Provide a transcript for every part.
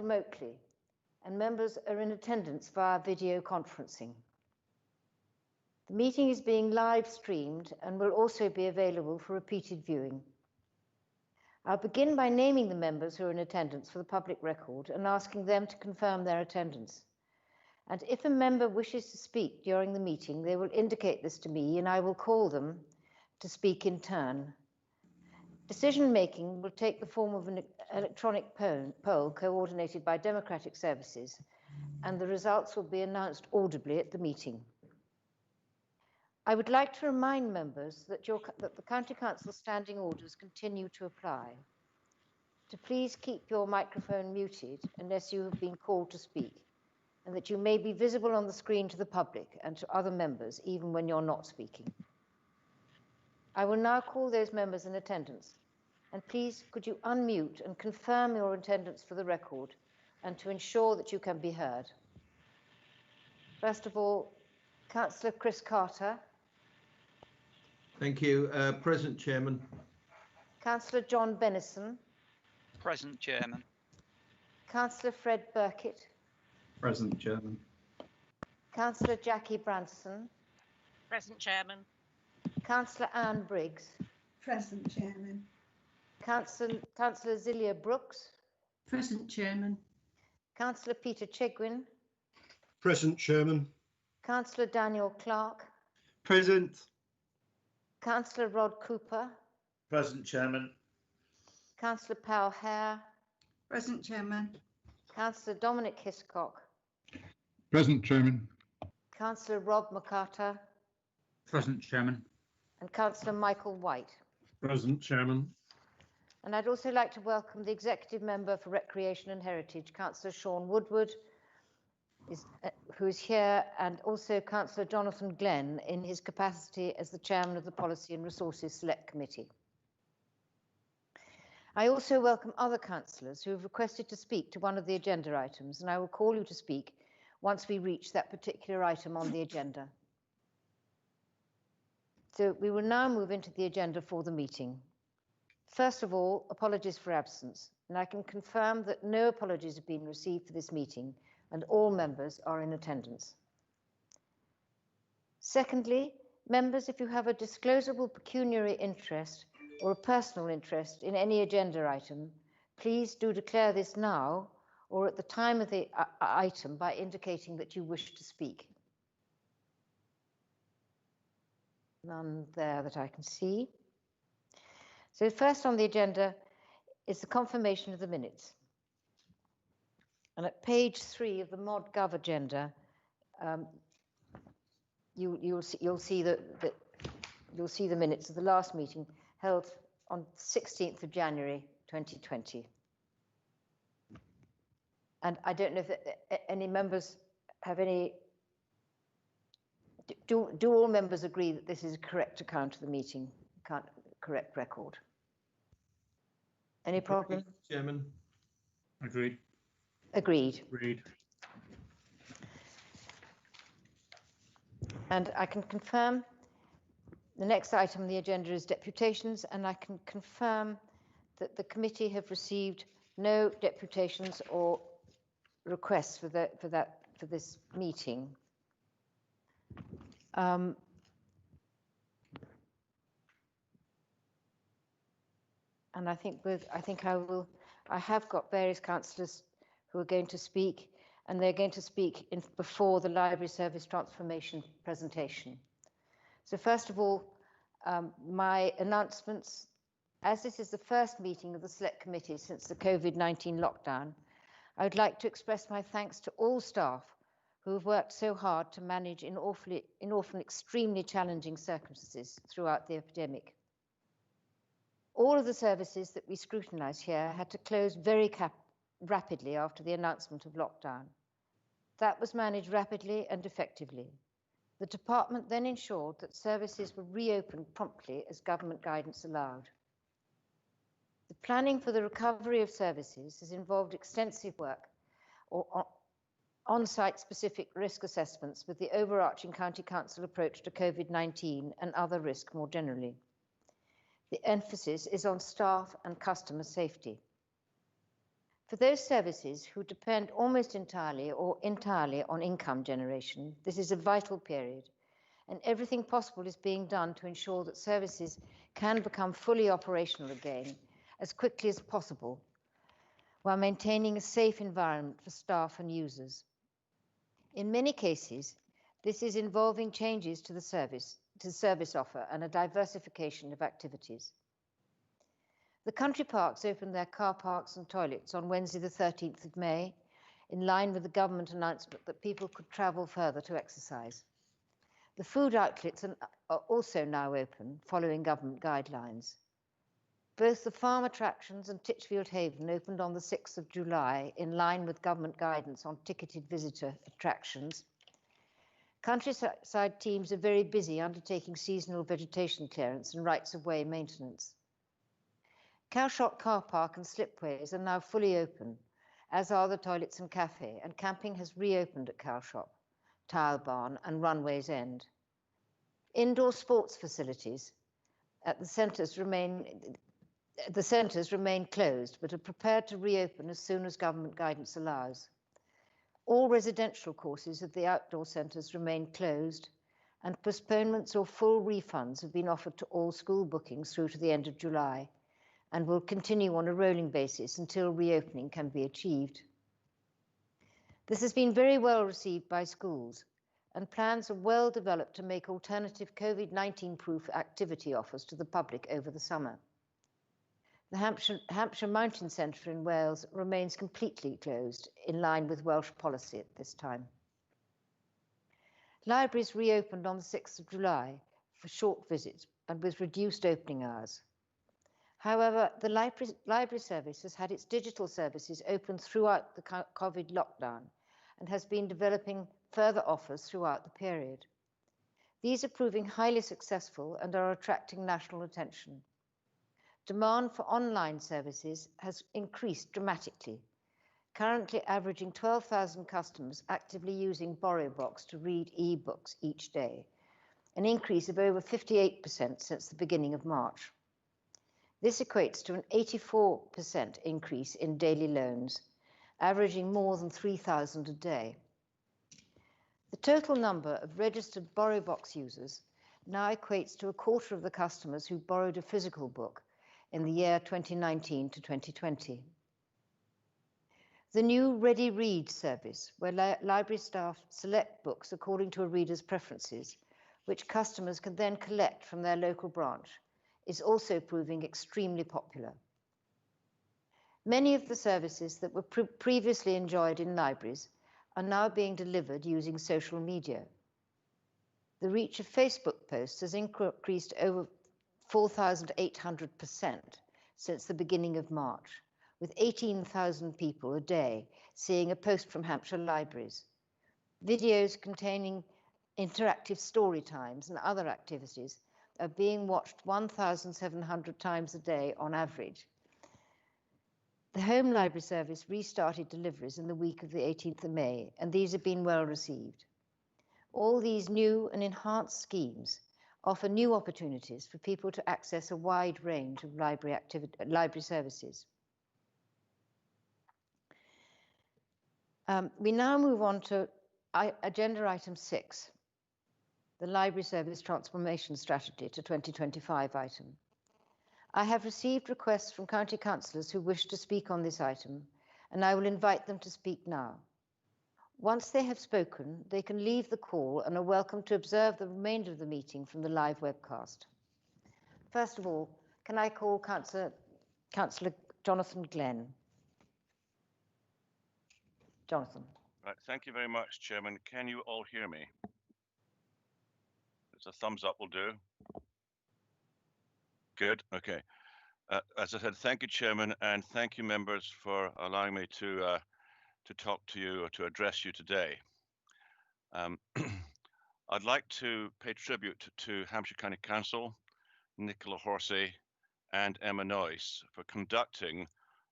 remotely, and members are in attendance via video conferencing. The meeting is being live streamed and will also be available for repeated viewing. I'll begin by naming the members who are in attendance for the public record and asking them to confirm their attendance. And if a member wishes to speak during the meeting, they will indicate this to me and I will call them to speak in turn. Decision-making will take the form of an electronic poll coordinated by Democratic Services, and the results will be announced audibly at the meeting. I would like to remind members that the County Council standing orders continue to apply. To please keep your microphone muted unless you have been called to speak, and that you may be visible on the screen to the public and to other members even when you're not speaking. I will now call those members in attendance, and please could you unmute and confirm your attendance for the record and to ensure that you can be heard. First of all, Councillor Chris Carter. Thank you. Present, Chairman. Councillor John Bennison. Present, Chairman. Councillor Fred Burkett. Present, Chairman. Councillor Jackie Branson. Present, Chairman. Councillor Anne Briggs. Present, Chairman. Councillor Zilia Brooks. Present, Chairman. Councillor Peter Chegwin. Present, Chairman. Councillor Daniel Clark. Present. Councillor Rod Cooper. Present, Chairman. Councillor Powell Hare. Present, Chairman. Councillor Dominic Hiscock. Present, Chairman. Councillor Rob McCarter. Present, Chairman. And Councillor Michael White. Present, Chairman. And I'd also like to welcome the Executive Member for Recreation and Heritage, Councillor Sean Woodward, who is here, and also Councillor Jonathan Glenn in his capacity as the Chairman of the Policy and Resources Select Committee. I also welcome other councillors who have requested to speak to one of the agenda items, and I will call you to speak once we reach that particular item on the agenda. So we will now move into the agenda for the meeting. First of all, apologies for absence, and I can confirm that no apologies have been received for this meeting and all members are in attendance. Secondly, members, if you have a disclosable pecuniary interest or a personal interest in any agenda item, please do declare this now or at the time of the item by indicating that you wish to speak. None there that I can see. So first on the agenda is the confirmation of the minutes. And at page 3 of the ModGov agenda, you'll see the minutes of the last meeting held on 16th of January 2020. And I don't know if any members have any. Do all members agree that this is a correct account of the meeting, correct record? Any problem? Chairman. Agreed. Agreed. Agreed. And I can confirm the next item on the agenda is deputations, and I can confirm that the committee have received no deputations or requests for this meeting. And I think I have got various councillors who are going to speak, and they're going to speak before the library service transformation presentation. So first of all, my announcements. As this is the first meeting of the Select Committee since the COVID-19 lockdown, I would like to express my thanks to all staff who have worked so hard to manage in often extremely challenging circumstances throughout the epidemic. All of the services that we scrutinise here had to close very rapidly after the announcement of lockdown. That was managed rapidly and effectively. The department then ensured that services were reopened promptly as government guidance allowed. The planning for the recovery of services has involved extensive work or on-site specific risk assessments with the overarching County Council approach to COVID-19 and other risks more generally. The emphasis is on staff and customer safety. For those services who depend almost entirely or entirely on income generation, this is a vital period, and everything possible is being done to ensure that services can become fully operational again as quickly as possible, while maintaining a safe environment for staff and users. In many cases, this is involving changes to the service offer and a diversification of activities. The country parks opened their car parks and toilets on Wednesday the 13th of May, in line with the government announcement that people could travel further to exercise. The food outlets are also now open, following government guidelines. Both the farm attractions and Titchfield Haven opened on the 6th of July, in line with government guidance on ticketed visitor attractions. Countryside teams are very busy undertaking seasonal vegetation clearance and rights-of-way maintenance. Cowshot car park and slipways are now fully open, as are the toilets and cafe, and camping has reopened at Cowshot, Tile Barn and Runways End. Indoor sports facilities at the centres remain closed, but are prepared to reopen as soon as government guidance allows. All residential courses of the outdoor centres remain closed, and postponements or full refunds have been offered to all school bookings through to the end of July, and will continue on a rolling basis until reopening can be achieved. This has been very well received by schools, and plans are well developed to make alternative COVID-19 proof activity offers to the public over the summer. The Hampshire Mountain Centre in Wales remains completely closed, in line with Welsh policy at this time. Libraries reopened on the 6th of July for short visits and with reduced opening hours. However, the library service has had its digital services open throughout the COVID lockdown and has been developing further offers throughout the period. These are proving highly successful and are attracting national attention. Demand for online services has increased dramatically, currently averaging 12,000 customers actively using BorrowBox to read e-books each day, an increase of over 58% since the beginning of March. This equates to an 84% increase in daily loans, averaging more than 3,000 a day. The total number of registered BorrowBox users now equates to a quarter of the customers who borrowed a physical book in the year 2019 to 2020. The new Ready Read service, where library staff select books according to a reader's preferences, which customers can then collect from their local branch, is also proving extremely popular. Many of the services that were previously enjoyed in libraries are now being delivered using social media. The reach of Facebook posts has increased over 4,800% since the beginning of March, with 18,000 people a day seeing a post from Hampshire libraries. Videos containing interactive story times and other activities are being watched 1,700 times a day on average. The Home Library Service restarted deliveries in the week of the 18th of May, and these have been well received. All these new and enhanced schemes offer new opportunities for people to access a wide range of library services. We now move on to agenda item 6, the Library Service Transformation Strategy to 2025 item. I have received requests from county councillors who wish to speak on this item, and I will invite them to speak now. Once they have spoken, they can leave the call and are welcome to observe the remainder of the meeting from the live webcast. First of all, can I call Councillor Jonathan Glenn? Jonathan. Right, thank you very much, Chairman. Can you all hear me? It's a thumbs up will do. Good, okay. As I said, thank you, Chairman, and thank you, members, for allowing me to talk to you or to address you today. I'd like to pay tribute to Hampshire County Council, Nicola Hawsey, and Emma Noyce for conducting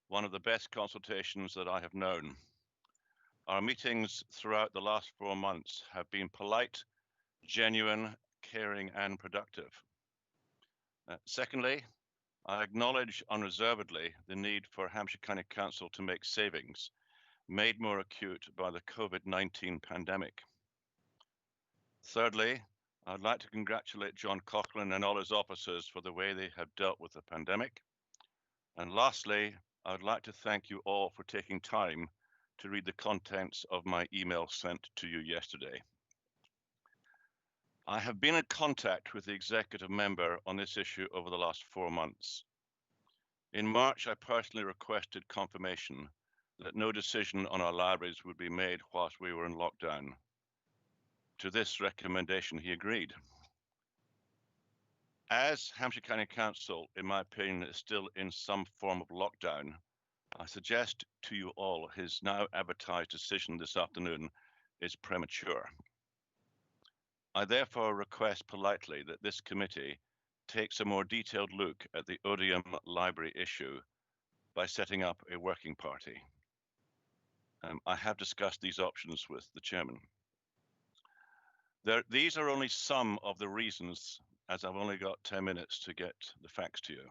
one of the best consultations that I have known. Our meetings throughout the last 4 months have been polite, genuine, caring, and productive. Secondly, I acknowledge unreservedly the need for Hampshire County Council to make savings, made more acute by the COVID-19 pandemic. Thirdly, I'd like to congratulate John Coughlin and all his officers for the way they have dealt with the pandemic. And lastly, I would like to thank you all for taking time to read the contents of my email sent to you yesterday. I have been in contact with the executive member on this issue over the last 4 months. In March, I personally requested confirmation that no decision on our libraries would be made whilst we were in lockdown. To this recommendation, he agreed. As Hampshire County Council, in my opinion, is still in some form of lockdown, I suggest to you all his now advertised decision this afternoon is premature. I therefore request politely that this committee takes a more detailed look at the Odium Library issue by setting up a working party. I have discussed these options with the chairman. These are only some of the reasons, as I've only got 10 minutes to get the facts to you.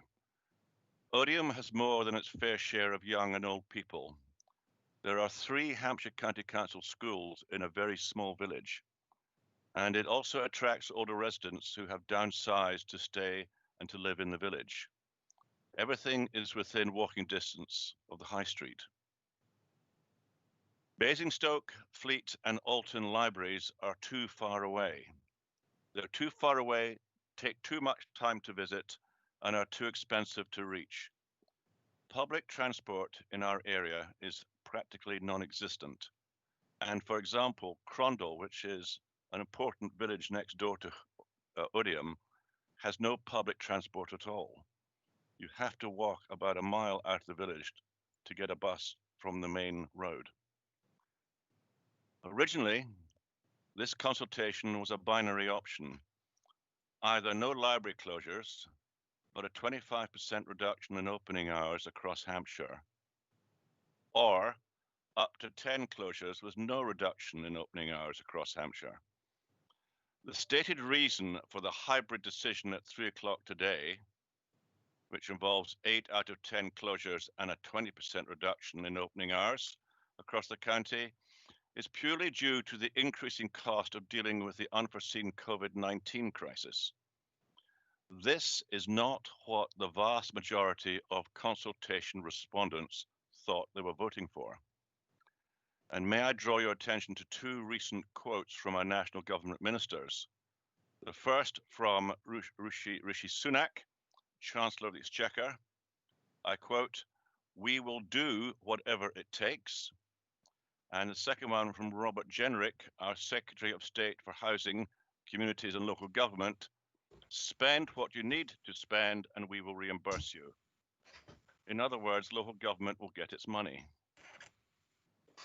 Odium has more than its fair share of young and old people. There are 3 Hampshire County Council schools in a very small village. And it also attracts older residents who have downsized to stay and to live in the village. Everything is within walking distance of the high street. Basingstoke, Fleet and Alton libraries are too far away. They're too far away, take too much time to visit, and are too expensive to reach. Public transport in our area is practically non-existent. And for example, Crondall, which is an important village next door to Odium, has no public transport at all. You have to walk about a mile out of the village to get a bus from the main road. Originally, this consultation was a binary option. Either no library closures, but a 25% reduction in opening hours across Hampshire, or up to 10 closures with no reduction in opening hours across Hampshire. The stated reason for the hybrid decision at 3 o'clock today, which involves 8 out of 10 closures and a 20% reduction in opening hours across the county, is purely due to the increasing cost of dealing with the unforeseen COVID-19 crisis. This is not what the vast majority of consultation respondents thought they were voting for. And may I draw your attention to 2 recent quotes from our national government ministers. The first from Rishi Sunak, Chancellor of the Exchequer. I quote, "We will do whatever it takes." And the second one from Robert Jenrick, our Secretary of State for Housing, Communities and Local Government. "Spend what you need to spend and we will reimburse you." In other words, local government will get its money.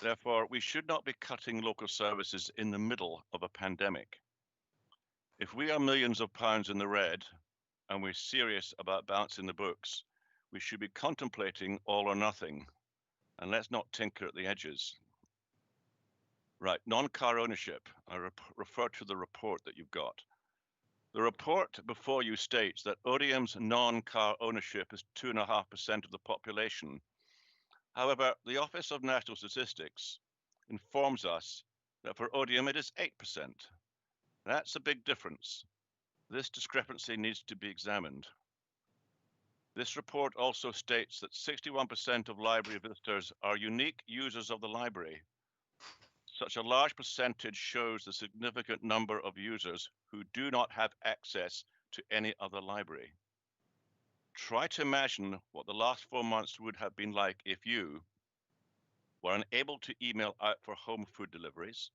Therefore, we should not be cutting local services in the middle of a pandemic. If we are millions of pounds in the red and we're serious about balancing the books, we should be contemplating all or nothing, and let's not tinker at the edges. Right, non-car ownership. I refer to the report that you've got. The report before you states that Odium's non-car ownership is 2.5% of the population. However, the Office of National Statistics informs us that for Odium it is 8%. That's a big difference. This discrepancy needs to be examined. This report also states that 61% of library visitors are unique users of the library. Such a large percentage shows the significant number of users who do not have access to any other library. Try to imagine what the last 4 months would have been like if you were unable to email out for home food deliveries,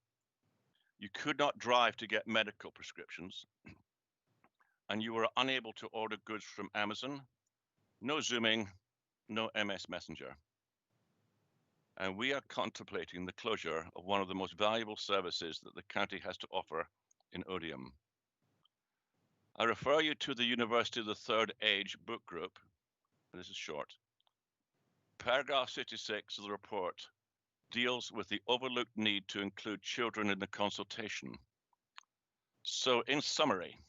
you could not drive to get medical prescriptions, and you were unable to order goods from Amazon, no Zooming, no MS Messenger. And we are contemplating the closure of one of the most valuable services that the county has to offer in Odium. I refer you to the University of the Third Age book group. This is short. Paragraph 66 of the report deals with the overlooked need to include children in the consultation. So in summary,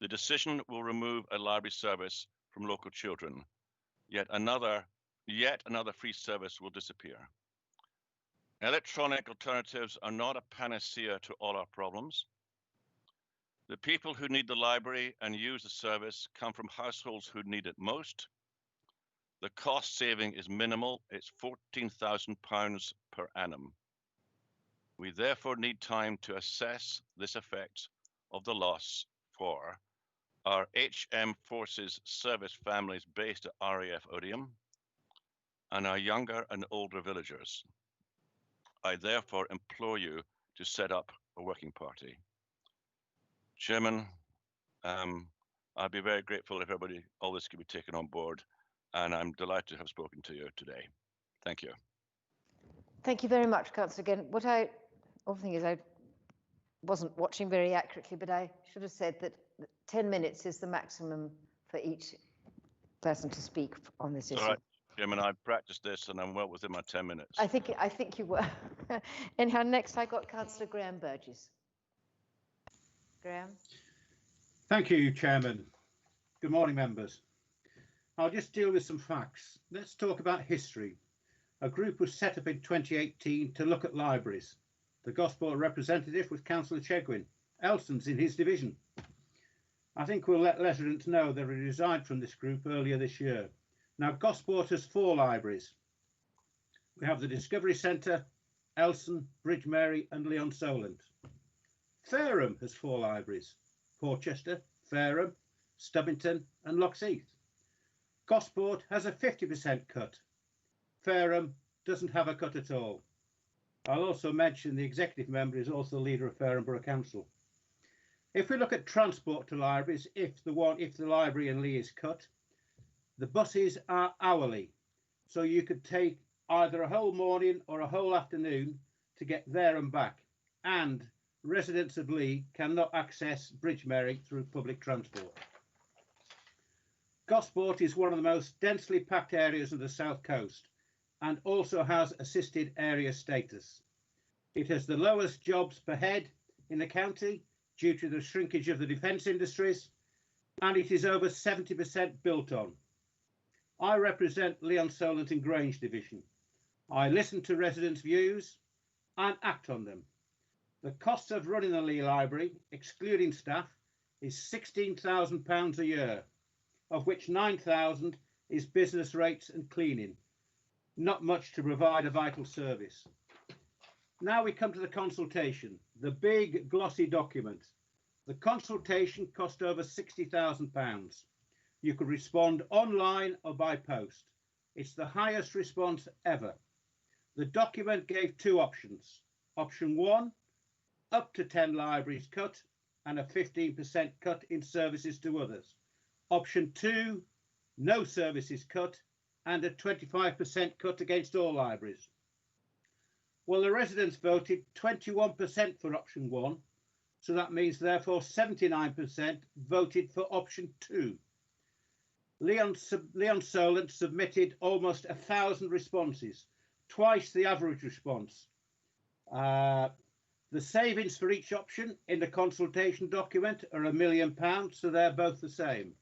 the decision will remove a library service from local children. Yet another free service will disappear. Electronic alternatives are not a panacea to all our problems. The people who need the library and use the service come from households who need it most. The cost saving is minimal. It's £14,000 per annum. We therefore need time to assess this effect of the loss for our HM Forces service families based at RAF Odium and our younger and older villagers. I therefore implore you to set up a working party. Chairman, I'd be very grateful if all this could be taken on board, and I'm delighted to have spoken to you today. Thank you. Thank you very much, Councillor. Again, other thing is I wasn't watching very accurately, but I should have said that 10 minutes is the maximum for each person to speak on this issue. All right, Chairman, I practiced this and I'm well within my 10 minutes. I think you were. Anyhow, next I got Councillor Graham Burgess. Graham. Thank you, Chairman. Good morning, members. I'll just deal with some facts. Let's talk about history. A group was set up in 2018 to look at libraries. The Gosport representative was Councillor Chegwin. Elson's in his division. I think we'll let residents know that he resigned from this group earlier this year. Now, Gosport has 4 libraries. We have the Discovery Centre, Elson, Bridge Mary and Leon Solent. Fareham has 4 libraries: Portchester, Fareham, Stubbington and Locksheath. Gosport has a 50% cut. Fareham doesn't have a cut at all. I'll also mention the executive member is also the leader of Fareham Borough Council. If we look at transport to libraries, if the library in Lee is cut, the buses are hourly. So you could take either a whole morning or a whole afternoon to get there and back. And residents of Lee cannot access Bridge Mary through public transport. Gosport is one of the most densely packed areas of the South Coast and also has assisted area status. It has the lowest jobs per head in the county due to the shrinkage of the defence industries, and it is over 70% built on. I represent Leon Solent and Grange Division. I listen to residents' views and act on them. The cost of running the Lee Library, excluding staff, is £16,000 a year, of which £9,000 is business rates and cleaning. Not much to provide a vital service. Now we come to the consultation, the big glossy document. The consultation cost over £60,000. You could respond online or by post. It's the highest response ever. The document gave 2 options. Option 1, up to 10 libraries cut and a 15% cut in services to others. Option 2, no services cut and a 25% cut against all libraries. Well, the residents voted 21% for option 1, so that means therefore 79% voted for option 2. Leon Solent submitted almost 1,000 responses, twice the average response. The savings for each option in the consultation document are £1 million, so they're both the same.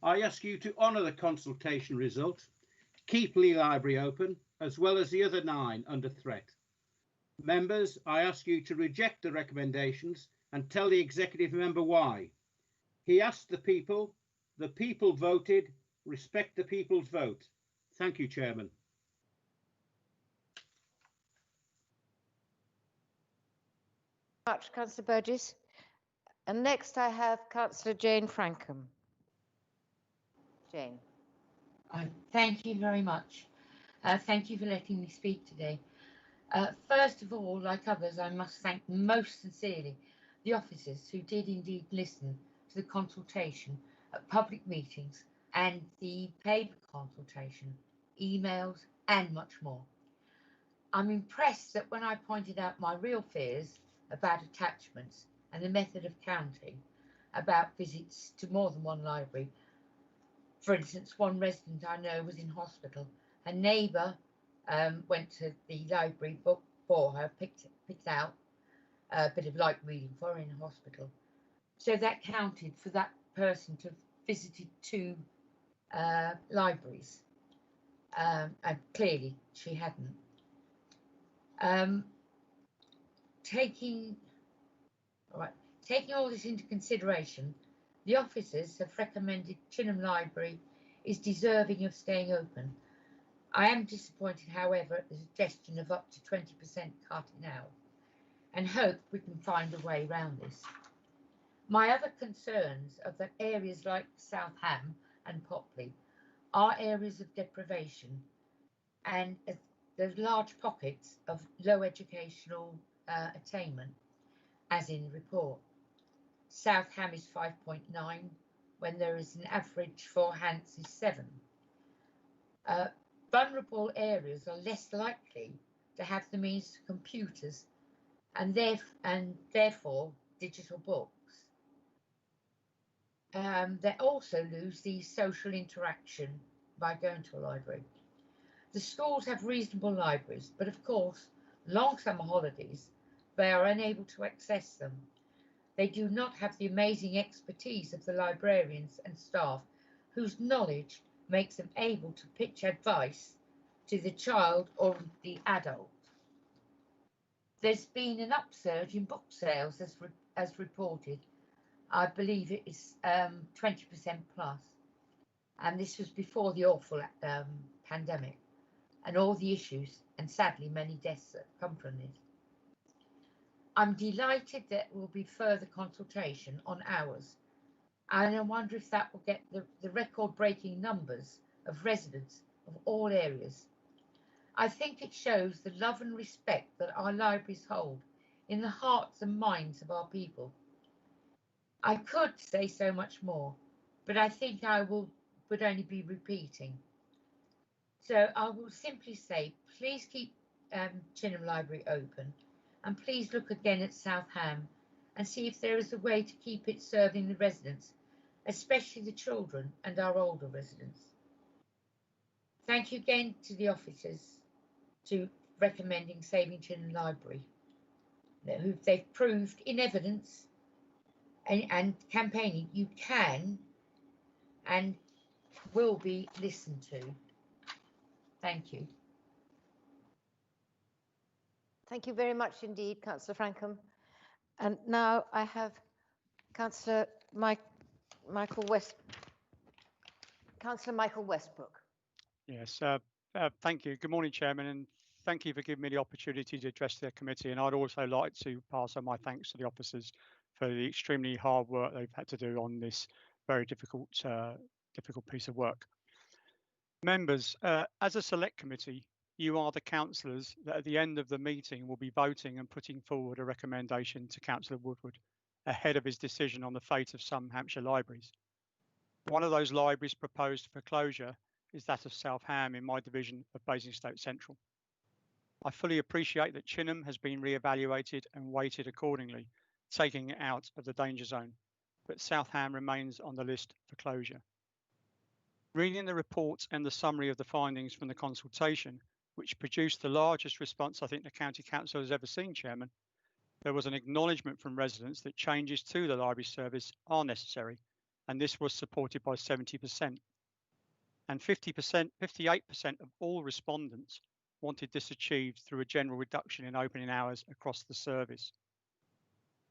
I ask you to honour the consultation result, keep Lee Library open, as well as the other 9 under threat. Members, I ask you to reject the recommendations and tell the executive member why. He asked the people voted, respect the people's vote. Thank you, Chairman. Much, Councillor Burgess. And next I have Councillor Jane Franken. Jane. Thank you very much. Thank you for letting me speak today. First of all, like others, I must thank most sincerely the officers who did indeed listen to the consultation at public meetings and the paper consultation, emails and much more. I'm impressed that when I pointed out my real fears about attachments and the method of counting, about visits to more than one library. For instance, one resident I know was in hospital. Her neighbour went to the library book for her, picked out a bit of light reading for her in hospital. So that counted for that person to have visited 2 libraries, and clearly she hadn't. Taking all this into consideration, the officers have recommended Chinham Library is deserving of staying open. I am disappointed, however, at the suggestion of up to 20% cut in hours, and hope we can find a way around this. My other concerns are that areas like South Ham and Popley are areas of deprivation, and there's large pockets of low educational attainment, as in the report. South Ham is 5.9, when there is an average for Hants is 7. Vulnerable areas are less likely to have the means to computers and therefore digital books. They also lose the social interaction by going to a library. The schools have reasonable libraries, but of course, long summer holidays, they are unable to access them. They do not have the amazing expertise of the librarians and staff whose knowledge makes them able to pitch advice to the child or the adult. There's been an upsurge in book sales as reported. I believe it is 20% plus. And this was before the awful pandemic and all the issues, and sadly many deaths that come from this. I'm delighted there will be further consultation on hours, and I wonder if that will get the record-breaking numbers of residents of all areas. I think it shows the love and respect that our libraries hold in the hearts and minds of our people. I could say so much more, but I think I would only be repeating. So I will simply say, please keep Chinham Library open, and please look again at South Ham and see if there is a way to keep it serving the residents, especially the children and our older residents. Thank you again to the officers to recommending saving Chinham Library, who they've proved in evidence and campaigning you can and will be listened to. Thank you. Thank you very much indeed, Councillor Franken. And now I have Councillor Michael Westbrook. Yes, thank you. Good morning, Chairman, and thank you for giving me the opportunity to address the committee. And I'd also like to pass on my thanks to the officers for the extremely hard work they've had to do on this very difficult piece of work. Members, as a select committee, you are the councillors that at the end of the meeting will be voting and putting forward a recommendation to Councillor Woodward ahead of his decision on the fate of some Hampshire libraries. One of those libraries proposed for closure is that of South Ham in my division of Basingstoke Central. I fully appreciate that Chinham has been re-evaluated and weighted accordingly, taking it out of the danger zone, but South Ham remains on the list for closure. Reading the report and the summary of the findings from the consultation, which produced the largest response I think the County Council has ever seen, Chairman, there was an acknowledgement from residents that changes to the library service are necessary, and this was supported by 70%. And 58% of all respondents wanted this achieved through a general reduction in opening hours across the service.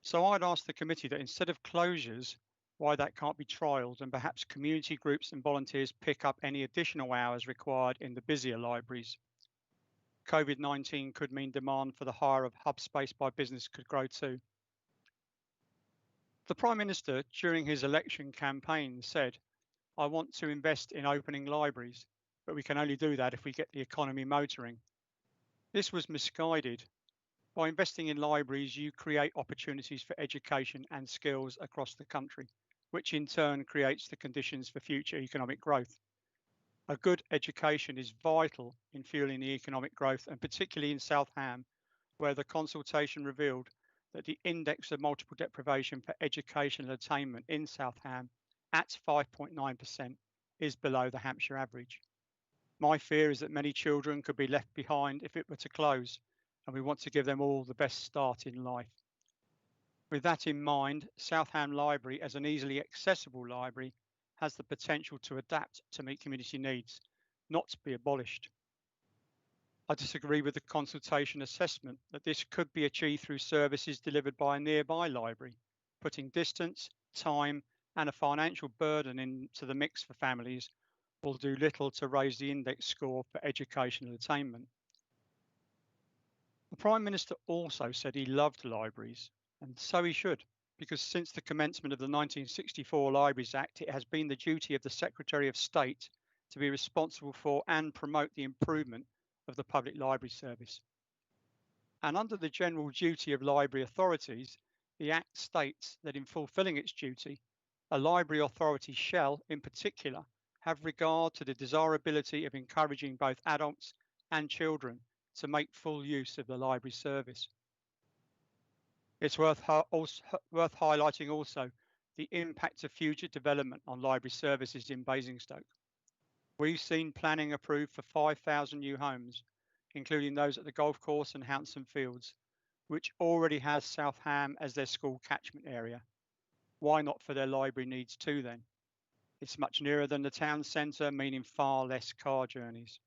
So I'd ask the committee that instead of closures, why that can't be trialled and perhaps community groups and volunteers pick up any additional hours required in the busier libraries. COVID-19 could mean demand for the hire of hub space by business could grow too. The Prime Minister, during his election campaign, said, "I want to invest in opening libraries, but we can only do that if we get the economy motoring." This was misguided. By investing in libraries, you create opportunities for education and skills across the country, which in turn creates the conditions for future economic growth. A good education is vital in fueling the economic growth, and particularly in South Ham, where the consultation revealed that the index of multiple deprivation for educational attainment in South Ham at 5.9% is below the Hampshire average. My fear is that many children could be left behind if it were to close, and we want to give them all the best start in life. With that in mind, South Ham Library, as an easily accessible library, has the potential to adapt to meet community needs, not to be abolished. I disagree with the consultation assessment that this could be achieved through services delivered by a nearby library. Putting distance, time, and a financial burden into the mix for families will do little to raise the index score for educational attainment. The Prime Minister also said he loved libraries, and so he should, because since the commencement of the 1964 Libraries Act, it has been the duty of the Secretary of State to be responsible for and promote the improvement of the public library service. And under the general duty of library authorities, the Act states that in fulfilling its duty, a library authority shall, in particular, have regard to the desirability of encouraging both adults and children to make full use of the library service. It's worth highlighting also the impact of future development on library services in Basingstoke. We've seen planning approved for 5,000 new homes, including those at the golf course and Hounston Fields, which already has South Ham as their school catchment area. Why not for their library needs too then? It's much nearer than the town centre, meaning far less car journeys.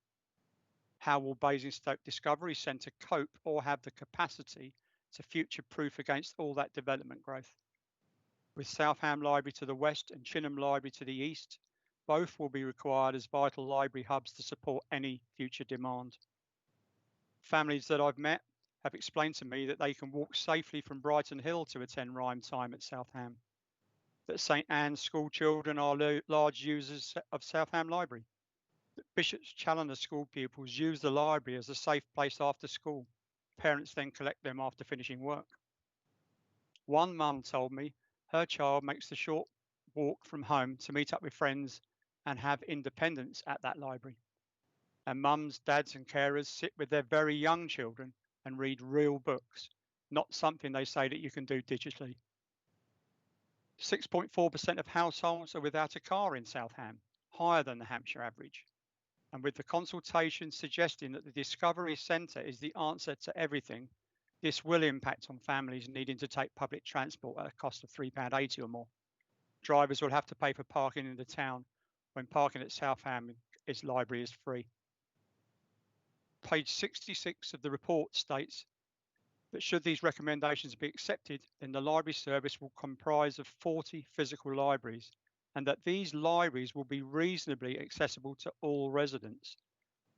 How will Basingstoke Discovery Centre cope or have the capacity to future-proof against all that development growth? With South Ham Library to the west and Chinham Library to the east, both will be required as vital library hubs to support any future demand. Families that I've met have explained to me that they can walk safely from Brighton Hill to attend rhyme time at South Ham, that St Anne's school children are large users of South Ham Library, that Bishop's Challoner school pupils use the library as a safe place after school. Parents then collect them after finishing work. One mum told me her child makes the short walk from home to meet up with friends and have independence at that library. And mums, dads and carers sit with their very young children and read real books, not something they say that you can do digitally. 6.4% of households are without a car in South Ham, higher than the Hampshire average. And with the consultation suggesting that the Discovery Centre is the answer to everything, this will impact on families needing to take public transport at a cost of £3.80 or more. Drivers will have to pay for parking in the town when parking at South Ham library is free. Page 66 of the report states that should these recommendations be accepted, then the library service will comprise of 40 physical libraries, and that these libraries will be reasonably accessible to all residents.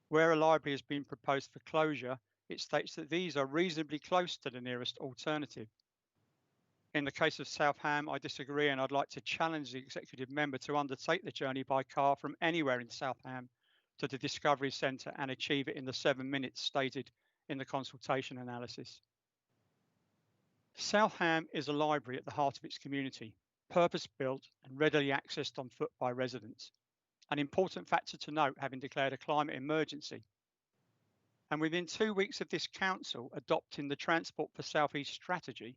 Where a library has been proposed for closure, it states that these are reasonably close to the nearest alternative. In the case of South Ham, I disagree, and I'd like to challenge the executive member to undertake the journey by car from anywhere in South Ham to the Discovery Centre and achieve it in the 7 minutes stated in the consultation analysis. South Ham is a library at the heart of its community, purpose-built and readily accessed on foot by residents. An important factor to note, having declared a climate emergency. And within 2 weeks of this council adopting the Transport for South East strategy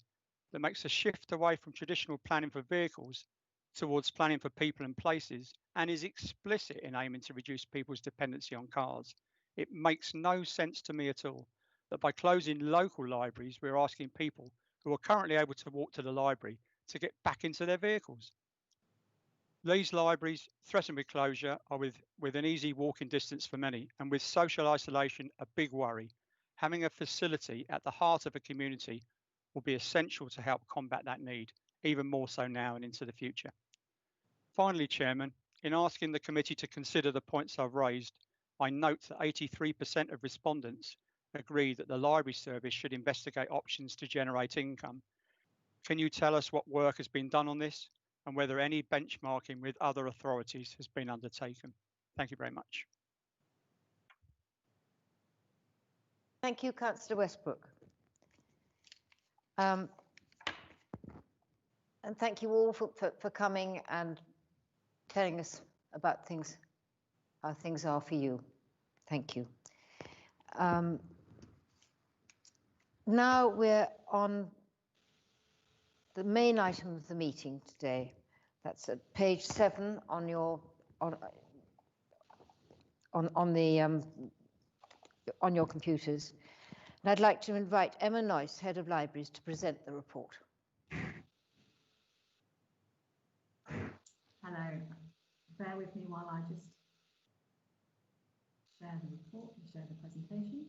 that makes a shift away from traditional planning for vehicles towards planning for people and places, and is explicit in aiming to reduce people's dependency on cars, it makes no sense to me at all that by closing local libraries, we're asking people who are currently able to walk to the library to get back into their vehicles. These libraries, threatened with closure, are with an easy walking distance for many, and with social isolation a big worry. Having a facility at the heart of a community will be essential to help combat that need, even more so now and into the future. Finally, Chairman, in asking the committee to consider the points I've raised, I note that 83% of respondents agree that the library service should investigate options to generate income. Can you tell us what work has been done on this and whether any benchmarking with other authorities has been undertaken? Thank you very much. Thank you, Councillor Westbrook. And thank you all for coming and telling us about things, how things are for you. Thank you. Now we're on the main item of the meeting today. That's at page 7 on your on your computers. And I'd like to invite Emma Noyce, Head of Libraries, to present the report. Hello. bear with me while I just share the report and share the presentation.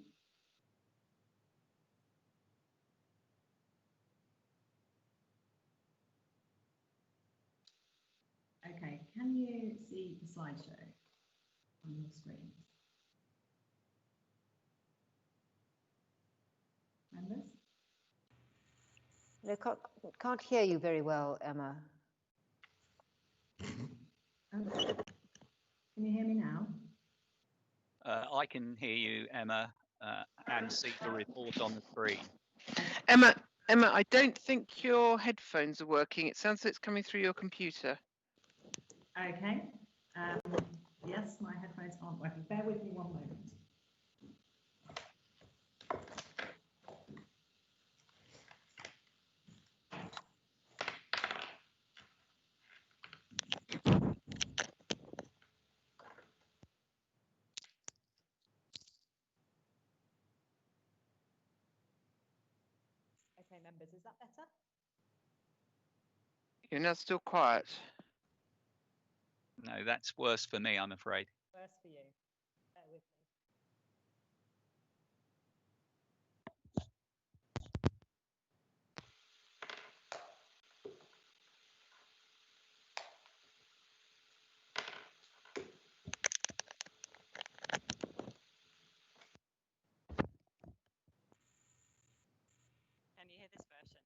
Okay, can you see the slideshow on your screens? Members? I can't hear you very well, Emma. Okay. Can you hear me now? I can hear you, Emma, and see the report on the screen. Emma, I don't think your headphones are working. It sounds like it's coming through your computer. Okay. Yes, my headphones aren't working. Bear with me one moment. Okay, members, is that better? You're now still quiet. No, that's worse for me, I'm afraid. Worse for you. Bear with me. Can you hear this version?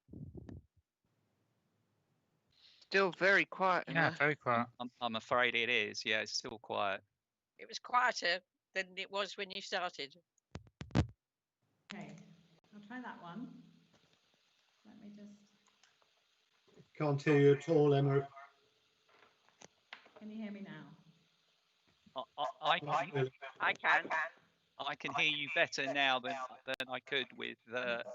Still very quiet. Yeah, Emma. very quiet. I'm afraid it is. Yeah, it's still quiet. It was quieter than it was when you started. Okay, I'll try that one. Let me just. Can't hear you at all, Emma. Can you hear me now? I can. I can hear you better now than I could with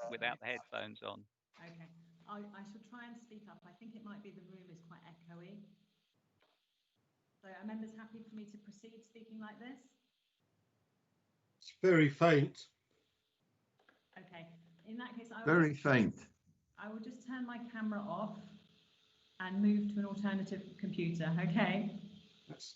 without the headphones on. Okay, I shall try and speak up. I think it might be the room is quite echoey. So are members happy for me to proceed speaking like this? It's very faint. Okay, in that case, Very faint. I will just turn my camera off and move to an alternative computer, okay? That's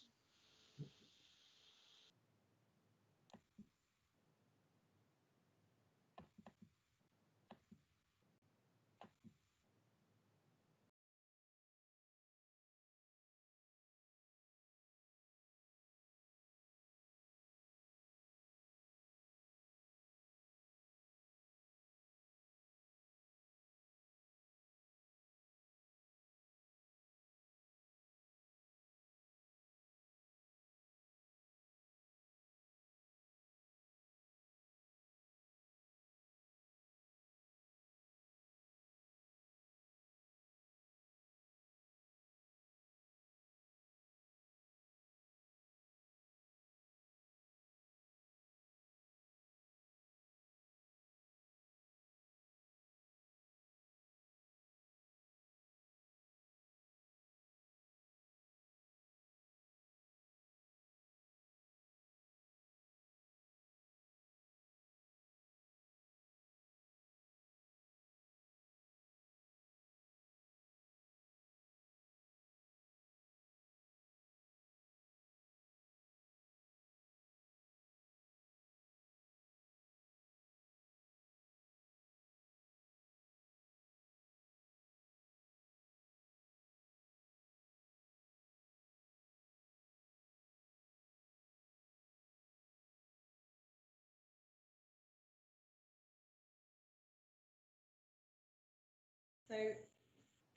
So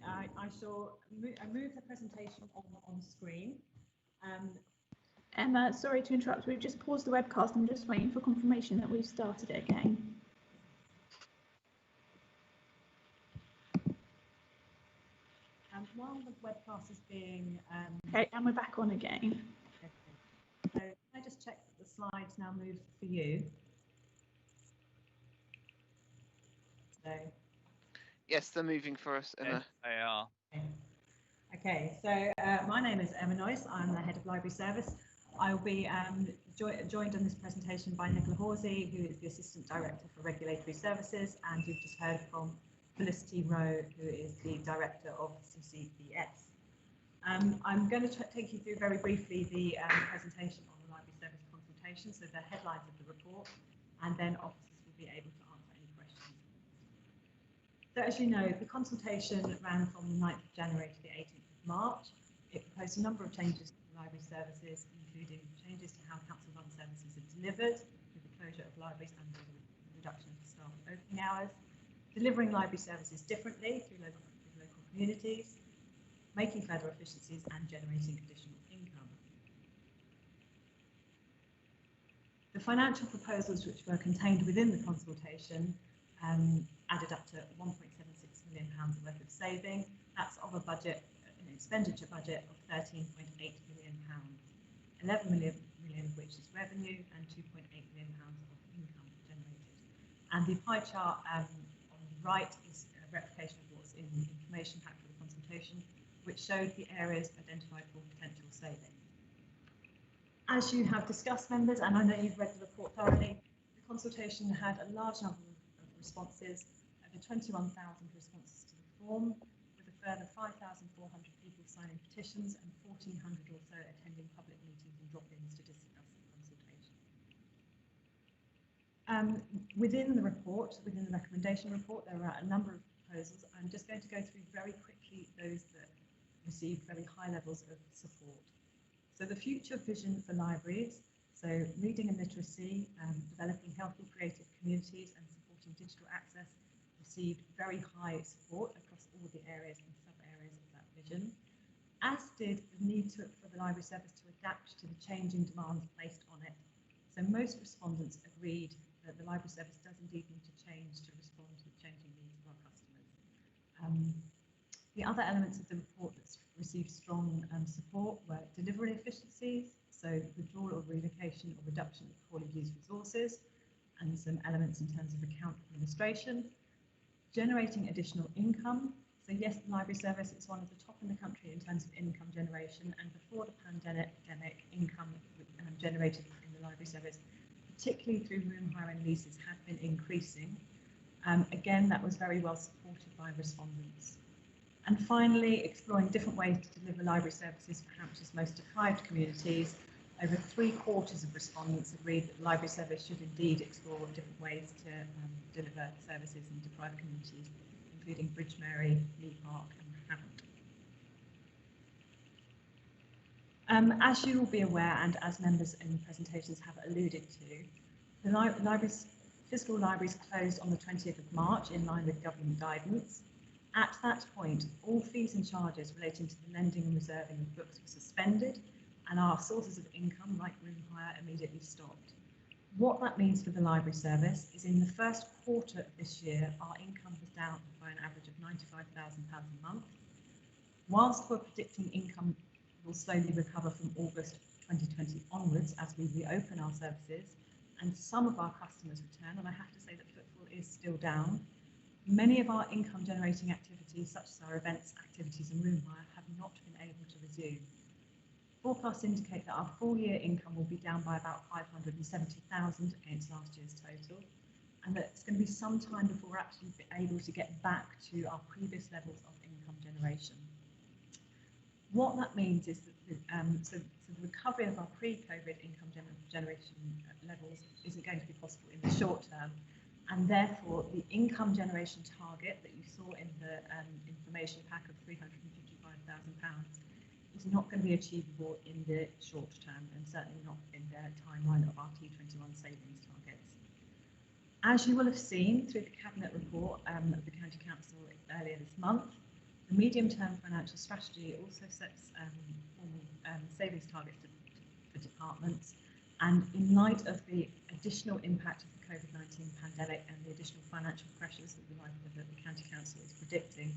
I shall move the presentation on screen. Emma, sorry to interrupt. We've just paused the webcast. I'm just waiting for confirmation that we've started it again. While the webcast is being... Okay, and we're back on again. Okay. So can I just check that the slides now move for you? So... Yes, they're moving for us, Emma. They are. Okay, so my name is Emma Noyce. I'm the head of library service. I will be joined on this presentation by Nicola Hawsey, who is the Assistant Director for Regulatory Services, and you've just heard from Felicity Rowe, who is the Director of CCBS. I'm going to take you through very briefly the presentation on the library service consultation, so the headlines of the report, and then officers will be able to answer any questions. So as you know, the consultation ran from the 9th of January to the 18th of March. It proposed a number of changes to the library services, including changes to how council-run services are delivered, with the closure of libraries and the reduction of staff opening hours, delivering library services differently through local communities, making further efficiencies and generating additional income. The financial proposals which were contained within the consultation added up to £1.76 million worth of saving. That's of a budget, an expenditure budget of £13.8 million, 11 million of which is revenue and £2.8 million of income generated. And the pie chart on the right is a replication of what's in the information pack for the consultation, which showed the areas identified for potential savings. As you have discussed, members, and I know you've read the report thoroughly, the consultation had a large number of responses, over 21,000 responses to the form, with a further 5,400 people signing petitions and 1,400 or so attending public meetings and drop-ins to discuss the consultation. Within the report, within the recommendation report, there are a number of proposals. I'm just going to go through very quickly those that received very high levels of support. So the future vision for libraries, so reading and literacy, developing healthy creative communities and supporting digital access received very high support across all the areas and sub-areas of that vision, as did the need for the library service to adapt to the changing demands placed on it. So most respondents agreed that the library service does indeed need to change to respond to the changing needs of our customers. The other elements of the report that received strong support were delivery efficiencies, so withdrawal or relocation or reduction of poorly used resources, and some elements in terms of account administration, generating additional income. So yes, the library service is one of the top in the country in terms of income generation, and before the pandemic, income generated in the library service, particularly through room hire and leases, had been increasing. Again, that was very well supported by respondents. And finally, exploring different ways to deliver library services for Hampshire's most deprived communities. Over 3/4 of respondents agreed that the library service should indeed explore different ways to deliver services in deprived communities, including Bridge Mary, Lee Park and Hammond. As you will be aware, and as members in presentations have alluded to, the physical libraries closed on the 20th of March in line with government guidance. At that point, all fees and charges relating to the lending and reserving of books were suspended, and our sources of income, like room hire, immediately stopped. What that means for the library service is in the first quarter of this year, our income was down by an average of £95,000 a month. Whilst we're predicting income will slowly recover from August 2020 onwards as we reopen our services and some of our customers return, and I have to say that footfall is still down, many of our income generating activities, such as our events, activities and room hire, have not been able to resume. Forecasts indicate that our full year income will be down by about 570,000 against last year's total, and that it's going to be some time before we're actually able to get back to our previous levels of income generation. What that means is that so the recovery of our pre-COVID income generation levels isn't going to be possible in the short term, and therefore the income generation target that you saw in the information pack of £355,000 is not going to be achievable in the short term, and certainly not in the timeline of our T21 savings targets. As you will have seen through the Cabinet report of the County Council earlier this month, the medium-term financial strategy also sets formal savings targets for departments, and in light of the additional impact of the COVID-19 pandemic and the additional financial pressures that the County Council is predicting,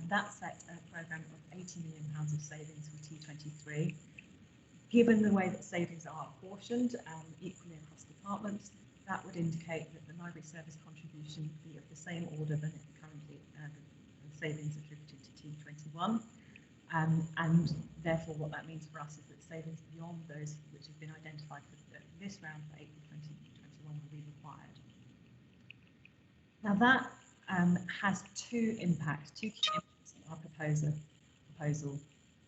that set a programme of £80 million of savings for T23. Given the way that savings are apportioned equally across departments, that would indicate that the library service contribution would be of the same order than it currently the savings attributed to T21. And therefore what that means for us is that savings beyond those which have been identified for this round for April 2021 will be required. Now that has two key impacts on our proposal.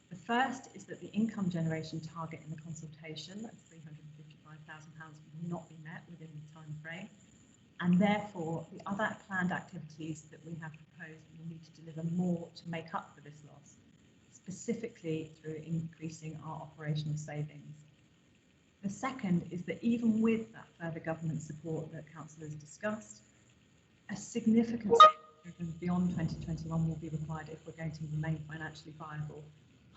The first is that the income generation target in the consultation, that's £355,000, will not be met within the time frame, and therefore the other planned activities that we have proposed will need to deliver more to make up for this loss, specifically through increasing our operational savings. The second is that even with that further government support that Council has discussed, a significant savings beyond 2021 will be required if we're going to remain financially viable,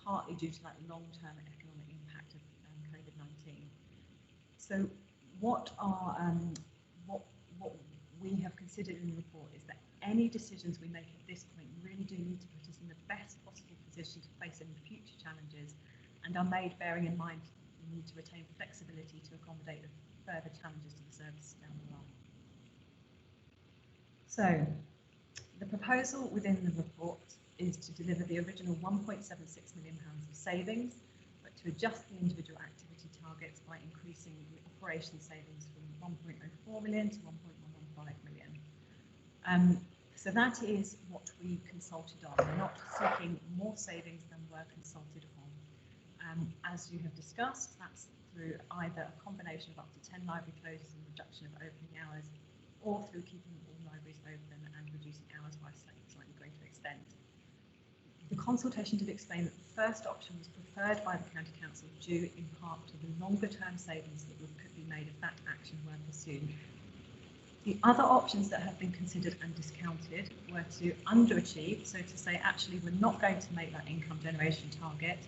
partly due to that long-term economic impact of COVID-19. So what we have considered in the report is that any decisions we make at this point really do need to put us in the best possible position to face any future challenges, and are made bearing in mind we need to retain flexibility to accommodate the further challenges to the service down the line. So the proposal within the report is to deliver the original £1.76 million of savings, but to adjust the individual activity targets by increasing the operation savings from 1.04 million to 1.115 million. So that is what we consulted on. We're not seeking more savings than were consulted on. As you have discussed, that's through either a combination of up to 10 library closures and reduction of opening hours, or through keeping all libraries open and reducing hours by a slightly greater extent. The consultation did explain that the first option was preferred by the County Council due in part to the longer term savings that could be made if that action were pursued. The other options that have been considered and discounted were to underachieve, so to say actually we're not going to make that income generation target,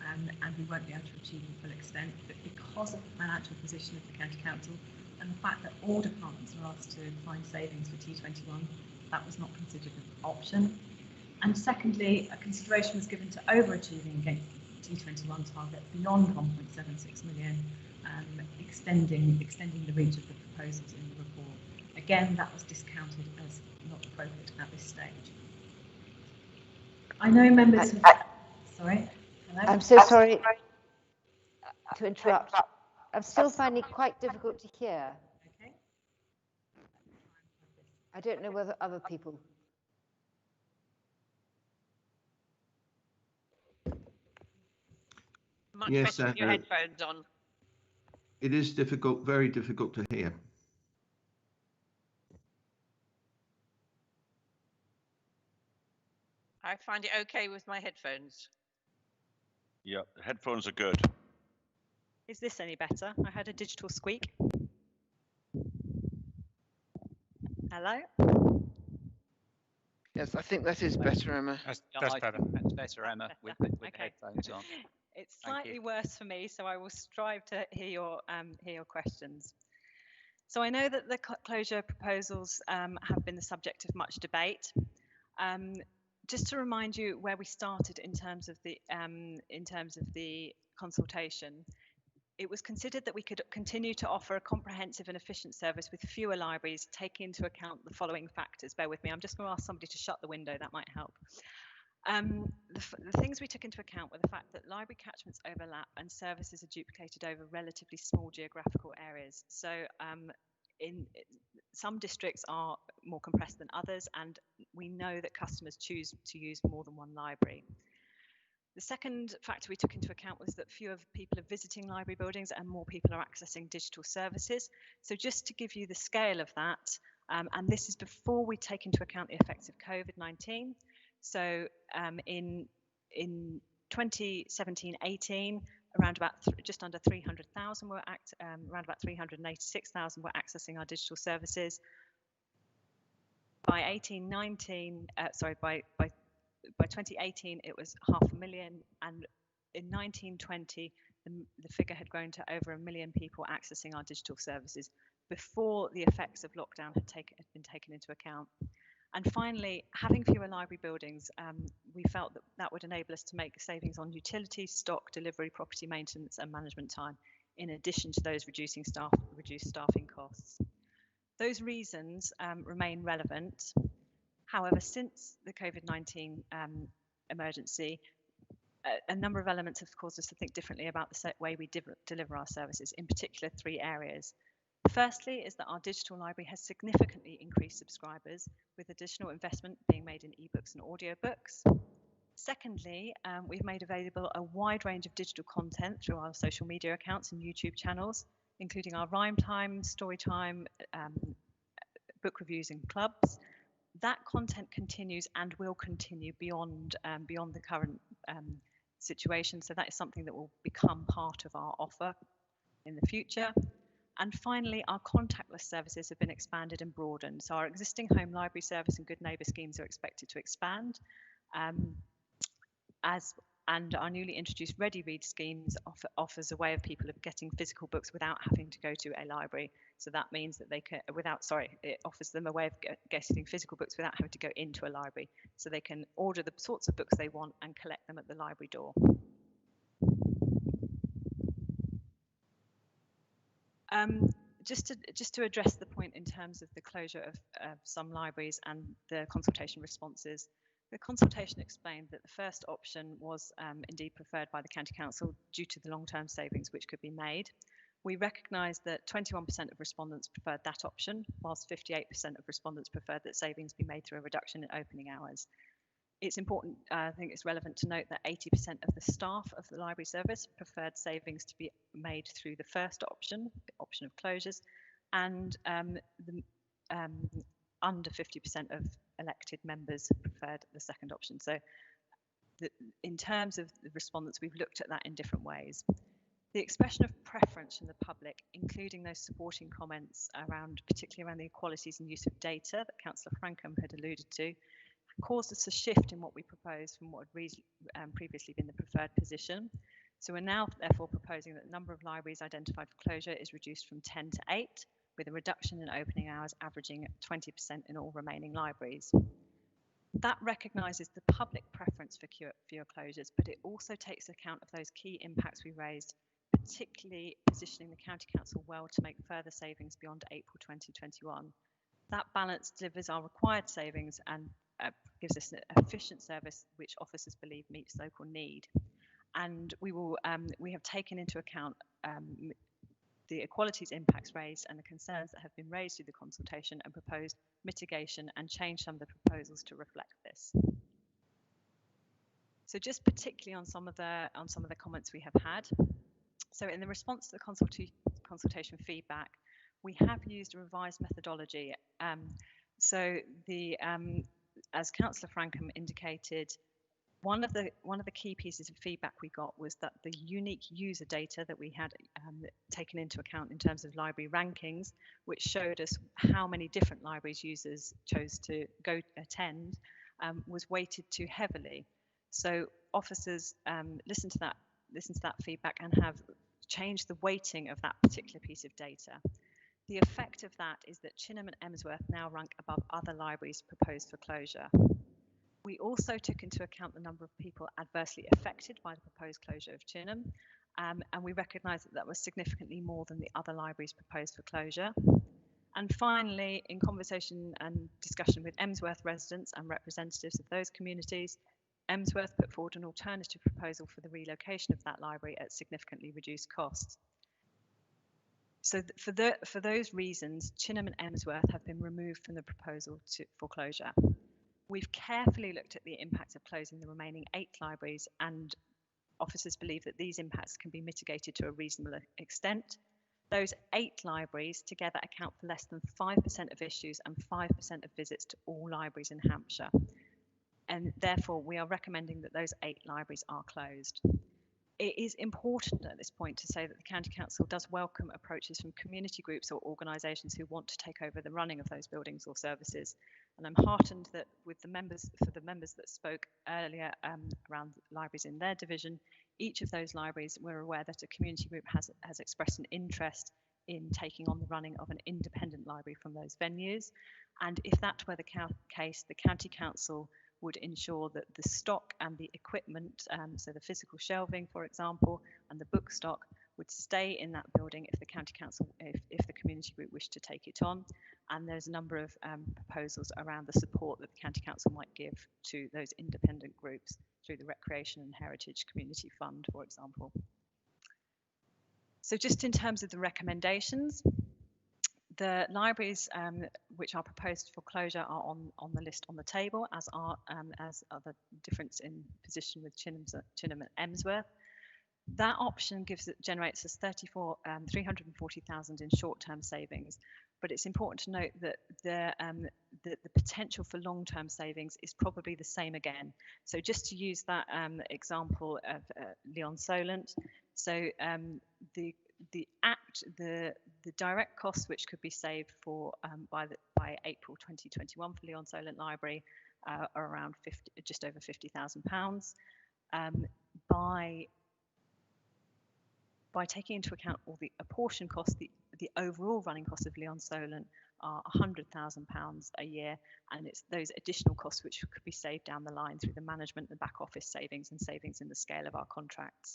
and we won't be able to achieve the full extent, but because of the financial position of the County Council and the fact that all departments are asked to find savings for T21, that was not considered an option. And secondly, a consideration was given to overachieving against the T21 target beyond 1.76 million, extending the reach of the proposals in the report. Again, that was discounted as not appropriate at this stage. I know members sorry. Hello? I'm so sorry to interrupt. I'm still finding it quite difficult to hear. Okay. I don't know whether other people. Much Yes, better with your headphones on. it is difficult, very difficult to hear. I find it okay with my headphones. Yeah, the headphones are good. Is this any better? I heard a digital squeak. Hello? Yes, I think that is better, Emma. That's Yeah, better. That's better, Emma, with the Okay. headphones on. It's Thank slightly you. worse for me, so I will strive to hear your questions. So I know that the closure proposals have been the subject of much debate. Just to remind you where we started in terms of the consultation, it was considered that we could continue to offer a comprehensive and efficient service with fewer libraries, taking into account the following factors. Bear with me, I'm just going to ask somebody to shut the window, that might help. The things we took into account were the fact that library catchments overlap and services are duplicated over relatively small geographical areas. So in some districts are more compressed than others, and we know that customers choose to use more than one library. The second factor we took into account was that fewer people are visiting library buildings and more people are accessing digital services. So just to give you the scale of that, and this is before we take into account the effects of COVID-19. So in 2017-18, around about just under 300,000 were around about 386,000 were accessing our digital services. By 2018 it was 500,000, and in 1920 the figure had grown to over 1 million people accessing our digital services before the effects of lockdown had been taken into account. And finally, having fewer library buildings, we felt that that would enable us to make savings on utilities, stock, delivery, property maintenance and management time, in addition to those reduced staffing costs. Those reasons remain relevant. However, since the COVID-19 emergency, a number of elements have caused us to think differently about the way we deliver our services, in particular 3 areas. Firstly is that our digital library has significantly increased subscribers, with additional investment being made in ebooks and audiobooks. Secondly, we've made available a wide range of digital content through our social media accounts and YouTube channels, including our Rhyme Time, Story Time, book reviews and clubs. That content continues and will continue beyond the current situation. So that is something that will become part of our offer in the future. And finally, our contactless services have been expanded and broadened. So our existing home library service and good neighbour schemes are expected to expand. And our newly introduced Ready Read schemes offers a way of people of getting physical books without having to go to a library. So that means that they can, it offers them a way of getting physical books without having to go into a library. So they can order the sorts of books they want and collect them at the library door. Just to address the point in terms of the closure of some libraries and the consultation responses. The consultation explained that the first option was indeed preferred by the County Council due to the long-term savings which could be made. We recognise that 21% of respondents preferred that option, whilst 58% of respondents preferred that savings be made through a reduction in opening hours. It's important, I think it's relevant to note that 80% of the staff of the library service preferred savings to be made through the first option, the option of closures, and under 50% of elected members preferred the second option. So in terms of the respondents, we've looked at that in different ways. The expression of preference from the public, including those supporting comments particularly around the equalities and use of data that Councillor Franken had alluded to, caused us a shift in what we proposed from what had previously been the preferred position. So we're now therefore proposing that the number of libraries identified for closure is reduced from 10 to 8, with a reduction in opening hours averaging at 20% in all remaining libraries. That recognises the public preference for fewer closures, but it also takes account of those key impacts we raised, particularly positioning the County Council well to make further savings beyond April 2021. That balance delivers our required savings and gives us an efficient service which officers believe meets local need. And we have taken into account the equalities impacts raised and the concerns that have been raised through the consultation and proposed mitigation and changed some of the proposals to reflect this. So just particularly on some of the comments we have had. So in the response to the consultation feedback, we have used a revised methodology. As Councillor Franken indicated, one of the key pieces of feedback we got was that the unique user data that we had taken into account in terms of library rankings, which showed us how many different libraries users chose to go attend, was weighted too heavily. So officers listened to that feedback and have changed the weighting of that particular piece of data. The effect of that is that Chinham and Emsworth now rank above other libraries proposed for closure. We also took into account the number of people adversely affected by the proposed closure of Chinham, and we recognise that that was significantly more than the other libraries proposed for closure. And finally, in conversation and discussion with Emsworth residents and representatives of those communities, Emsworth put forward an alternative proposal for the relocation of that library at significantly reduced costs. So for those reasons, Chinham and Emsworth have been removed from the proposal for closure. We've carefully looked at the impact of closing the remaining 8 libraries, and officers believe that these impacts can be mitigated to a reasonable extent. Those 8 libraries together account for less than 5% of issues and 5% of visits to all libraries in Hampshire. And therefore, we are recommending that those 8 libraries are closed. It is important at this point to say that the County Council does welcome approaches from community groups or organisations who want to take over the running of those buildings or services. And I'm heartened that with the members that spoke earlier around libraries in their division, each of those libraries, we're aware that a community group has expressed an interest in taking on the running of an independent library from those venues. And if that were the case, the County Council would ensure that the stock and the equipment, so the physical shelving, for example, and the book stock would stay in that building if the County Council, if the community group wished to take it on. And there's a number of proposals around the support that the County Council might give to those independent groups through the Recreation and Heritage Community Fund, for example. So just in terms of the recommendations, The libraries which are proposed for closure are on the list on the table, as are the difference in position with Chinham and Emsworth. That option generates us 340,000 in short-term savings, but it's important to note that the potential for long-term savings is probably the same again. So just to use that example of Leon Solent, so the direct costs which could be saved for by April 2021 for Leon Solent Library are around just over £50,000. By taking into account all the apportion costs, the overall running costs of Leon Solent are £100,000 a year, and it's those additional costs which could be saved down the line through the management and back office savings and savings in the scale of our contracts.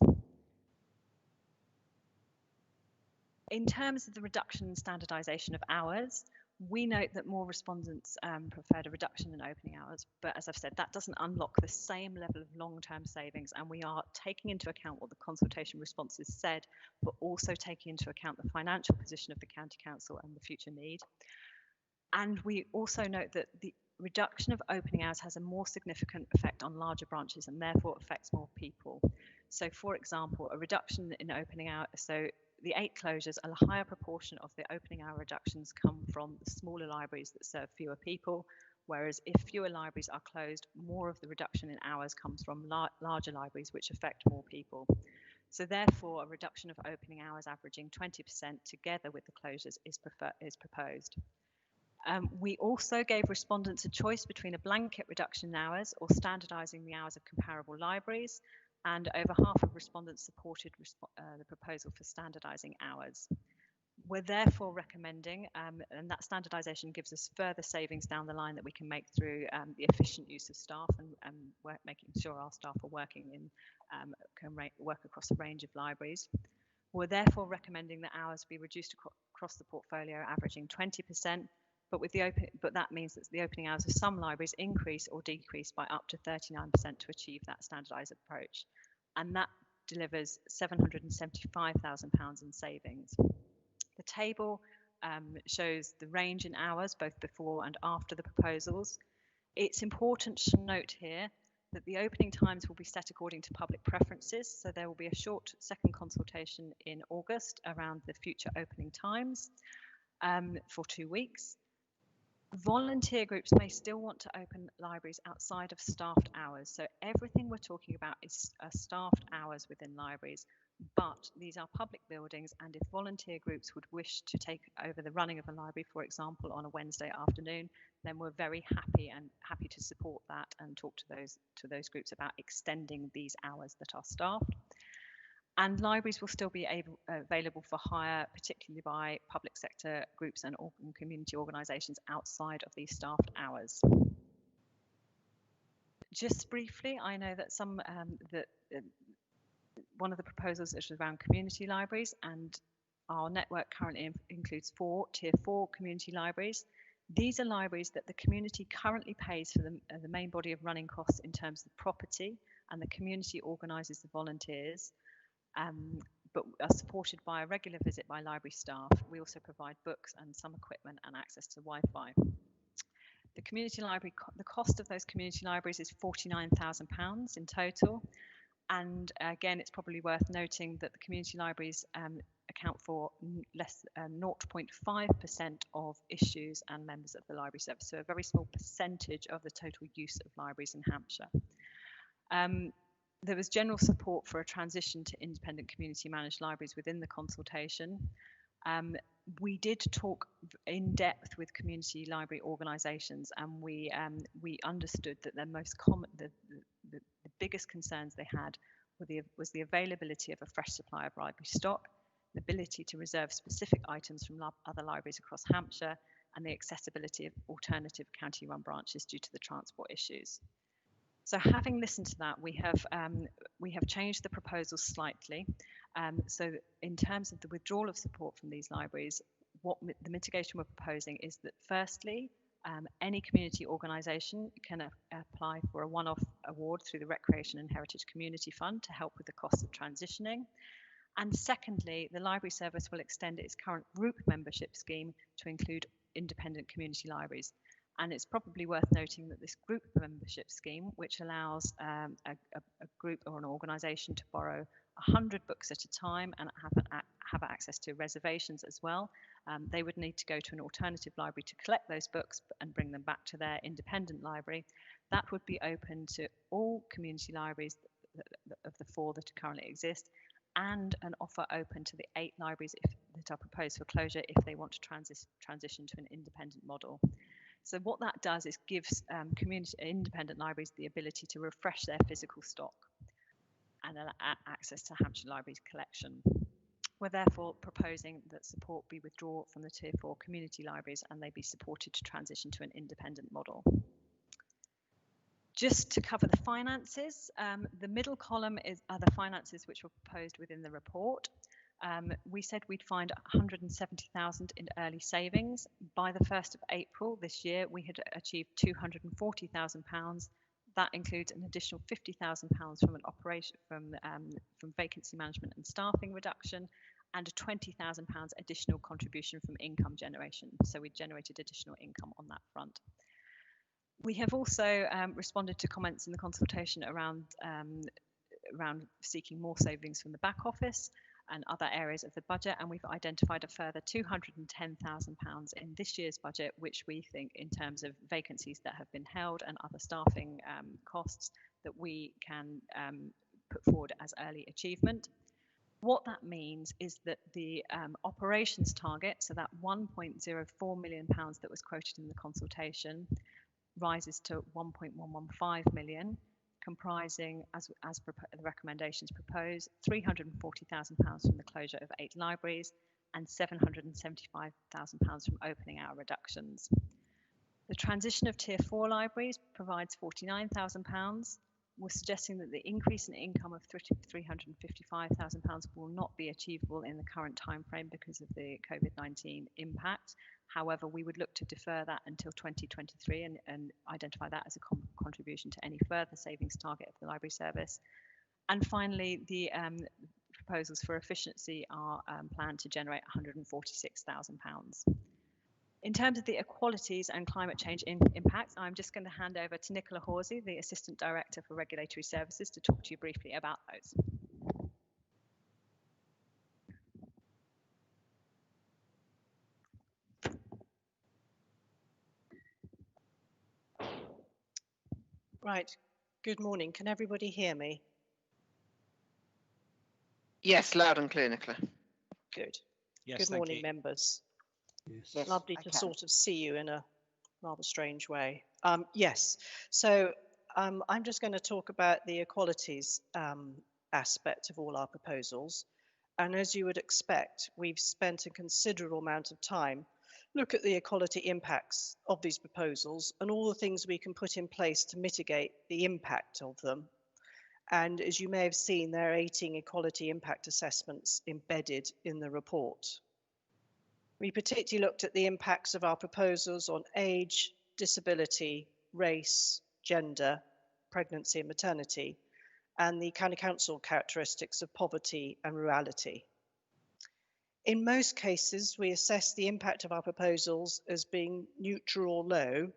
In terms of the reduction in standardization of hours, we note that more respondents preferred a reduction in opening hours, but as I've said, that doesn't unlock the same level of long-term savings, and we are taking into account what the consultation responses said, but also taking into account the financial position of the County Council and the future need. And we also note that the reduction of opening hours has a more significant effect on larger branches and therefore affects more people. So for example, a reduction in opening hours, so the 8 closures, a higher proportion of the opening hour reductions come from the smaller libraries that serve fewer people, whereas if fewer libraries are closed, more of the reduction in hours comes from larger libraries, which affect more people. So therefore, a reduction of opening hours averaging 20% together with the closures is proposed. We also gave respondents a choice between a blanket reduction in hours or standardising the hours of comparable libraries, and over half of respondents supported the proposal for standardising hours. We're therefore recommending, and that standardisation gives us further savings down the line that we can make through the efficient use of staff and making sure our staff are working in, can work across a range of libraries. We're therefore recommending that hours be reduced across the portfolio, averaging 20%, but that means that the opening hours of some libraries increase or decrease by up to 39% to achieve that standardised approach. And that delivers £775,000 in savings. The table shows the range in hours, both before and after the proposals. It's important to note here that the opening times will be set according to public preferences. So there will be a short second consultation in August around the future opening times for 2 weeks. Volunteer groups may still want to open libraries outside of staffed hours. So everything we're talking about is staffed hours within libraries, but these are public buildings, and if volunteer groups would wish to take over the running of a library, for example, on a Wednesday afternoon, then we're very happy to support that and talk to those groups about extending these hours that are staffed. And libraries will still be available for hire, particularly by public sector groups and community organisations outside of these staffed hours. Just briefly, I know that one of the proposals is around community libraries, and our network currently includes 4 Tier 4 community libraries. These are libraries that the community currently pays for the main body of running costs in terms of property, and the community organises the volunteers. But are supported by a regular visit by library staff. We also provide books and some equipment and access to Wi-Fi. The community library, the cost of those community libraries is £49,000 in total. And again, it's probably worth noting that the community libraries account for less 0.5% of issues and members of the library service. So a very small percentage of the total use of libraries in Hampshire. There was general support for a transition to independent community managed libraries within the consultation. We did talk in depth with community library organisations, and we understood that their most common, the biggest concerns they had was the availability of a fresh supply of library stock, the ability to reserve specific items from other libraries across Hampshire, and the accessibility of alternative county-run branches due to the transport issues. So having listened to that, we have changed the proposal slightly. So in terms of the withdrawal of support from these libraries, what the mitigation we're proposing is that firstly, any community organisation can apply for a one-off award through the Recreation and Heritage Community Fund to help with the cost of transitioning. And secondly, the library service will extend its current group membership scheme to include independent community libraries. And it's probably worth noting that this group membership scheme, which allows a group or an organisation to borrow 100 books at a time and have access to reservations as well, they would need to go to an alternative library to collect those books and bring them back to their independent library. That would be open to all community libraries of the 4 that currently exist, and an offer open to the 8 libraries that are proposed for closure if they want to transition to an independent model. So what that does is gives community independent libraries the ability to refresh their physical stock and access to Hampshire Libraries collection. We're therefore proposing that support be withdrawn from the Tier 4 community libraries and they be supported to transition to an independent model. Just to cover the finances, the middle column are the finances which were proposed within the report. We said we'd find 170,000 in early savings. By the 1st of April this year, we had achieved £240,000. That includes an additional £50,000 from an operation from vacancy management and staffing reduction, and a £20,000 additional contribution from income generation. So we generated additional income on that front. We have also responded to comments in the consultation around seeking more savings from the back office and other areas of the budget, and we've identified a further £210,000 in this year's budget, which we think, in terms of vacancies that have been held and other staffing costs, that we can put forward as early achievement. What that means is that the operations target, so that £1.04 million that was quoted in the consultation, rises to 1.115 million, comprising, as the recommendations propose, £340,000 from the closure of 8 libraries and £775,000 from opening hour reductions. The transition of Tier 4 libraries provides £49,000. We're suggesting that the increase in income of £355,000 will not be achievable in the current timeframe because of the COVID-19 impact. However, we would look to defer that until 2023 and identify that as a contribution to any further savings target of the library service. And finally, the proposals for efficiency are planned to generate £146,000. In terms of the equalities and climate change impacts, I'm just going to hand over to Nicola Hawsey, the Assistant Director for Regulatory Services, to talk to you briefly about those. Right. Good morning. Can everybody hear me? Yes, loud and clear, Nicola. Good. Yes, Good morning, members. Yes. Lovely to sort of see you in a rather strange way. Yes. So I'm just going to talk about the equalities aspect of all our proposals. And as you would expect, we've spent a considerable amount of time look at the equality impacts of these proposals and all the things we can put in place to mitigate the impact of them. And as you may have seen, there are 18 equality impact assessments embedded in the report. We particularly looked at the impacts of our proposals on age, disability, race, gender, pregnancy and maternity, and the county council characteristics of poverty and rurality. In most cases, we assess the impact of our proposals as being neutral or low,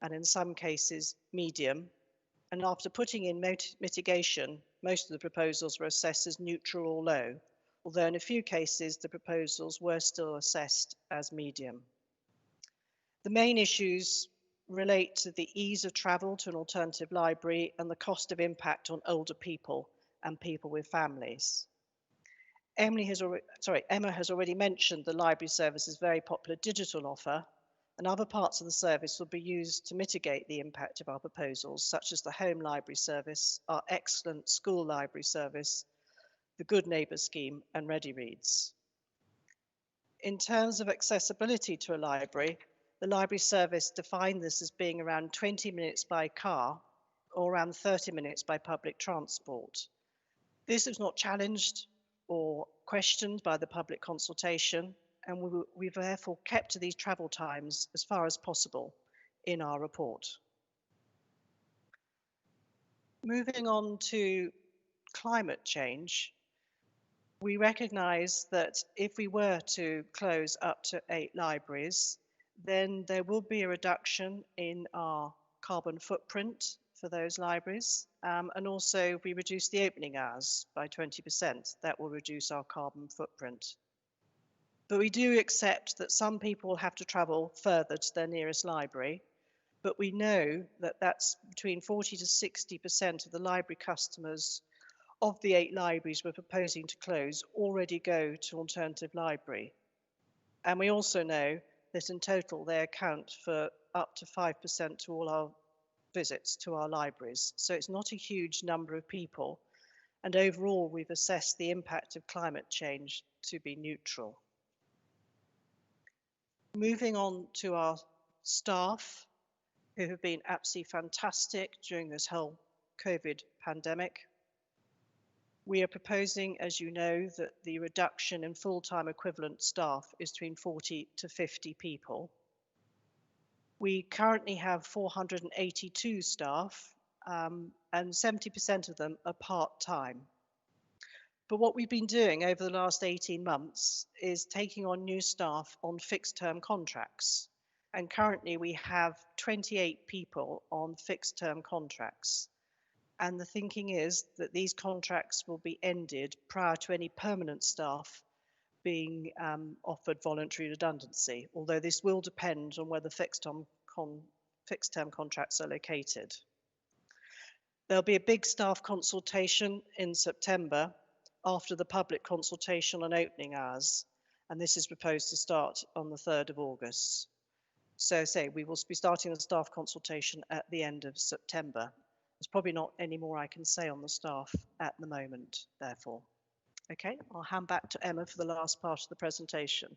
and in some cases, medium. And after putting in mitigation, most of the proposals were assessed as neutral or low, although in a few cases, the proposals were still assessed as medium. The main issues relate to the ease of travel to an alternative library and the cost of impact on older people and people with families. Emma has already mentioned the library service's very popular digital offer, and other parts of the service will be used to mitigate the impact of our proposals, such as the home library service, our excellent school library service, the Good Neighbour scheme, and Ready Reads. In terms of accessibility to a library, the library service defined this as being around 20 minutes by car or around 30 minutes by public transport. This was not challenged or questioned by the public consultation, and we've therefore kept to these travel times as far as possible in our report. Moving on to climate change, We recognise that if we were to close up to 8 libraries, then there will be a reduction in our carbon footprint for those libraries, and also if we reduce the opening hours by 20%, that will reduce our carbon footprint. But we do accept that some people have to travel further to their nearest library, but we know that that's between 40 to 60% of the library customers of the 8 libraries we're proposing to close already go to alternative library. And we also know that in total they account for up to 5% to all our visits to our libraries. So it's not a huge number of people. And overall, we've assessed the impact of climate change to be neutral. Moving on to our staff, who have been absolutely fantastic during this whole COVID pandemic. We are proposing, as you know, that the reduction in full-time equivalent staff is between 40 to 50 people. We currently have 482 staff, and 70% of them are part-time. But what we've been doing over the last 18 months is taking on new staff on fixed-term contracts. And currently we have 28 people on fixed-term contracts. And the thinking is that these contracts will be ended prior to any permanent staff being offered voluntary redundancy, although this will depend on where the fixed-term contracts are located. There'll be a big staff consultation in September after the public consultation on opening hours, and this is proposed to start on the 3rd of August. So we will be starting the staff consultation at the end of September. There's probably not any more I can say on the staff at the moment, therefore. Okay, I'll hand back to Emma for the last part of the presentation.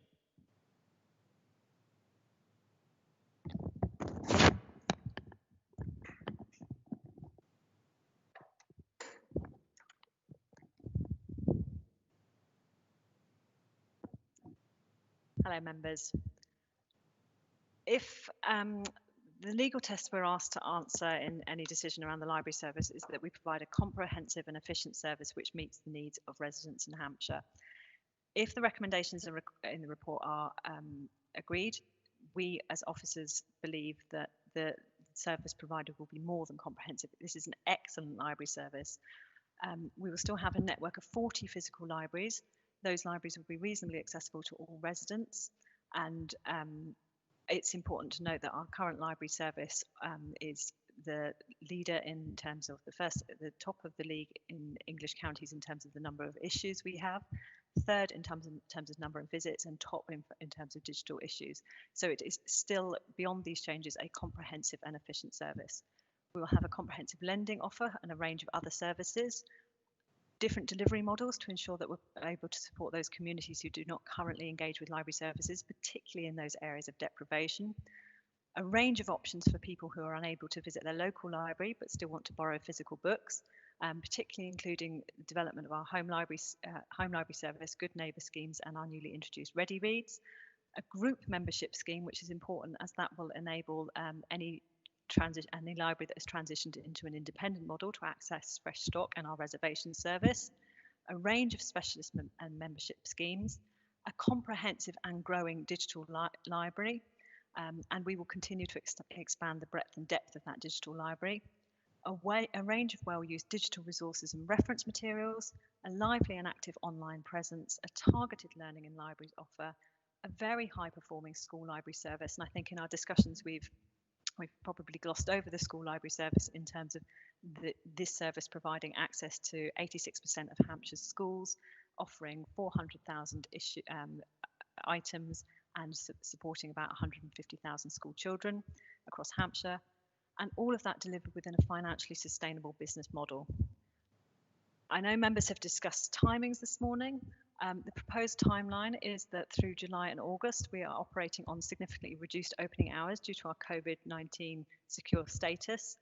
Hello, members. If the legal test we're asked to answer in any decision around the library service is that we provide a comprehensive and efficient service which meets the needs of residents in Hampshire. If the recommendations in the report are agreed, we as officers believe that the service provided will be more than comprehensive. This is an excellent library service. We will still have a network of 40 physical libraries. Those libraries will be reasonably accessible to all residents, and it's important to note that our current library service is the leader in terms of the top of the league in English counties in terms of the number of issues we have, third in terms of number of visits, and top in terms of digital issues. So it is still, beyond these changes, a comprehensive and efficient service. We will have a comprehensive lending offer and a range of other services, different delivery models to ensure that we're able to support those communities who do not currently engage with library services, particularly in those areas of deprivation. A range of options for people who are unable to visit their local library but still want to borrow physical books, particularly including the development of our home library service, Good Neighbour schemes, and our newly introduced Ready Reads. A group membership scheme, which is important as that will enable any library that has transitioned into an independent model to access fresh stock and our reservation service, a range of specialist and membership schemes, a comprehensive and growing digital library, and we will continue to expand the breadth and depth of that digital library, a range of well-used digital resources and reference materials, a lively and active online presence, a targeted learning and libraries offer, a very high-performing school library service, and I think in our discussions we've probably glossed over the school library service in terms of this service providing access to 86% of Hampshire's schools, offering 400,000 items and supporting about 150,000 school children across Hampshire, and all of that delivered within a financially sustainable business model. I know members have discussed timings this morning. The proposed timeline is that through July and August, we are operating on significantly reduced opening hours due to our COVID-19 secure status.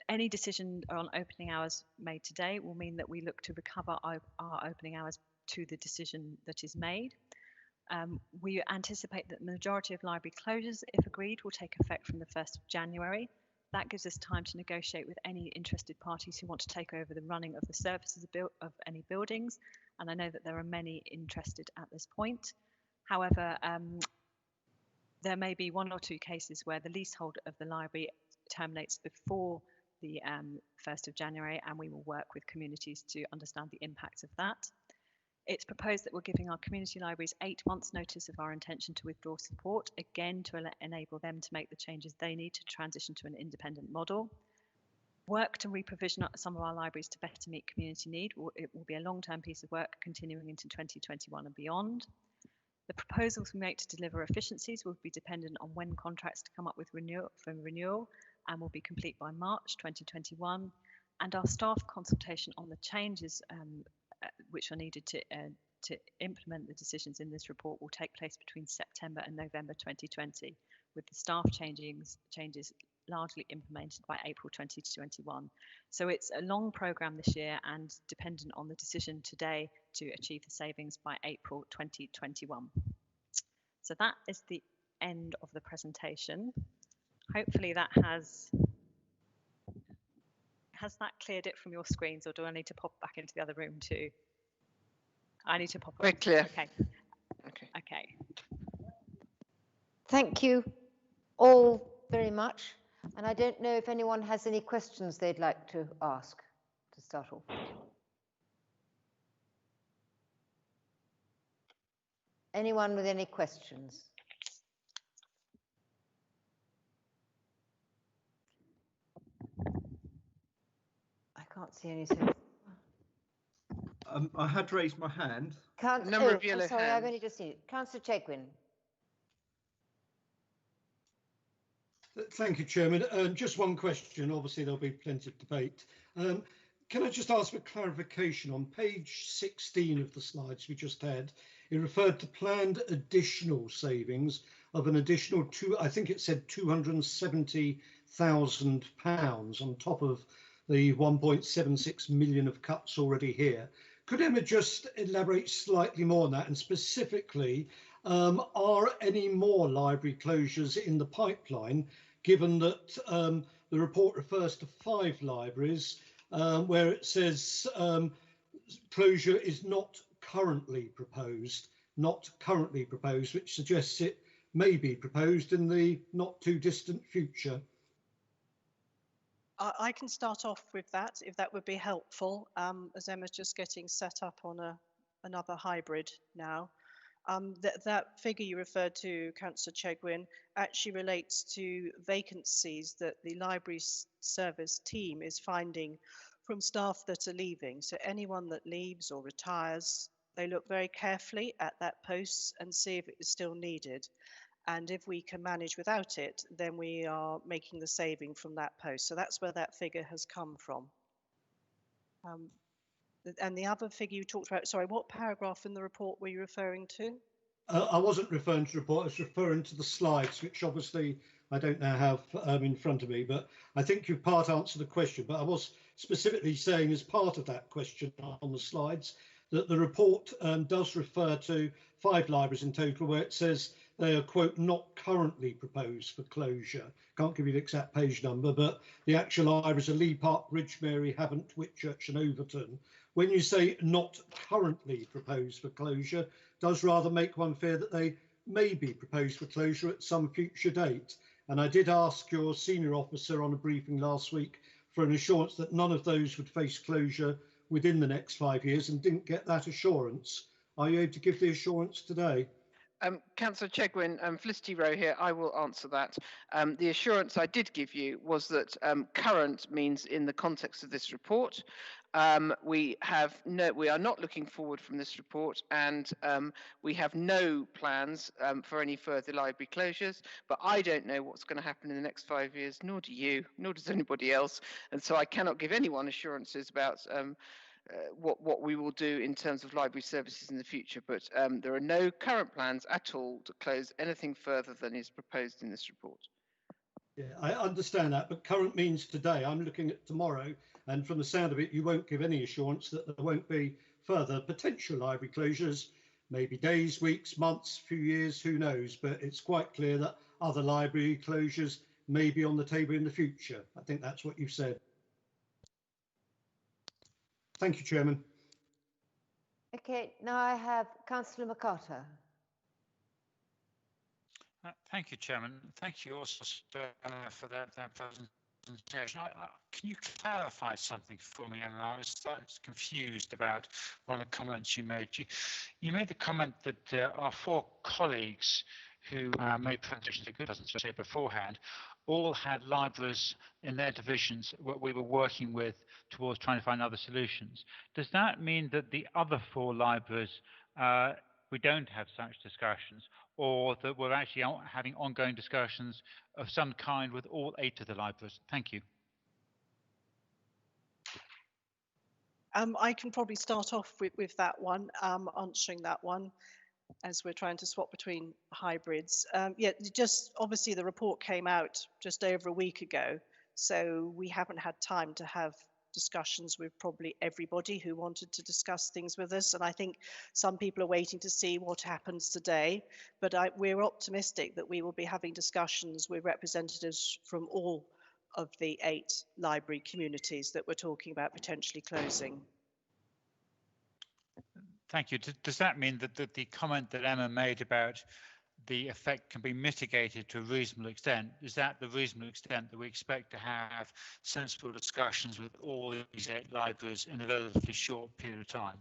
Any decision on opening hours made today will mean that we look to recover our opening hours to the decision that is made. We anticipate that the majority of library closures, if agreed, will take effect from the 1st of January. That gives us time to negotiate with any interested parties who want to take over the running of the services of any buildings, and I know that there are many interested at this point. However, there may be 1 or 2 cases where the leasehold of the library terminates before the 1st of January, and we will work with communities to understand the impact of that. It's proposed that we're giving our community libraries 8 months notice of our intention to withdraw support, again to enable them to make the changes they need to transition to an independent model. Work to reprovision some of our libraries to better meet community need. It will be a long-term piece of work continuing into 2021 and beyond. The proposals we make to deliver efficiencies will be dependent on when contracts to come up with renewal and will be complete by March 2021. And our staff consultation on the changes which are needed to implement the decisions in this report will take place between September and November 2020, with the staff changes largely implemented by April 2021. So it's a long programme this year and dependent on the decision today to achieve the savings by April 2021. So that is the end of the presentation. Hopefully that has that cleared it from your screens, or do I need to pop back into the other room too? I need to pop. Very clear. Okay. Okay. Thank you all very much. And I don't know if anyone has any questions they'd like to ask to start off. Anyone with any questions? I can't see any. I had raised my hand. Number of yellow sorry, hands. I've only just seen it. Councillor Chegwin. Thank you, Chairman. Just one question. Obviously, there'll be plenty of debate. Can I just ask for clarification on page 16 of the slides we just had? It referred to planned additional savings of an additional I think it said £270,000 on top of the 1.76 million of cuts already here. Could Emma just elaborate slightly more on that, and specifically, are any more library closures in the pipeline, given that the report refers to 5 libraries where it says closure is not currently proposed, which suggests it may be proposed in the not too distant future. I can start off with that, if that would be helpful, as Emma's just getting set up on another hybrid now. That figure you referred to, Councillor Chegwin, actually relates to vacancies that the library service team is finding from staff that are leaving. So anyone that leaves or retires, they look very carefully at that post and see if it is still needed. And if we can manage without it, then we are making the saving from that post. So that's where that figure has come from. And the other figure you talked about, sorry, what paragraph in the report were you referring to? I wasn't referring to the report, I was referring to the slides, which obviously I don't now have in front of me, but I think you've part answered the question. But I was specifically saying, as part of that question on the slides, that the report does refer to 5 libraries in total, where it says they are, quote, not currently proposed for closure. Can't give you the exact page number, but the actual libraries are Lee Park, Bridgemary, Havant, Whitchurch and Overton. When you say not currently proposed for closure, does rather make one fear that they may be proposed for closure at some future date. And I did ask your senior officer on a briefing last week for an assurance that none of those would face closure within the next 5 years, and didn't get that assurance. Are you able to give the assurance today? Councillor Chegwin, Felicity Rowe here, I will answer that. The assurance I did give you was that current means in the context of this report. We are not looking forward from this report, and we have no plans for any further library closures, but I don't know what's going to happen in the next 5 years, nor do you, nor does anybody else, and so I cannot give anyone assurances about what we will do in terms of library services in the future, but there are no current plans at all to close anything further than is proposed in this report. Yeah, I understand that, but current means today. I'm looking at tomorrow, and from the sound of it, you won't give any assurance that there won't be further potential library closures, maybe days, weeks, months, few years, who knows, but it's quite clear that other library closures may be on the table in the future. I think that's what you've said. Thank you, Chairman. Okay, now I have Councillor MacArthur. Thank you, Chairman. Thank you also for that presentation. Can you clarify something for me? And I was slightly confused about one of the comments you made. You made the comment that our 4 colleagues who made presentations a good presentation beforehand all had libraries in their divisions what we were working with towards trying to find other solutions. Does that mean that the other 4 libraries we don't have such discussions, or that we're actually having ongoing discussions of some kind with all 8 of the libraries? Thank you. I can probably start off with that one, answering that one, as we're trying to swap between hybrids. Yeah, just obviously the report came out just over a week ago, so we haven't had time to have discussions with probably everybody who wanted to discuss things with us, and I think some people are waiting to see what happens today, but we're optimistic that we will be having discussions with representatives from all of the 8 library communities that we're talking about potentially closing. Thank you. Does that mean that the comment that Emma made about the effect can be mitigated to a reasonable extent? Is that the reasonable extent that we expect to have sensible discussions with all these 8 libraries in a relatively short period of time?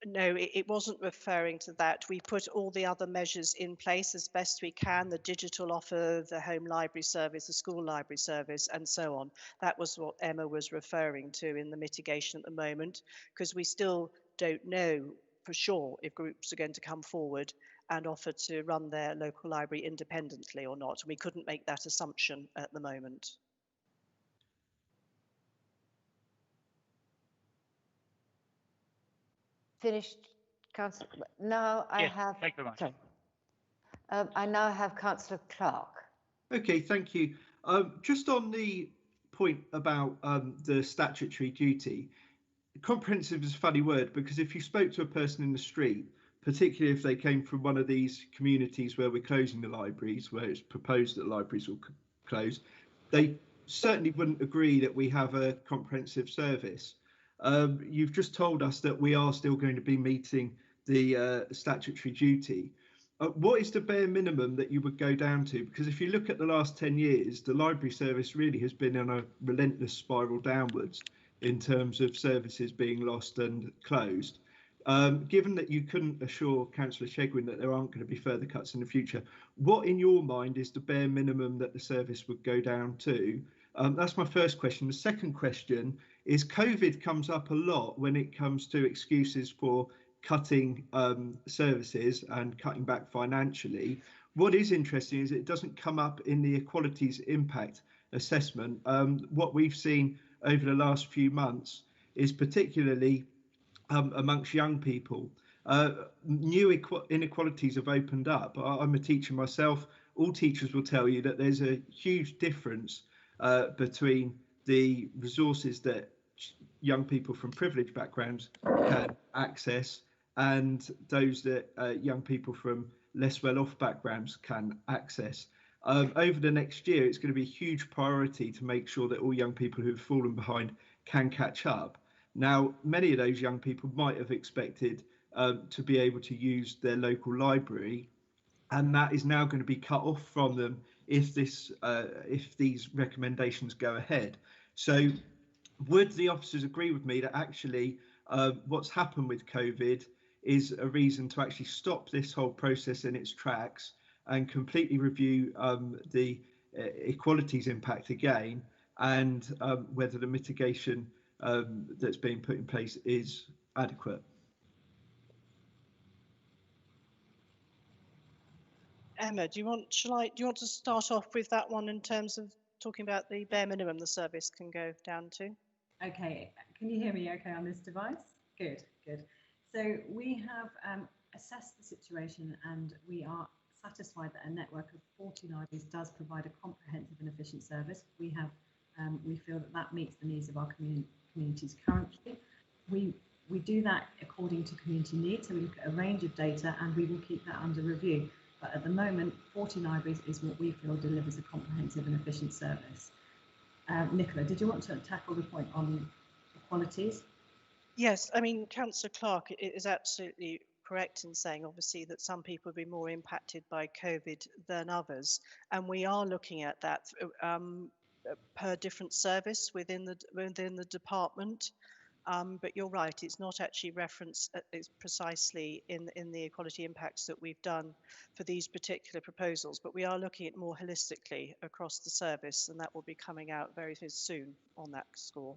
No, it wasn't referring to that. We put all the other measures in place as best we can, the digital offer, the home library service, the school library service, and so on. That was what Emma was referring to in the mitigation at the moment, because we still don't know for sure if groups are going to come forward and offer to run their local library independently or not. We couldn't make that assumption at the moment. Finished, Councillor. Now I have. Thank you very much. Sorry. I now have Councillor Clark. Okay, thank you. Just on the point about the statutory duty, comprehensive is a funny word, because if you spoke to a person in the street, particularly if they came from one of these communities where we're closing the libraries, where it's proposed that libraries will close, they certainly wouldn't agree that we have a comprehensive service. You've just told us that we are still going to be meeting the statutory duty. What is the bare minimum that you would go down to? Because if you look at the last 10 years, the library service really has been on a relentless spiral downwards in terms of services being lost and closed. Given that you couldn't assure Councillor Chegwin that there aren't going to be further cuts in the future, what in your mind is the bare minimum that the service would go down to? That's my first question. The second question is, COVID comes up a lot when it comes to excuses for cutting services and cutting back financially. What is interesting is it doesn't come up in the Equalities impact assessment. What we've seen over the last few months is particularly amongst young people, new inequalities have opened up. I'm a teacher myself. All teachers will tell you that there's a huge difference between the resources that young people from privileged backgrounds can access and those that young people from less well-off backgrounds can access. Over the next year, it's going to be a huge priority to make sure that all young people who have fallen behind can catch up. Now, many of those young people might have expected to be able to use their local library, and that is now going to be cut off from them if these recommendations go ahead. So would the officers agree with me that actually what's happened with COVID is a reason to actually stop this whole process in its tracks and completely review the Equalities impact again, and whether the mitigation that's being put in place is adequate? Emma, do you want to start off with that one in terms of talking about the bare minimum the service can go down to? Okay, can you hear me okay on this device? Good, good. So we have assessed the situation, and we are satisfied that a network of 40 libraries does provide a comprehensive and efficient service. We feel that that meets the needs of our communities currently. We do that according to community needs, so we look at a range of data, and we will keep that under review. But at the moment, 40 libraries is what we feel delivers a comprehensive and efficient service. Nicola, did you want to tackle the point on Equalities? Yes, I mean, Councillor Clark is absolutely correct in saying, obviously, that some people will be more impacted by COVID than others, and we are looking at that per different service within the department. But you're right; it's not actually referenced it's precisely in the equality impacts that we've done for these particular proposals. But we are looking at more holistically across the service, and that will be coming out very soon on that score.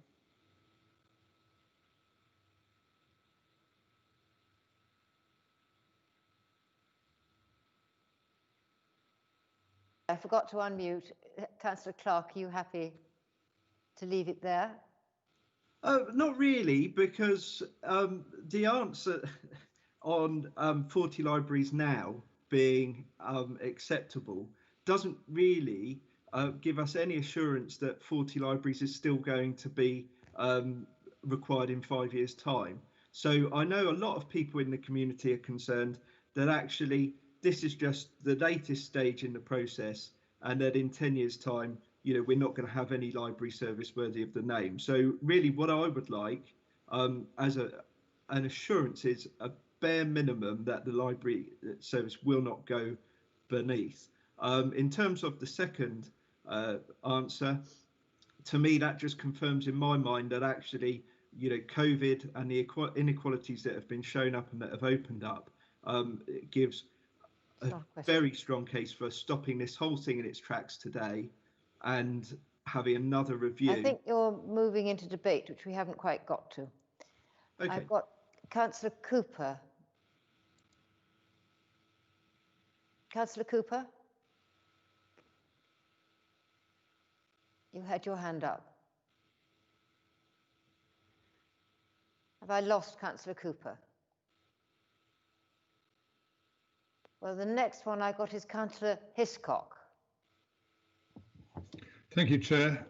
I forgot to unmute. Councillor Clark, are you happy to leave it there? Not really, because the answer on 40 libraries now being acceptable doesn't really give us any assurance that 40 libraries is still going to be required in 5 years' time. So I know a lot of people in the community are concerned that actually this is just the latest stage in the process, and that in 10 years' time, you know, we're not going to have any library service worthy of the name. So really what I would like as an assurance is a bare minimum that the library service will not go beneath. In terms of the second answer, to me that just confirms in my mind that actually, you know, COVID and the inequalities that have been shown up and that have opened up, it gives a very strong case for stopping this whole thing in its tracks today and having another review. I think you're moving into debate, which we haven't quite got to. Okay. I've got Councillor Cooper. Councillor Cooper? You had your hand up. Have I lost Councillor Cooper? Well, the next one I got is Councillor Hiscock. Thank you, Chair.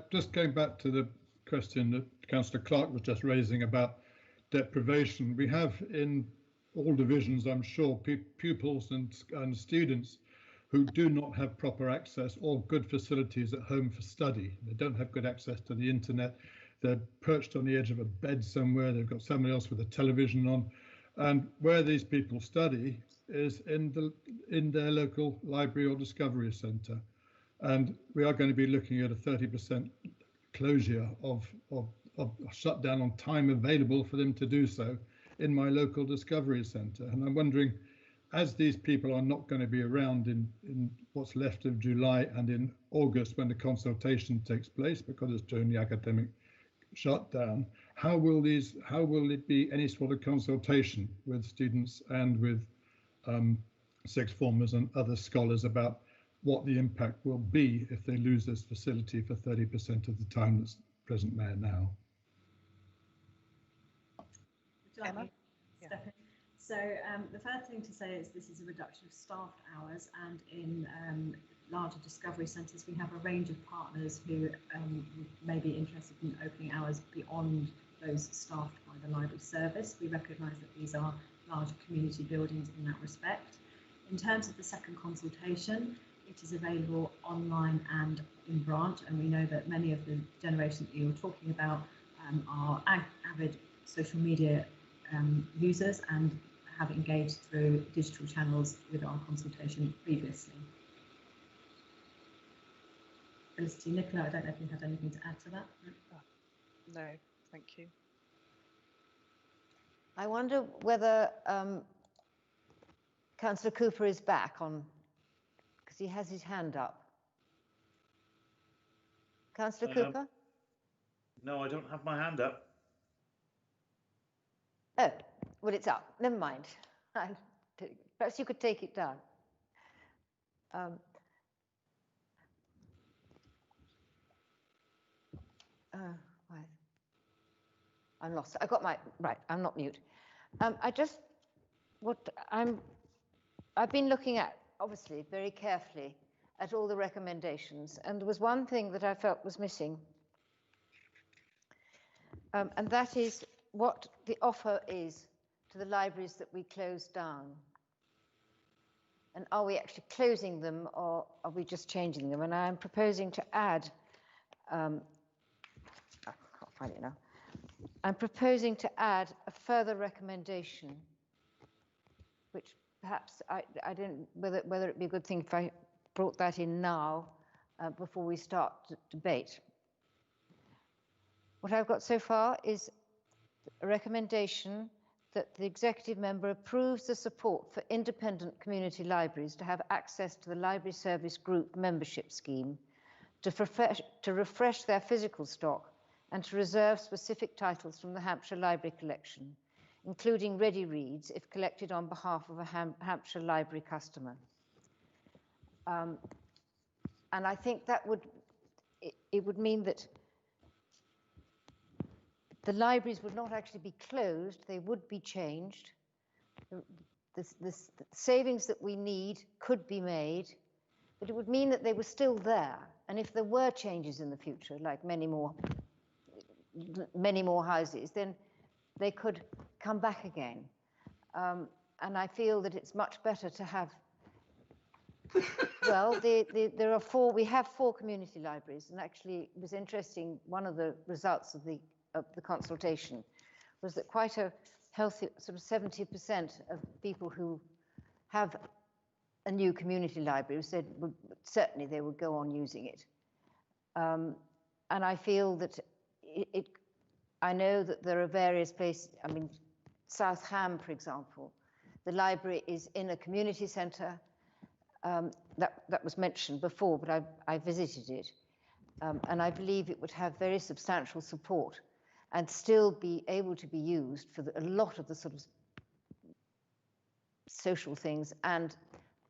Just going back to the question that Councillor Clark was just raising about deprivation. We have in all divisions, I'm sure, pupils and students who do not have proper access or good facilities at home for study. They don't have good access to the internet. They're perched on the edge of a bed somewhere. They've got somebody else with a television on. And where these people study is in their local library or discovery centre. And we are going to be looking at a 30% closure of shutdown on time available for them to do so in my local discovery centre. And I'm wondering, as these people are not going to be around in what's left of July and in August when the consultation takes place, because it's during the academic shutdown, how will it be any sort of consultation with students and with sixth formers and other scholars about what the impact will be if they lose this facility for 30% of the time that's present there now? Emma? Yeah. So the first thing to say is this is a reduction of staffed hours, and in larger discovery centres we have a range of partners who may be interested in opening hours beyond those staffed by the library service. We recognise that these are large community buildings in that respect. In terms of the second consultation, it is available online and in branch, and we know that many of the generation that you're talking about are avid social media users and have engaged through digital channels with our consultation previously. Felicity, Nicola, I don't know if you had anything to add to that. No, thank you. I wonder whether Councillor Cooper is back on, because he has his hand up. Councillor Cooper? No, I don't have my hand up. Oh, well, it's up. Never mind. Perhaps you could take it down. Right. I'm lost. I got my right. I'm not mute. I've been looking at, obviously, very carefully at all the recommendations, and there was one thing that I felt was missing, and that is what the offer is to the libraries that we close down. And are we actually closing them, or are we just changing them? And I'm proposing to add, I can't find it now. I'm proposing to add a further recommendation, which perhaps I don't, whether it'd be a good thing if I brought that in now before we start debate. What I've got so far is a recommendation that the executive member approves the support for independent community libraries to have access to the library service group membership scheme, to refresh their physical stock and to reserve specific titles from the Hampshire Library collection, including ready reads if collected on behalf of a Hampshire Library customer. And I think that it would mean that the libraries would not actually be closed, they would be changed. The savings that we need could be made, but it would mean that they were still there. And if there were changes in the future, like many more houses, then they could come back again. And I feel that it's much better to have, well, we have 4 community libraries, and actually it was interesting, one of the results of the consultation was that quite a healthy, sort of 70% of people who have a new community library said certainly they would go on using it. And I feel that I know that there are various places, I mean, South Ham, for example, the library is in a community centre. That was mentioned before, but I visited it. And I believe it would have very substantial support and still be able to be used for a lot of the sort of social things and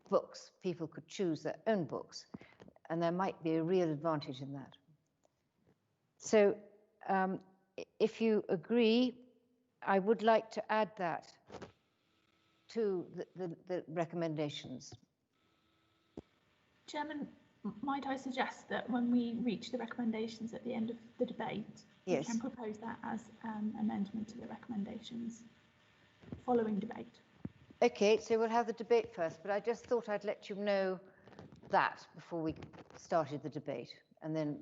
books. People could choose their own books, and there might be a real advantage in that. So if you agree, I would like to add that to the recommendations. Chairman, might I suggest that when we reach the recommendations at the end of the debate, yes, we can propose that as amendment to the recommendations following debate? Okay, so we'll have the debate first, but I just thought I'd let you know that before we started the debate, and then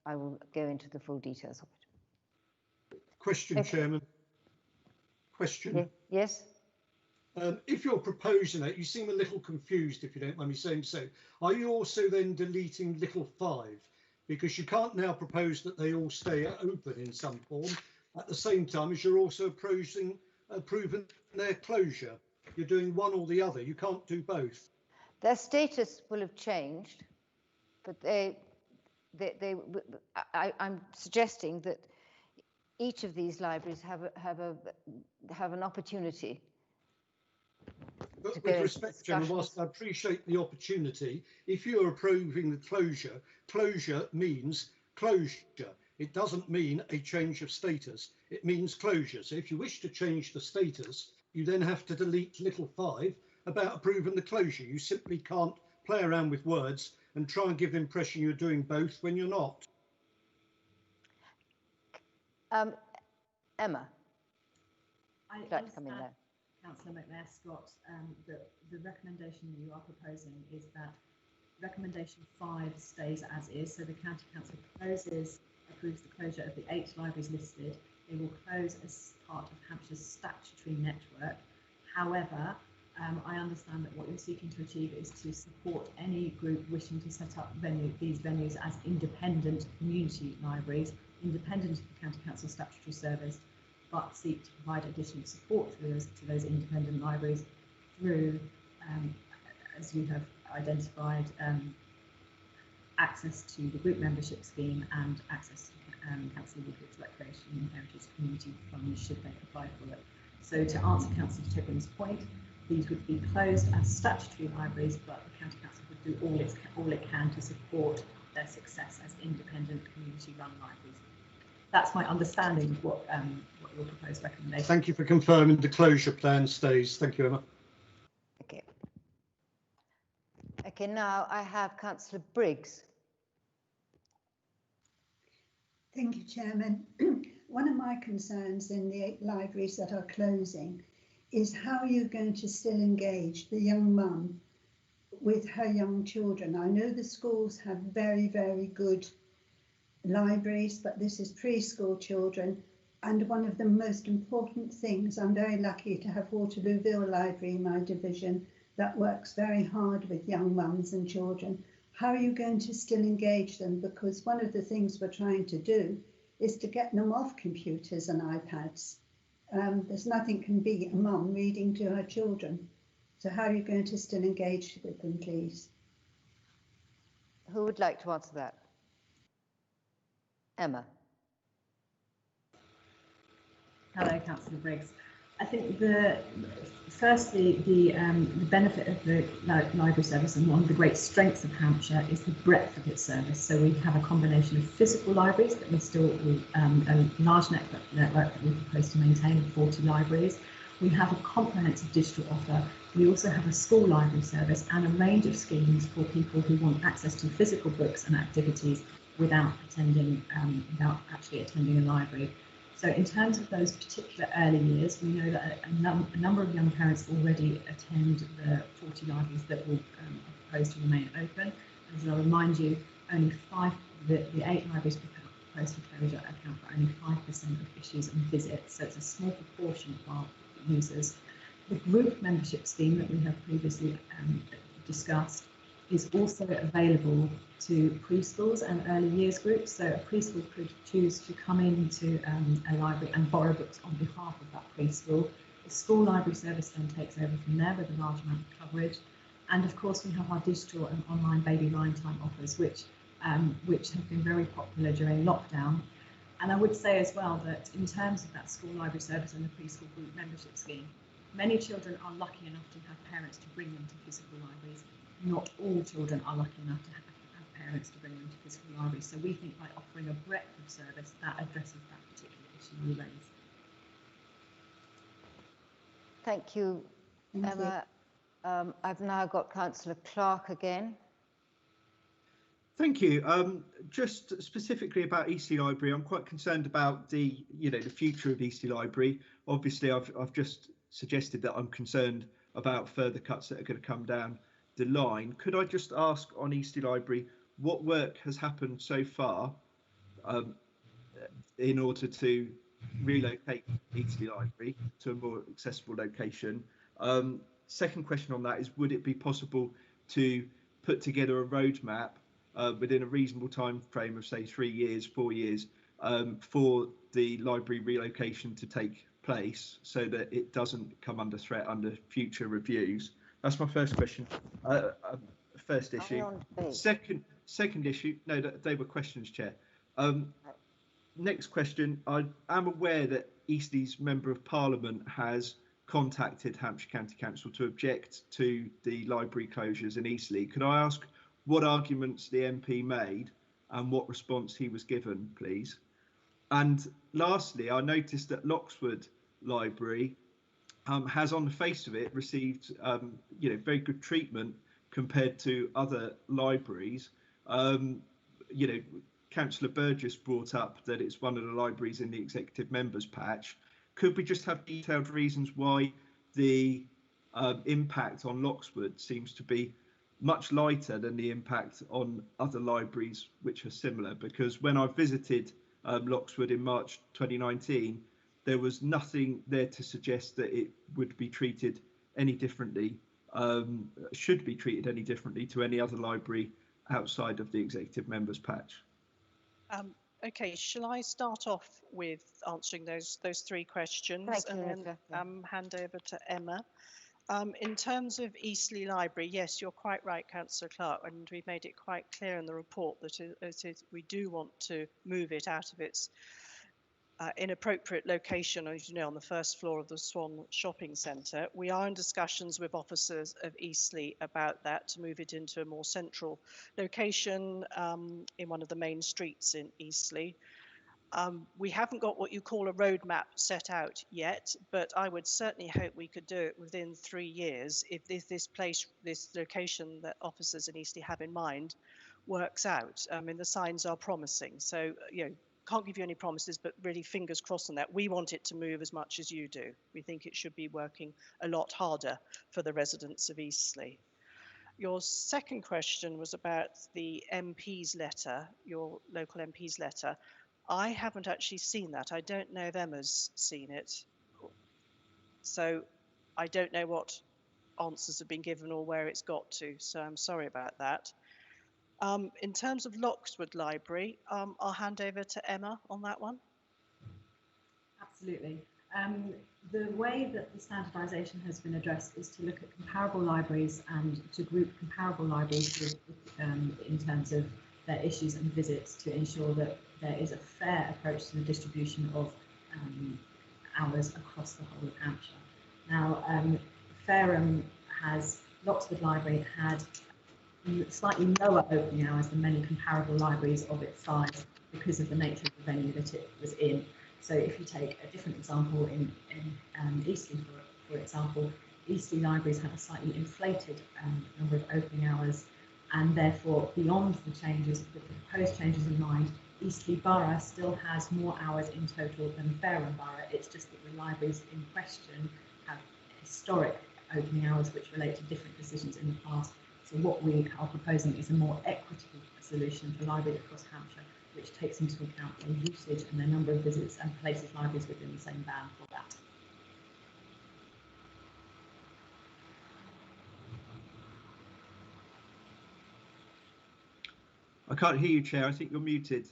I will go into the full details of it. Question, okay. Chairman. Question. Yes. If you're proposing it, you seem a little confused, if you don't mind me saying so. Are you also then deleting little 5? Because you can't now propose that they all stay open in some form at the same time as you're also approving their closure. You're doing one or the other. You can't do both. Their status will have changed, but I'm suggesting that each of these libraries have an opportunity. But with respect, Chairman, whilst I appreciate the opportunity, if you're approving the closure, closure means closure. It doesn't mean a change of status. It means closure. So if you wish to change the status, you then have to delete little 5 about approving the closure. You simply can't play around with words and try and give the impression you're doing both when you're not. Emma, I'd like to come in there. Councillor McNair-Scott, the recommendation you are proposing is that recommendation 5 stays as is. So the County Council approves the closure of the 8 libraries listed. They will close as part of Hampshire's statutory network. However, I understand that what you're seeking to achieve is to support any group wishing to set up these venues as independent community libraries, independent of the County Council statutory service, but seek to provide additional support to those independent libraries through, as you have identified, access to the group membership scheme and access to Council Woodward's Recreation and Heritage Community Funds should they apply for it. So to answer Councillor Chegwin's point, these would be closed as statutory libraries, but the County Council would do all it can to support their success as independent community-run libraries. That's my understanding of what your proposed recommendation. Thank you for confirming the closure plan stays. Thank you, Emma. Okay. Okay, now I have Councillor Briggs. Thank you, Chairman. One of my concerns in the 8 libraries that are closing is how you're going to still engage the young mum with her young children. I know the schools have very, very good libraries, but this is preschool children. And one of the most important things, I'm very lucky to have Waterlooville Library in my division that works very hard with young mums and children. How are you going to still engage them? Because one of the things we're trying to do is to get them off computers and iPads. There's nothing can beat a mum reading to her children. So how are you going to still engage with them, please? Who would like to answer that? Emma. Hello, Councillor Briggs. I think firstly the benefit of the library service, and one of the great strengths of Hampshire, is the breadth of its service. So we have a combination of physical libraries that a large network that we propose to maintain of 40 libraries. We have a comprehensive digital offer. We also have a school library service and a range of schemes for people who want access to physical books and activities without actually attending a library. So in terms of those particular early years, we know that a number of young parents already attend the 40 libraries that will propose to remain open. As I'll remind you, only the 8 libraries proposed for closure account for only 5% of issues and visits, so it's a small proportion of our users. The group membership scheme that we have previously discussed is also available to preschools and early years groups. So a preschool could choose to come into a library and borrow books on behalf of that preschool. The school library service then takes over from there with a large amount of coverage. And of course, we have our digital and online baby line time offers, which have been very popular during lockdown. And I would say as well that in terms of that school library service and the preschool group membership scheme, many children are lucky enough to have parents to bring them to physical libraries. Not all children are lucky enough to have parents to bring them to physical libraries. So we think by offering a breadth of service, that addresses that particular issue you raised. Thank you, Emma. I've now got Councillor Clark again. Thank you. Just specifically about Eastleigh Library, I'm quite concerned about the future of Eastleigh Library. Obviously, I've just suggested that I'm concerned about further cuts that are going to come down the line. Could I just ask on Eastleigh Library what work has happened so far in order to relocate Eastleigh Library to a more accessible location? Second question on that is, would it be possible to put together a roadmap within a reasonable time frame of say 3 years, 4 years for the library relocation to take place so that it doesn't come under threat under future reviews? That's my first question. First issue. Second issue. No, they were questions, Chair. Next question. I am aware that Eastleigh's Member of Parliament has contacted Hampshire County Council to object to the library closures in Eastleigh. Could I ask what arguments the MP made and what response he was given, please? And lastly, I noticed that Lockswood Library has, on the face of it, received very good treatment compared to other libraries. Councillor Burgess brought up that it's one of the libraries in the executive members patch. Could we just have detailed reasons why the impact on Lockswood seems to be much lighter than the impact on other libraries which are similar? Because when I visited Lockswood in March 2019, there was nothing there to suggest that it would be treated any differently, should be treated any differently to any other library outside of the executive members patch. Okay, shall I start off with answering those 3 questions and then hand over to Emma? In terms of Eastleigh Library, yes, you're quite right, Councillor Clark, and we've made it quite clear in the report that we do want to move it out of its inappropriate location, as you know, on the first floor of the Swan Shopping Centre. We are in discussions with officers of Eastleigh about that, to move it into a more central location in one of the main streets in Eastleigh. We haven't got what you call a roadmap set out yet, but I would certainly hope we could do it within 3 years if this location that officers in Eastleigh have in mind works out. I mean, the signs are promising. So, can't give you any promises, but really fingers crossed on that. We want it to move as much as you do. We think it should be working a lot harder for the residents of Eastleigh. Your second question was about the MP's letter, your local MP's letter. I haven't actually seen that. I don't know if Emma's seen it. So I don't know what answers have been given or where it's got to. So I'm sorry about that. In terms of Lockswood Library, I'll hand over to Emma on that one. Absolutely. The way that the standardization has been addressed is to look at comparable libraries and to group comparable libraries with, in terms of their issues and visits, to ensure that there is a fair approach to the distribution of hours across the whole of Hampshire. Now, Fareham has, Lockswood Library had slightly lower opening hours than many comparable libraries of its size because of the nature of the venue that it was in. So if you take a different example in Eastleigh, for example, Eastleigh Libraries have a slightly inflated number of opening hours, and therefore beyond the changes, the proposed changes in mind, Eastleigh Borough still has more hours in total than Fareham Borough. It's just that the libraries in question have historic opening hours which relate to different decisions in the past. So what we are proposing is a more equitable solution for libraries across Hampshire, which takes into account their usage and their number of visits and places libraries within the same band for that. I can't hear you, Chair. I think you're muted.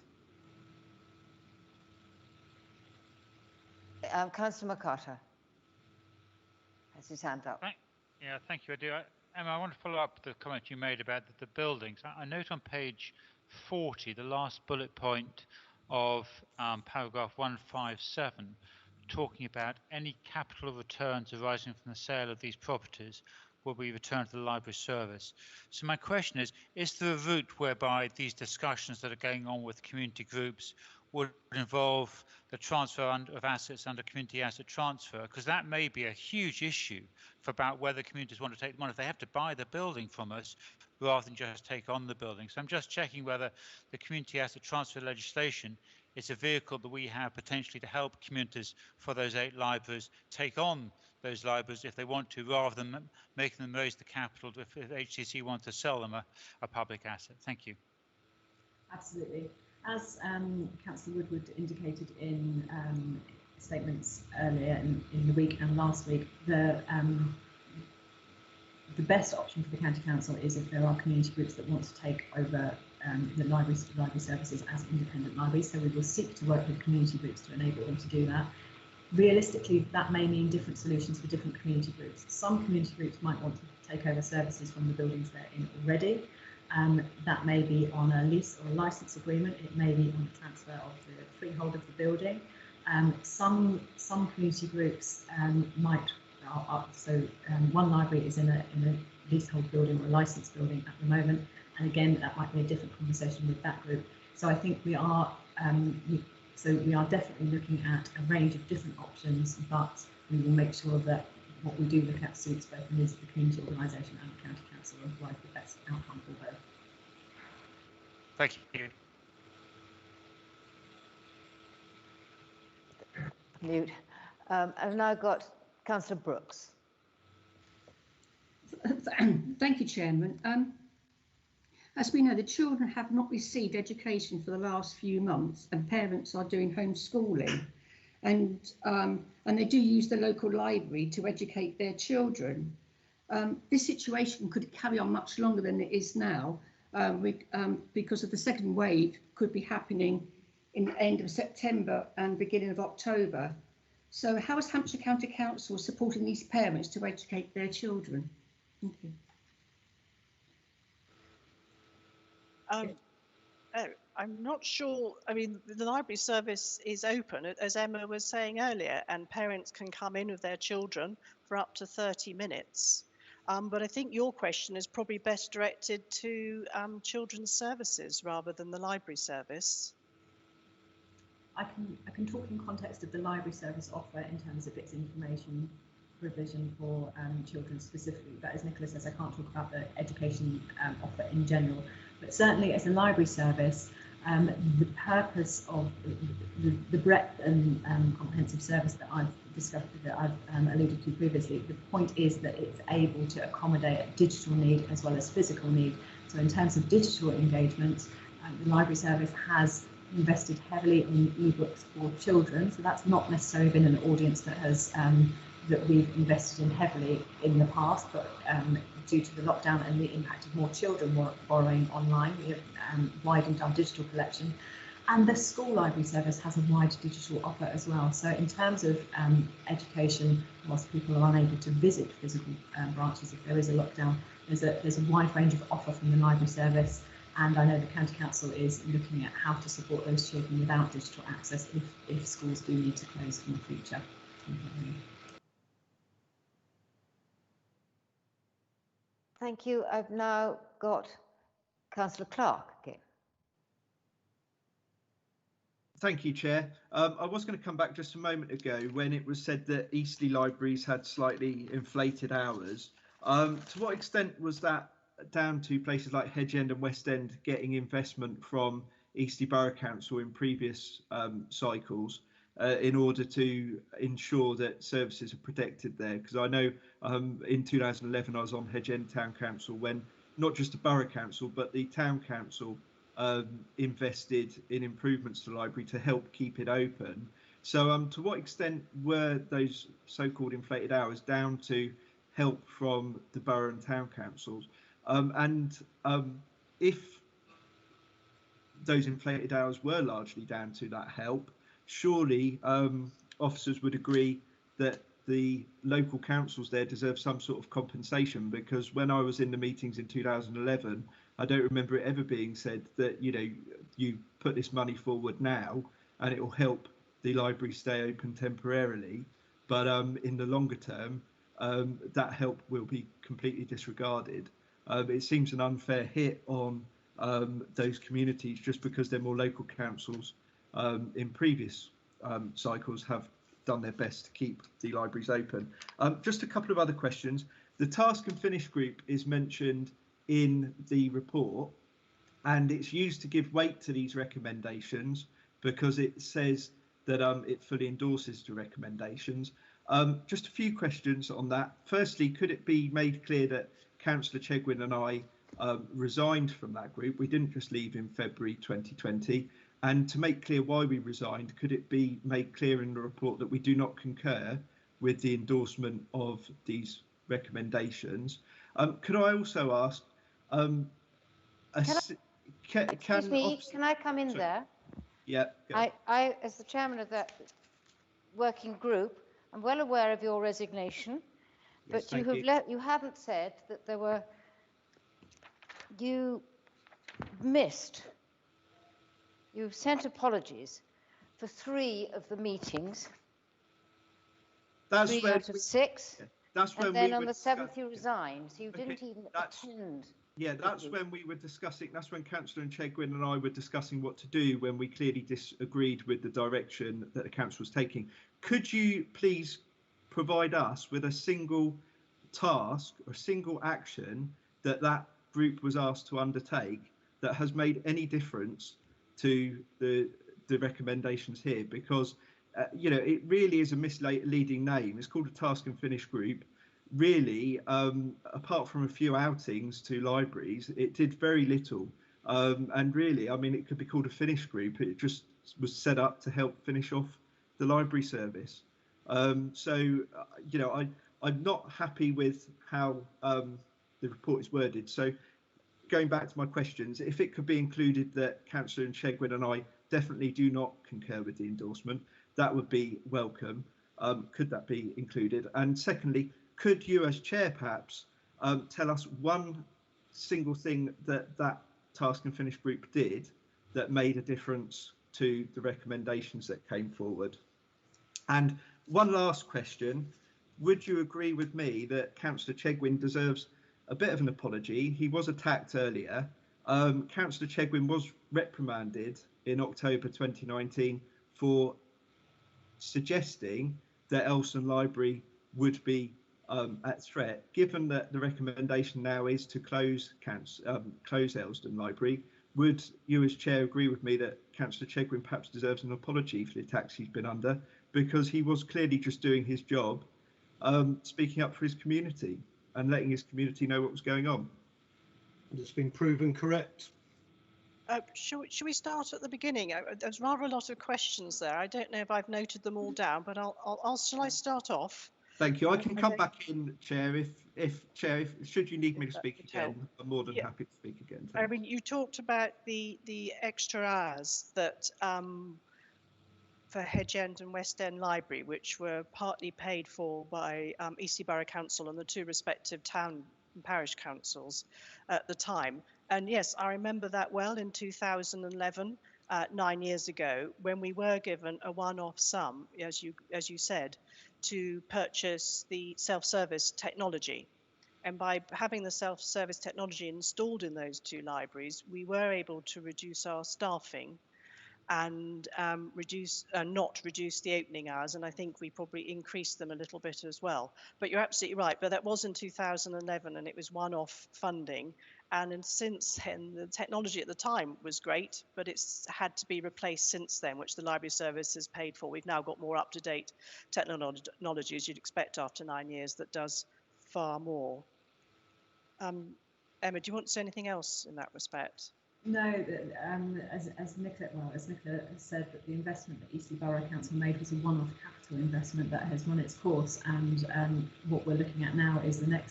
Councillor McCarter has his hand up. Yeah, thank you. I do. Emma, I want to follow up the comment you made about the buildings. I note on page 40, the last bullet point of paragraph 157, talking about any capital returns arising from the sale of these properties will be returned to the library service. So my question is there a route whereby these discussions that are going on with community groups would involve the transfer of assets under community asset transfer? Because that may be a huge issue for about whether communities want to take the money if they have to buy the building from us rather than just take on the building. So I'm just checking whether the community asset transfer legislation is a vehicle that we have potentially to help communities for those 8 libraries take on those libraries if they want to, rather than making them raise the capital if HCC wants to sell them a public asset. Thank you. Absolutely. As Councillor Woodward indicated in statements earlier in the week and last week, the best option for the County Council is if there are community groups that want to take over the library services as independent libraries. So we will seek to work with community groups to enable them to do that. Realistically, that may mean different solutions for different community groups. Some community groups might want to take over services from the buildings they're in already. That may be on a lease or a license agreement. It may be on the transfer of the freehold of the building. Some community groups might. One library is in a leasehold building or a licensed building at the moment, and again that might be a different conversation with that group. So I think we are definitely looking at a range of different options, but we will make sure that what we do look at suits both the needs of the community organisation and the county council and provide the best outcome for both. Thank you. Mute. I've now got Councillor Brooks. Thank you, Chairman. As we know, the children have not received education for the last few months, and parents are doing homeschooling, and they do use the local library to educate their children. This situation could carry on much longer than it is now, because of the second wave could be happening in the end of September and beginning of October. So how is Hampshire County Council supporting these parents to educate their children? Thank you. I'm not sure. I mean, the library service is open, as Emma was saying earlier, and parents can come in with their children for up to 30 minutes. But I think your question is probably best directed to children's services rather than the library service. I can talk in context of the library service offer in terms of its information provision for children specifically, but as Nicola says, I can't talk about the education offer in general. But certainly as a library service, the purpose of the breadth and comprehensive service that I've discussed, that I've alluded to previously, the point is that it's able to accommodate a digital need as well as physical need. So in terms of digital engagement, the library service has invested heavily in ebooks for children, so that's not necessarily been an audience that has that we've invested in heavily in the past, but due to the lockdown and the impact of more children borrowing online, we have widened our digital collection. And the school library service has a wide digital offer as well. So in terms of education, whilst people are unable to visit physical branches if there is a lockdown, there's a wide range of offer from the library service. And I know the County Council is looking at how to support those children without digital access if schools do need to close in the future. Thank you. I've now got Councillor Clark again. Thank you, Chair. I was going to come back just a moment ago when it was said that Eastleigh libraries had slightly inflated hours. To what extent was that down to places like Hedge End and West End getting investment from Eastleigh Borough Council in previous cycles in order to ensure that services are protected there? Because I know in 2011 I was on Hedge End Town Council when not just the Borough Council but the Town Council invested in improvements to the library to help keep it open. So to what extent were those so-called inflated hours down to help from the borough and town councils? If those inflated hours were largely down to that help, surely officers would agree that the local councils there deserve some sort of compensation, because when I was in the meetings in 2011, I don't remember it ever being said that, you know, you put this money forward now and it will help the library stay open temporarily, but in the longer term that help will be completely disregarded. It seems an unfair hit on those communities just because they're more local councils in previous cycles have done their best to keep the libraries open. Just a couple of other questions. The task and finish group is mentioned in the report, and it's used to give weight to these recommendations because it says that it fully endorses the recommendations. Just a few questions on that. Firstly, could it be made clear that Councillor Chegwin and I resigned from that group? We didn't just leave in February 2020. And to make clear why we resigned, could it be made clear in the report that we do not concur with the endorsement of these recommendations? Could I also ask, excuse me, can I come in there? Yeah. I, as the chairman of that working group, I'm well aware of your resignation, but yes, you haven't said that there were, you missed. You've sent apologies for 3 of the meetings. That's 3 out of 6. Yeah, that's when and then we on the 7th you yeah. resigned, so you didn't even attend. Yeah, that's when we were discussing, that's when Councillor Chegwin and I were discussing what to do when we clearly disagreed with the direction that the council was taking. Could you please provide us with a single task or single action that that group was asked to undertake that has made any difference to the recommendations here? Because you know, it really is a misleading name. It's called a task and finish group. Really, apart from a few outings to libraries, it did very little. And really, I mean, it could be called a finish group. It just was set up to help finish off the library service. So, you know, I'm not happy with how the report is worded. So going back to my questions, if it could be included that Councillor Chegwin and I definitely do not concur with the endorsement, that would be welcome. Could that be included? And secondly, could you as chair perhaps tell us one single thing that that task and finish group did that made a difference to the recommendations that came forward? And one last question, would you agree with me that Councillor Chegwin deserves a bit of an apology? He was attacked earlier. Councillor Chegwin was reprimanded in October 2019 for suggesting that Elston Library would be at threat. Given that the recommendation now is to close Elston Library, would you as chair agree with me that Councillor Chegwin perhaps deserves an apology for the attacks he's been under, because he was clearly just doing his job, speaking up for his community and letting his community know what was going on? It's been proven correct. Should we start at the beginning? There's rather a lot of questions there. I don't know if I've noted them all down, but shall I start off? Thank you. I can come back in, Chair, if should you need me to speak again, I'm more than happy to speak again. I mean, you talked about the extra hours that for Hedge End and West End Library, which were partly paid for by Eastleigh Borough Council and the two respective town and parish councils at the time. And yes, I remember that well in 2011, 9 years ago, when we were given a one-off sum, as you said, to purchase the self-service technology. And by having the self-service technology installed in those two libraries, we were able to reduce our staffing and not reduce the opening hours, and I think we probably increased them a little bit as well. But you're absolutely right, but that was in 2011 and it was one-off funding, and since then the technology at the time was great, but it's had to be replaced since then, which the library service has paid for. We've now got more up-to-date technology, as you'd expect after 9 years, that does far more. Emma, do you want to say anything else in that respect? No, as Nicola has said, that the investment that Eastleigh Borough Council made was a one-off capital investment that has run its course, and what we're looking at now is the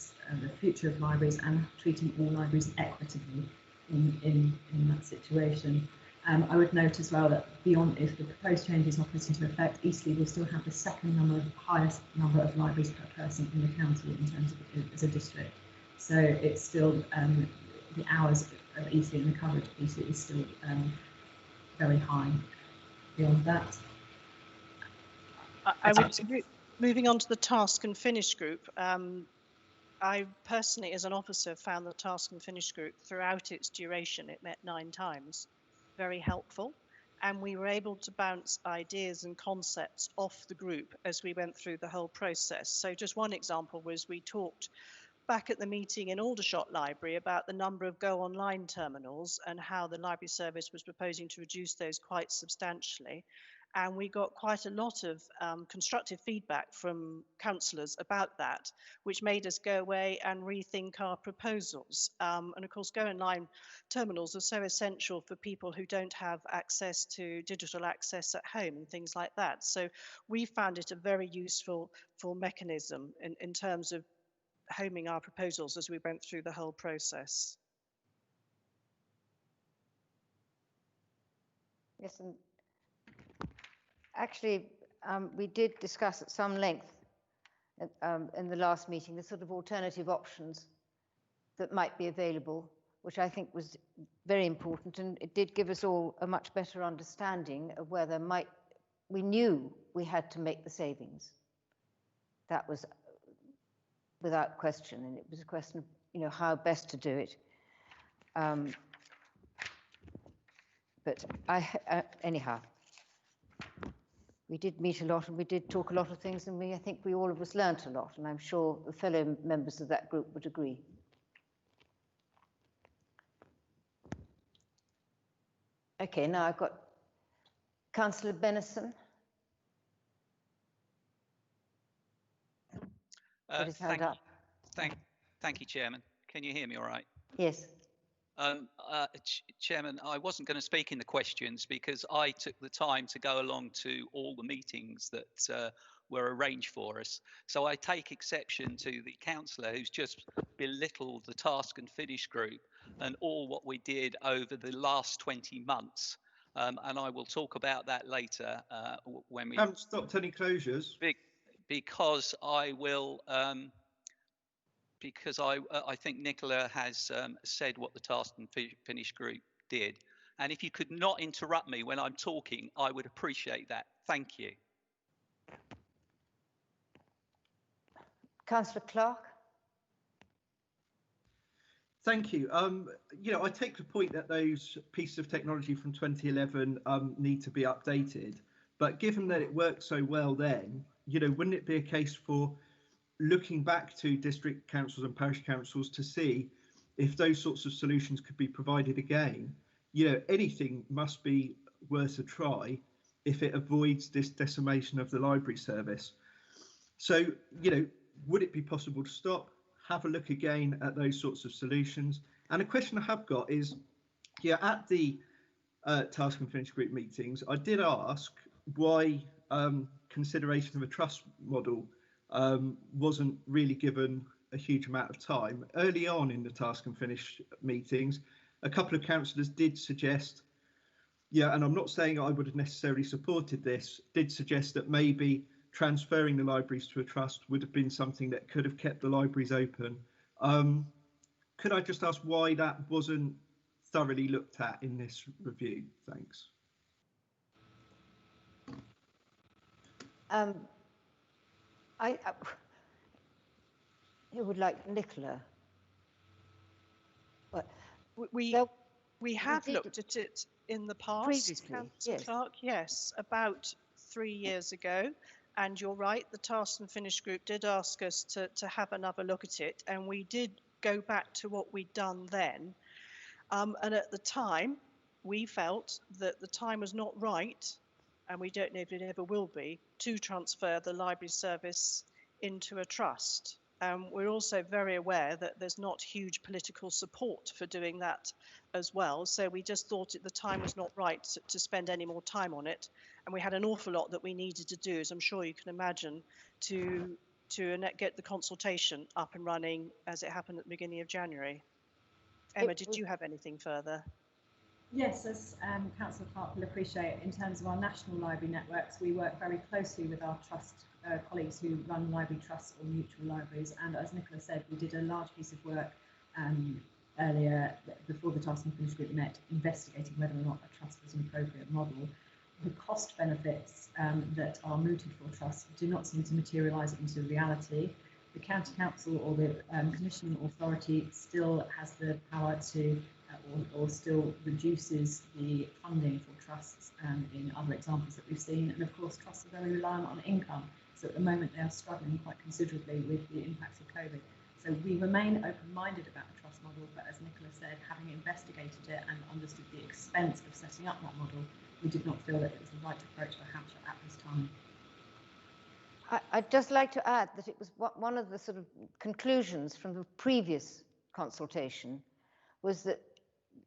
future of libraries and treating all libraries equitably in that situation. I would note as well that beyond, if the proposed changes are put into effect, Eastleigh will still have the highest number of libraries per person in the county in terms of as a district. So it's still the hours of Eastleigh and the coverage of Eastleigh is still very high. Beyond that, moving on to the task and finish group. I personally, as an officer, found the task and finish group throughout its duration, it met 9 times, very helpful, and we were able to bounce ideas and concepts off the group as we went through the whole process. So just one example was we talked back at the meeting in Aldershot Library about the number of Go Online terminals and how the library service was proposing to reduce those quite substantially. And we got quite a lot of constructive feedback from councillors about that, which made us go away and rethink our proposals. And of course, Go Online terminals are so essential for people who don't have access to digital access at home and things like that. So we found it a very useful mechanism in terms of homing our proposals as we went through the whole process. Yes, and actually we did discuss at some length in the last meeting the sort of alternative options that might be available, which I think was very important, and it did give us all a much better understanding of whether we knew we had to make the savings. That was without question, and it was a question of how best to do it. But anyhow, we did meet a lot and we did talk a lot of things, and I think we all of us learnt a lot, and I'm sure the fellow members of that group would agree. Okay, now I've got Councillor Benison. Thank you, Chairman. Can you hear me all right? Yes. Chairman, I wasn't going to speak in the questions because I took the time to go along to all the meetings that were arranged for us. So I take exception to the councillor who's just belittled the task and finish group and all what we did over the last 20 months. And I will talk about that later when we haven't stopped any closures. Because I will, because I think Nicola has said what the task and finish group did. And if you could not interrupt me when I'm talking, I would appreciate that. Thank you. Councillor Clark. Thank you. I take the point that those pieces of technology from 2011 need to be updated. But given that it worked so well then, wouldn't it be a case for looking back to district councils and parish councils to see if those sorts of solutions could be provided again? Anything must be worth a try if it avoids this decimation of the library service. So, would it be possible to stop, have a look again at those sorts of solutions? And a question I have got is, at the task and finish group meetings, I did ask why consideration of a trust model wasn't really given a huge amount of time. Early on in the task and finish meetings, a couple of councillors did suggest, yeah, and I'm not saying I would have necessarily supported this, did suggest that maybe transferring the libraries to a trust would have been something that could have kept the libraries open. Could I just ask why that wasn't thoroughly looked at in this review? Thanks. I would like Nicola. But we have looked at it in the past, previously, Councillor Clark, yes, about 3 years ago. And you're right, the task and finish group did ask us to have another look at it, and we did go back to what we'd done then. And at the time, we felt that the time was not right, and we don't know if it ever will be, to transfer the library service into a trust. We're also very aware that there's not huge political support for doing that as well. So we just thought at the time was not right to spend any more time on it. And we had an awful lot that we needed to do, as I'm sure you can imagine, to get the consultation up and running as it happened at the beginning of January. Emma, did you have anything further? Yes, as Councillor Clark will appreciate, in terms of our national library networks, we work very closely with our trust colleagues who run library trusts or mutual libraries. And as Nicola said, we did a large piece of work earlier, before the task and finish group met, investigating whether or not a trust was an appropriate model. The cost benefits that are mooted for trusts do not seem to materialise into reality. The county council or the commissioning authority still has the power to or still reduces the funding for trusts in other examples that we've seen. And of course, trusts are very reliant on income. So at the moment, they are struggling quite considerably with the impacts of COVID. So we remain open-minded about the trust model, but as Nicola said, having investigated it and understood the expense of setting up that model, we did not feel that it was the right approach for Hampshire at this time. I'd just like to add that it was one of the sort of conclusions from the previous consultation was that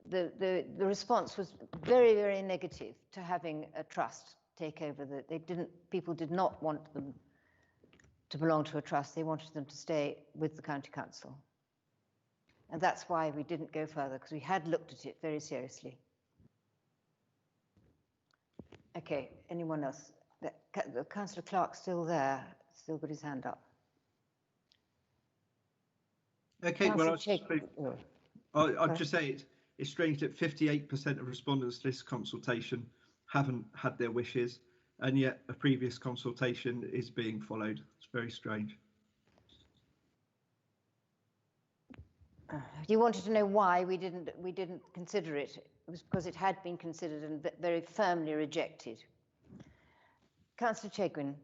the response was very, very negative to having a trust take over. People did not want them to belong to a trust. They wanted them to stay with the county council. And that's why we didn't go further, because we had looked at it very seriously. Okay, anyone else? Councillor Clark's still there, still got his hand up. Okay, well, I'll just say it's strange that 58% of respondents to this consultation haven't had their wishes, and yet a previous consultation is being followed. It's very strange. You wanted to know why we didn't consider it. It was because it had been considered and very firmly rejected. Councillor Chegwin.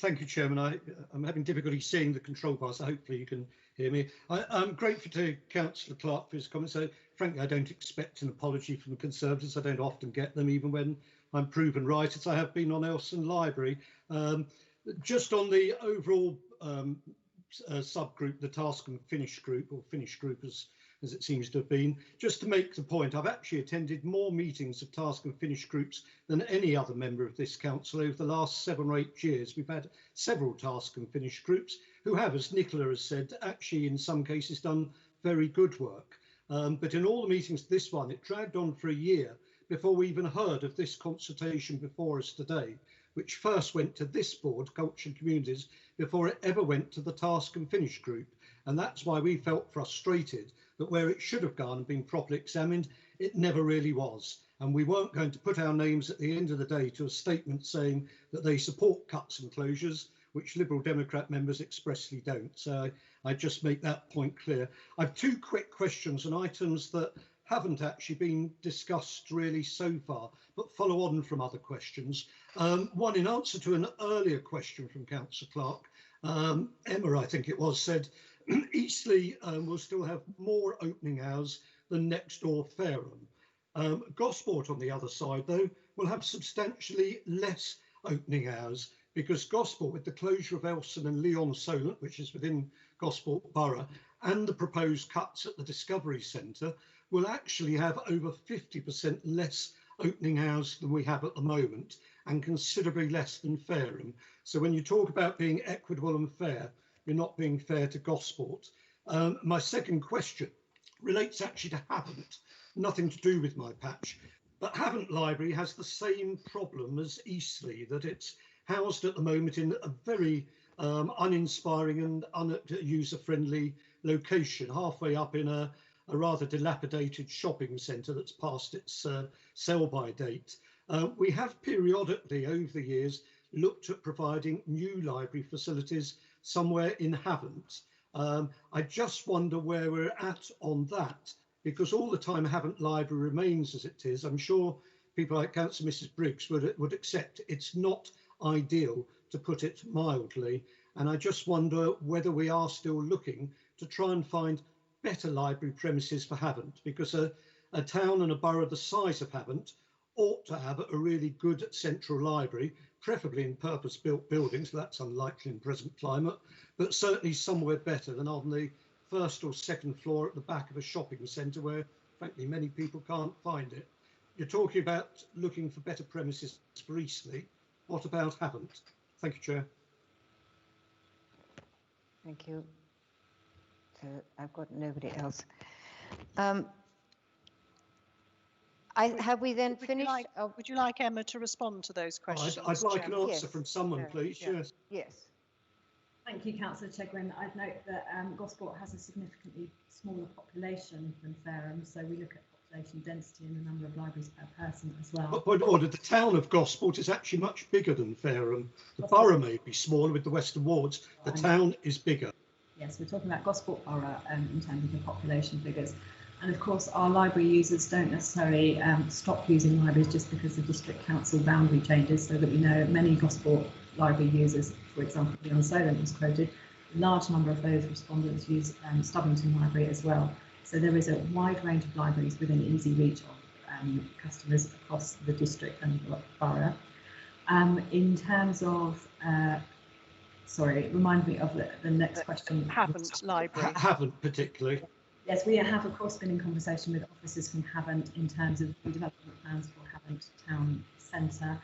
Thank you, Chairman. I'm having difficulty seeing the control bar, so hopefully you can hear me. I'm grateful to Councillor Clark for his comments. So, frankly, I don't expect an apology from the Conservatives. I don't often get them, even when I'm proven right, as I have been on Elson Library. Just on the overall subgroup, the task and finish group, or finish group as it seems to have been, just to make the point, I've actually attended more meetings of task and finish groups than any other member of this council over the last 7 or 8 years. We've had several task and finish groups who have, as Nicola has said, actually in some cases done very good work. But in all the meetings, this one, it dragged on for a year before we even heard of this consultation before us today, which first went to this board, Culture and Communities, before it ever went to the task and finish group. And that's why we felt frustrated that where it should have gone and been properly examined, it never really was. And we weren't going to put our names at the end of the day to a statement saying that they support cuts and closures, which Liberal Democrat members expressly don't. So I just make that point clear. I have 2 quick questions on items that haven't actually been discussed really so far, but follow on from other questions. One, in answer to an earlier question from Councillor Clark, Emma, I think it was, said Eastleigh will still have more opening hours than next door Fareham. Gosport, on the other side, though, will have substantially less opening hours, because Gosport, with the closure of Elson and Leon Solent, which is within Gosport Borough, and the proposed cuts at the Discovery Centre, will actually have over 50% less opening hours than we have at the moment, and considerably less than Fareham. So when you talk about being equitable and fair, you're not being fair to Gosport. My second question relates actually to Havant, nothing to do with my patch, but Havant Library has the same problem as Eastleigh, that it's housed at the moment in a very uninspiring and user-friendly location, halfway up in a rather dilapidated shopping centre that's past its sell-by date. We have periodically over the years looked at providing new library facilities somewhere in Havant. I just wonder where we're at on that, because all the time Havant Library remains as it is. I'm sure people like Councillor Mrs Briggs would accept it's not ideal, to put it mildly, and I just wonder whether we are still looking to try and find better library premises for Havant, because a town and a borough the size of Havant ought to have a really good central library, preferably in purpose-built buildings. That's unlikely in present climate, but certainly somewhere better than on the first or second floor at the back of a shopping centre where, frankly, many people can't find it. You're talking about looking for better premises for Eastleigh. What about Havant? Thank you, Chair. Thank you. So I've got nobody else. Have we then finished? Would you like Emma to respond to those questions? I'd like an answer Yes. from someone, please. Yeah. Yes. Yes. Thank you, Councillor Chegwin. I'd note that Gosport has a significantly smaller population than Fareham, so we look at population density and the number of libraries per person as well. But point of order, the town of Gosport is actually much bigger than Fareham. The borough may be smaller with the Western Wards. The town is bigger. Yes, we're talking about Gosport Borough in terms of the population figures. And of course, our library users don't necessarily stop using libraries just because the district council boundary changes, so that we know many Gosport library users, for example, Beyond Solent was quoted, a large number of those respondents use Stubbington Library as well. So there is a wide range of libraries within easy reach of customers across the district and the borough. In terms of, sorry, remind me of the next question. Havant Library. Haven't particularly. Yes, we have, of course, been in conversation with officers from Havant in terms of redevelopment plans for Havant Town Centre.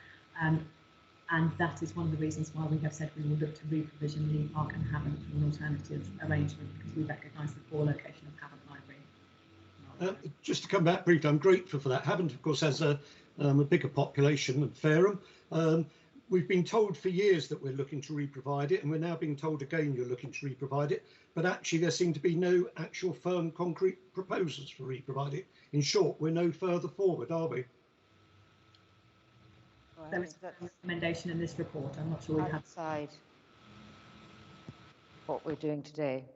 And that is one of the reasons why we have said we will look to reprovision Lee Park and Havant for an alternative arrangement, because we recognise the poor location of Havant Library. Just to come back briefly, I'm grateful for that. Havant, of course, has a bigger population than Fareham. We've been told for years that we're looking to reprovide it, and we're now being told again you're looking to reprovide it. But actually, there seem to be no actual firm, concrete proposals for reprovide it. In short, we're no further forward, are we? Well, there is a recommendation in this report. I'm not sure we have outside what we're doing today.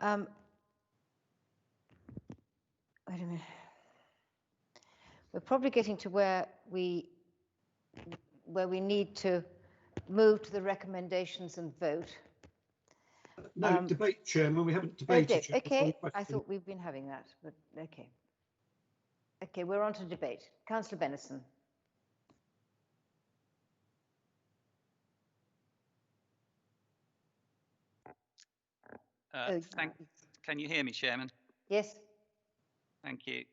Wait a minute. We're probably getting to where we need to move to the recommendations and vote. No, debate, Chairman. We haven't debated. Okay, I thought we've been having that, but okay. Okay, we're on to debate. Councillor Benison. Can you hear me, Chairman? Yes. Thank you.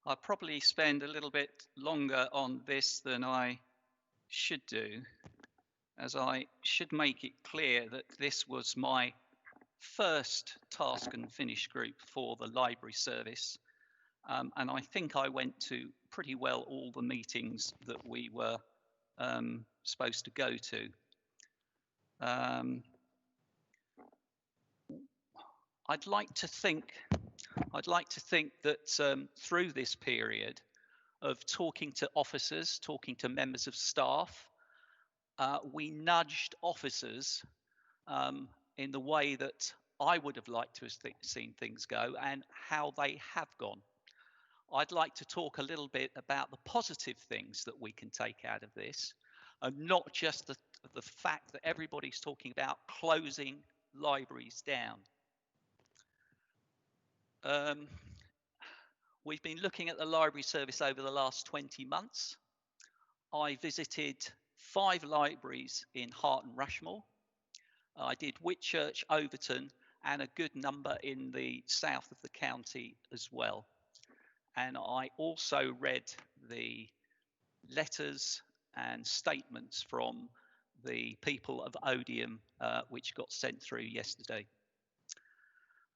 I'll probably spend a little bit longer on this than I should do, as I should make it clear that this was my first task and finish group for the library service, and I think I went to pretty well all the meetings that we were supposed to go to. I'd like to think that through this period of talking to officers, talking to members of staff, we nudged officers in the way that I would have liked to have seen things go and how they have gone. I'd like to talk a little bit about the positive things that we can take out of this, and not just the fact that everybody's talking about closing libraries down. We've been looking at the library service over the last 20 months. I visited 5 libraries in Hart and Rushmore. I did Whitchurch, Overton, and a good number in the south of the county as well. And I also read the letters and statements from the people of Odium, which got sent through yesterday.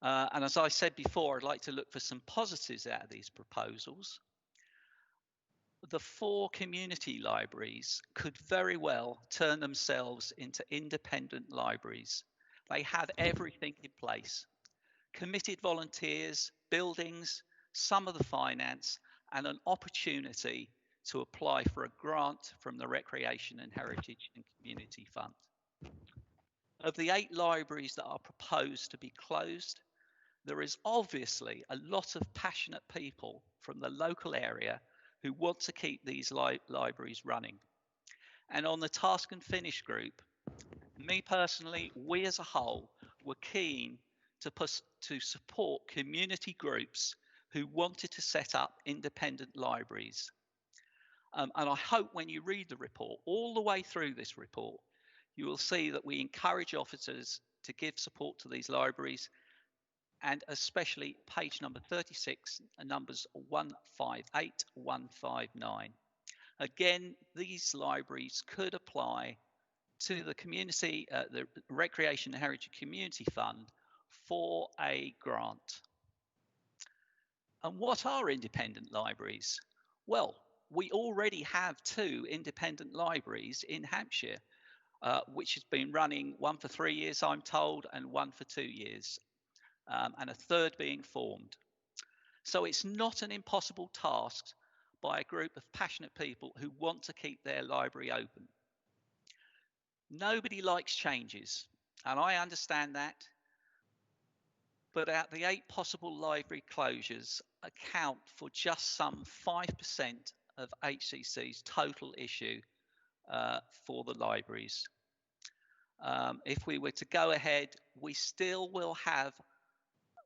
And as I said before, I'd like to look for some positives out of these proposals. The 4 community libraries could very well turn themselves into independent libraries. They have everything in place: committed volunteers, buildings, some of the finance, and an opportunity to apply for a grant from the Recreation and Heritage and Community Fund. Of the 8 libraries that are proposed to be closed, there is obviously a lot of passionate people from the local area who want to keep these libraries running. And on the Task and Finish group, me personally, we as a whole were keen to support community groups who wanted to set up independent libraries. And I hope when you read the report, all the way through this report, you will see that we encourage officers to give support to these libraries, and especially page number 36 and numbers 158, 159. Again, these libraries could apply to the community, the Recreation and Heritage Community Fund for a grant. And what are independent libraries? Well, we already have 2 independent libraries in Hampshire, which has been running, one for 3 years, I'm told, and one for 2 years. And a third being formed. So it's not an impossible task by a group of passionate people who want to keep their library open. Nobody likes changes, and I understand that, but out the 8 possible library closures account for just some 5% of HCC's total issue for the libraries. If we were to go ahead, we still will have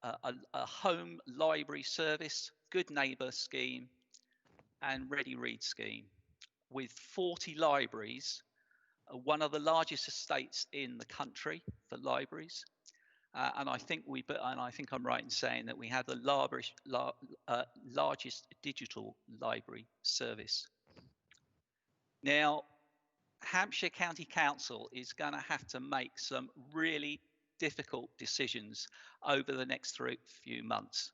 a home library service, good neighbour scheme, and ready read scheme with 40 libraries, one of the largest estates in the country for libraries, and I think I'm right in saying that we have the largest digital library service. Now, Hampshire County Council is going to have to make some really difficult decisions over the next few months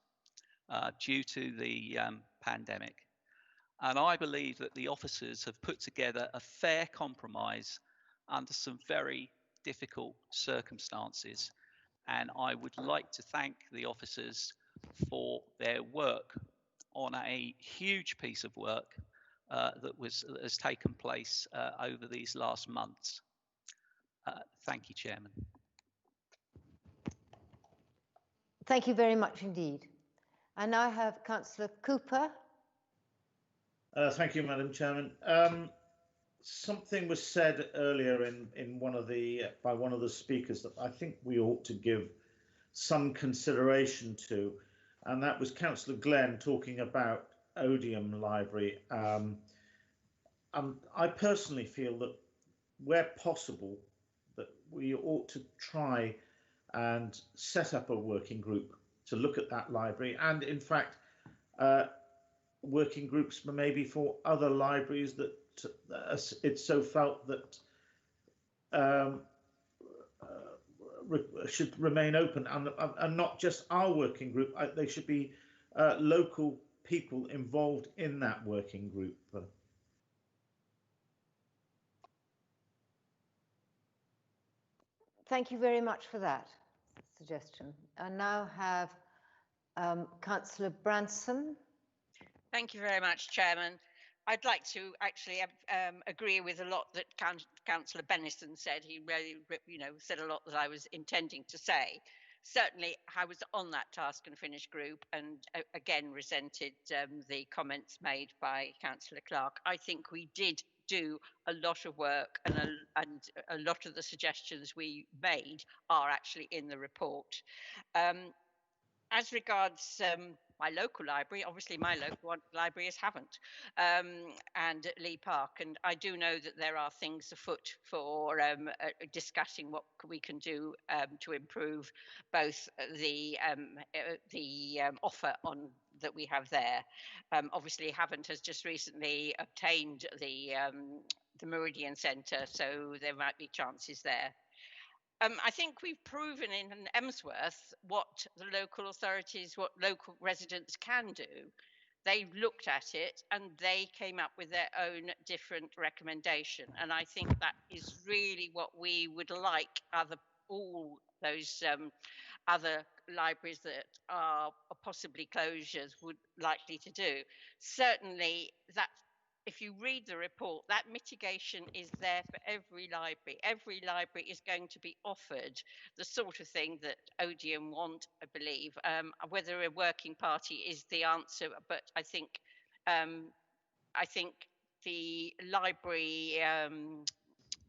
due to the pandemic. And I believe that the officers have put together a fair compromise under some very difficult circumstances. And I would like to thank the officers for their work on a huge piece of work that has taken place over these last months. Thank you, Chairman. Thank you very much indeed. I now have Councillor Cooper. Thank you, Madam Chairman. Something was said earlier by one of the speakers that I think we ought to give some consideration to, and that was Councillor Glenn talking about Odium Library. I personally feel that where possible, that we ought to try and set up a working group to look at that library, and in fact working groups maybe for other libraries that it's so felt that should remain open, and not just our working group. They should be local people involved in that working group. Thank you very much for that suggestion. I now have Councillor Branson. Thank you very much, Chairman. I'd like to actually agree with a lot that Councillor Bennison said. He really, said a lot that I was intending to say. Certainly, I was on that Task and Finish group, and again resented the comments made by Councillor Clark. I think we did do a lot of work, and a lot of the suggestions we made are actually in the report. As regards my local library, obviously my local libraries haven't, and Lee Park, and I do know that there are things afoot for discussing what we can do to improve both the offer on that we have there. Obviously, Havant has just recently obtained the Meridian Centre, so there might be chances there. I think we've proven in Emsworth what the local authorities, what local residents can do. They looked at it and they came up with their own different recommendation. And I think that is really what we would like all those other libraries that are possibly closures would likely to do. Certainly that, if you read the report, that mitigation is there for every library. Every library is going to be offered the sort of thing that Odium want, I believe. Whether a working party is the answer, but I think the library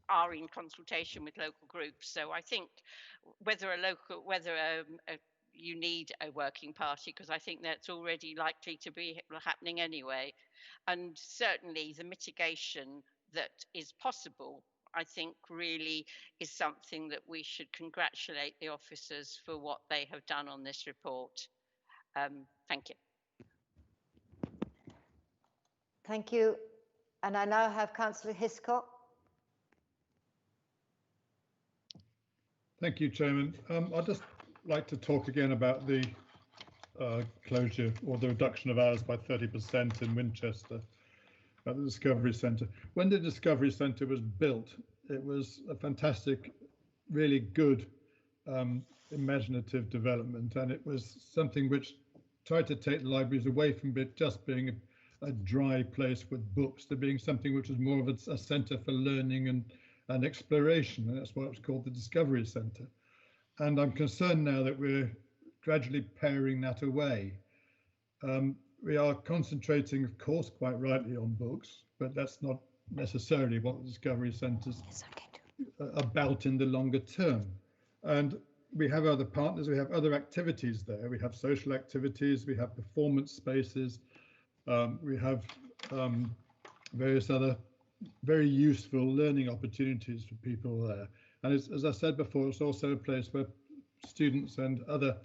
are in consultation with local groups. So I think you need a working party, because I think that's already likely to be happening anyway. And certainly the mitigation that is possible, I think really is something that we should congratulate the officers for what they have done on this report. Thank you. Thank you. And I now have Councillor Hiscock. Thank you, Chairman. I'd just like to talk again about the closure or the reduction of hours by 30% in Winchester at the Discovery Centre. When the Discovery Centre was built, it was a fantastic, really good imaginative development, and it was something which tried to take the libraries away from just being a dry place with books to being something which was more of a centre for learning and exploration, and that's why it was called the Discovery Centre. And I'm concerned now that we're gradually paring that away. We are concentrating, of course, quite rightly on books, but that's not necessarily what the Discovery Centre's about in the longer term. And we have other partners, we have other activities there. We have social activities, we have performance spaces, we have various other very useful learning opportunities for people there. And as I said before, it's also a place where students and other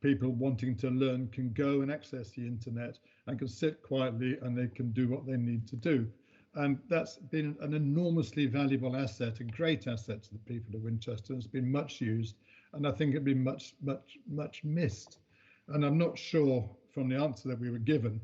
people wanting to learn can go and access the internet and can sit quietly and they can do what they need to do. And that's been an enormously valuable asset, a great asset to the people of Winchester. It's been much used, and I think it'd been much missed. And I'm not sure from the answer that we were given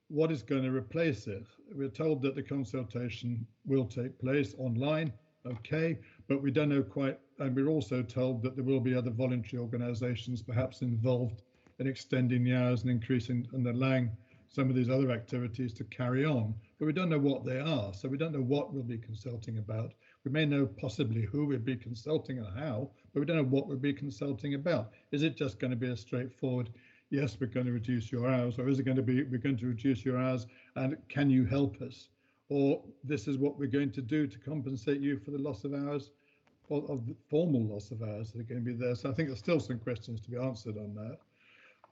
what is going to replace it. We're told that the consultation will take place online, okay, but we don't know quite, and we're also told that there will be other voluntary organisations perhaps involved in extending the hours and increasing and allowing some of these other activities to carry on, but we don't know what they are, so we don't know what we'll be consulting about. We may know possibly who we'll be consulting and how, but we don't know what we'll be consulting about. Is it just going to be a straightforward, yes, we're going to reduce your hours, or is it going to be, we're going to reduce your hours and can you help us? Or this is what we're going to do to compensate you for the loss of hours, or of the formal loss of hours that are going to be there. So I think there's still some questions to be answered on that.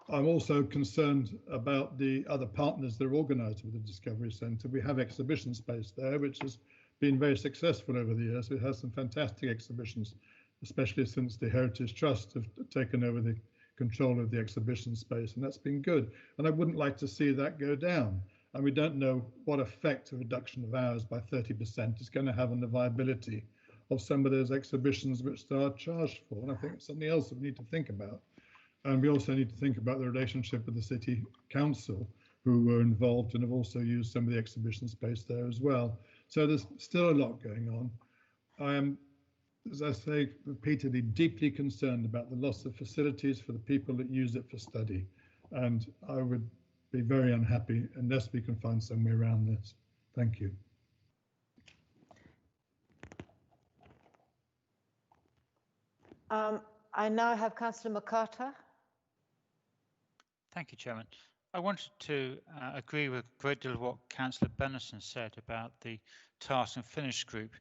I'm also concerned about the other partners that are organised with the Discovery Centre. We have exhibition space there, which has been very successful over the years. We have some fantastic exhibitions, especially since the Heritage Trust have taken over the control of the exhibition space, and that's been good. And I wouldn't like to see that go down. And we don't know what effect a reduction of hours by 30% is going to have on the viability of some of those exhibitions which they are charged for. And I think it's something else that we need to think about. And we also need to think about the relationship with the City Council, who were involved and have also used some of the exhibition space there as well. So there's still a lot going on. I am, as I say repeatedly, deeply concerned about the loss of facilities for the people that use it for study. And I would be very unhappy unless we can find some way around this. Thank you. I now have Councillor McCarter. Thank you, Chairman. I wanted to agree with a great deal of what Councillor Benison said about the task and finish group.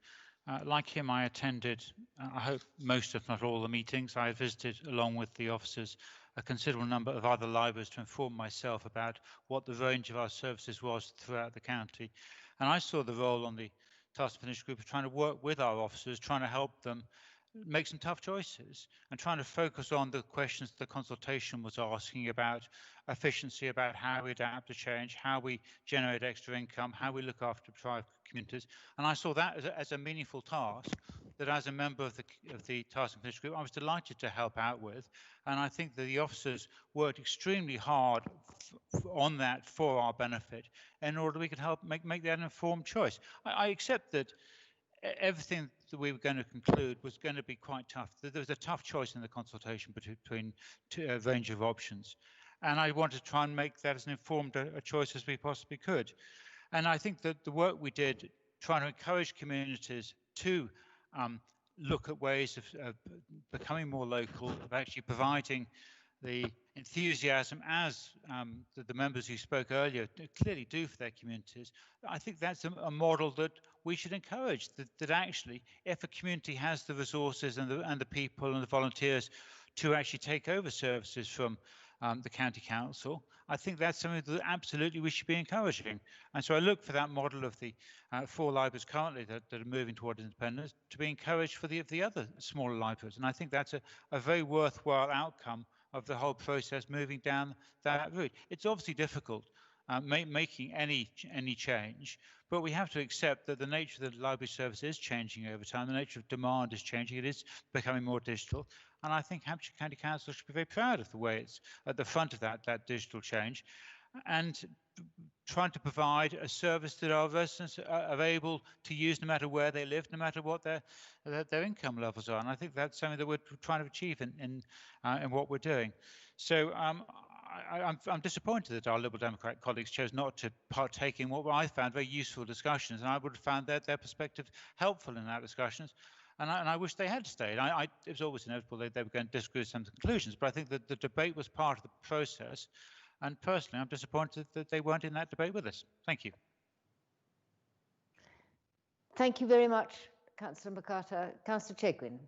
Like him, I attended, I hope most if not all the meetings. I visited along with the officers a considerable number of other libraries to inform myself about what the range of our services was throughout the county. And I saw the role on the Task and Finish group of trying to work with our officers, trying to help them make some tough choices and trying to focus on the questions the consultation was asking about efficiency, about how we adapt to change, how we generate extra income, how we look after deprived communities. And I saw that as a meaningful task that as a member of the Task and Finish group, I was delighted to help out with. And I think that the officers worked extremely hard on that for our benefit in order we could help make that informed choice. I accept that everything that we were going to conclude was going to be quite tough. There was a tough choice in the consultation between a range of options. And I wanted to try and make that as informed a choice as we possibly could. And I think that the work we did trying to encourage communities to look at ways of becoming more local, of actually providing the enthusiasm as the members who spoke earlier clearly do for their communities. I think that's a model that we should encourage, that actually if a community has the resources and the people and the volunteers to actually take over services from the county council, I think that's something that absolutely we should be encouraging. And so I look for that model of the 4 libraries currently that are moving toward independence to be encouraged for the other smaller libraries. And I think that's a very worthwhile outcome of the whole process moving down that route. It's obviously difficult making any change, but we have to accept that the nature of the library service is changing over time. The nature of demand is changing. It is becoming more digital. And I think Hampshire County Council should be very proud of the way it's at the front of that digital change and trying to provide a service that our residents are able to use no matter where they live, no matter what their income levels are. And I think that's something that we're trying to achieve in what we're doing. So I'm disappointed that our Liberal Democrat colleagues chose not to partake in what I found very useful discussions, and I would have found their perspective helpful in that discussions. And I wish they had stayed. It was always inevitable they were going to disagree with some conclusions, but I think that the debate was part of the process. And personally, I'm disappointed that they weren't in that debate with us. Thank you. Thank you very much, Councillor McCarter. Councillor Chegwin.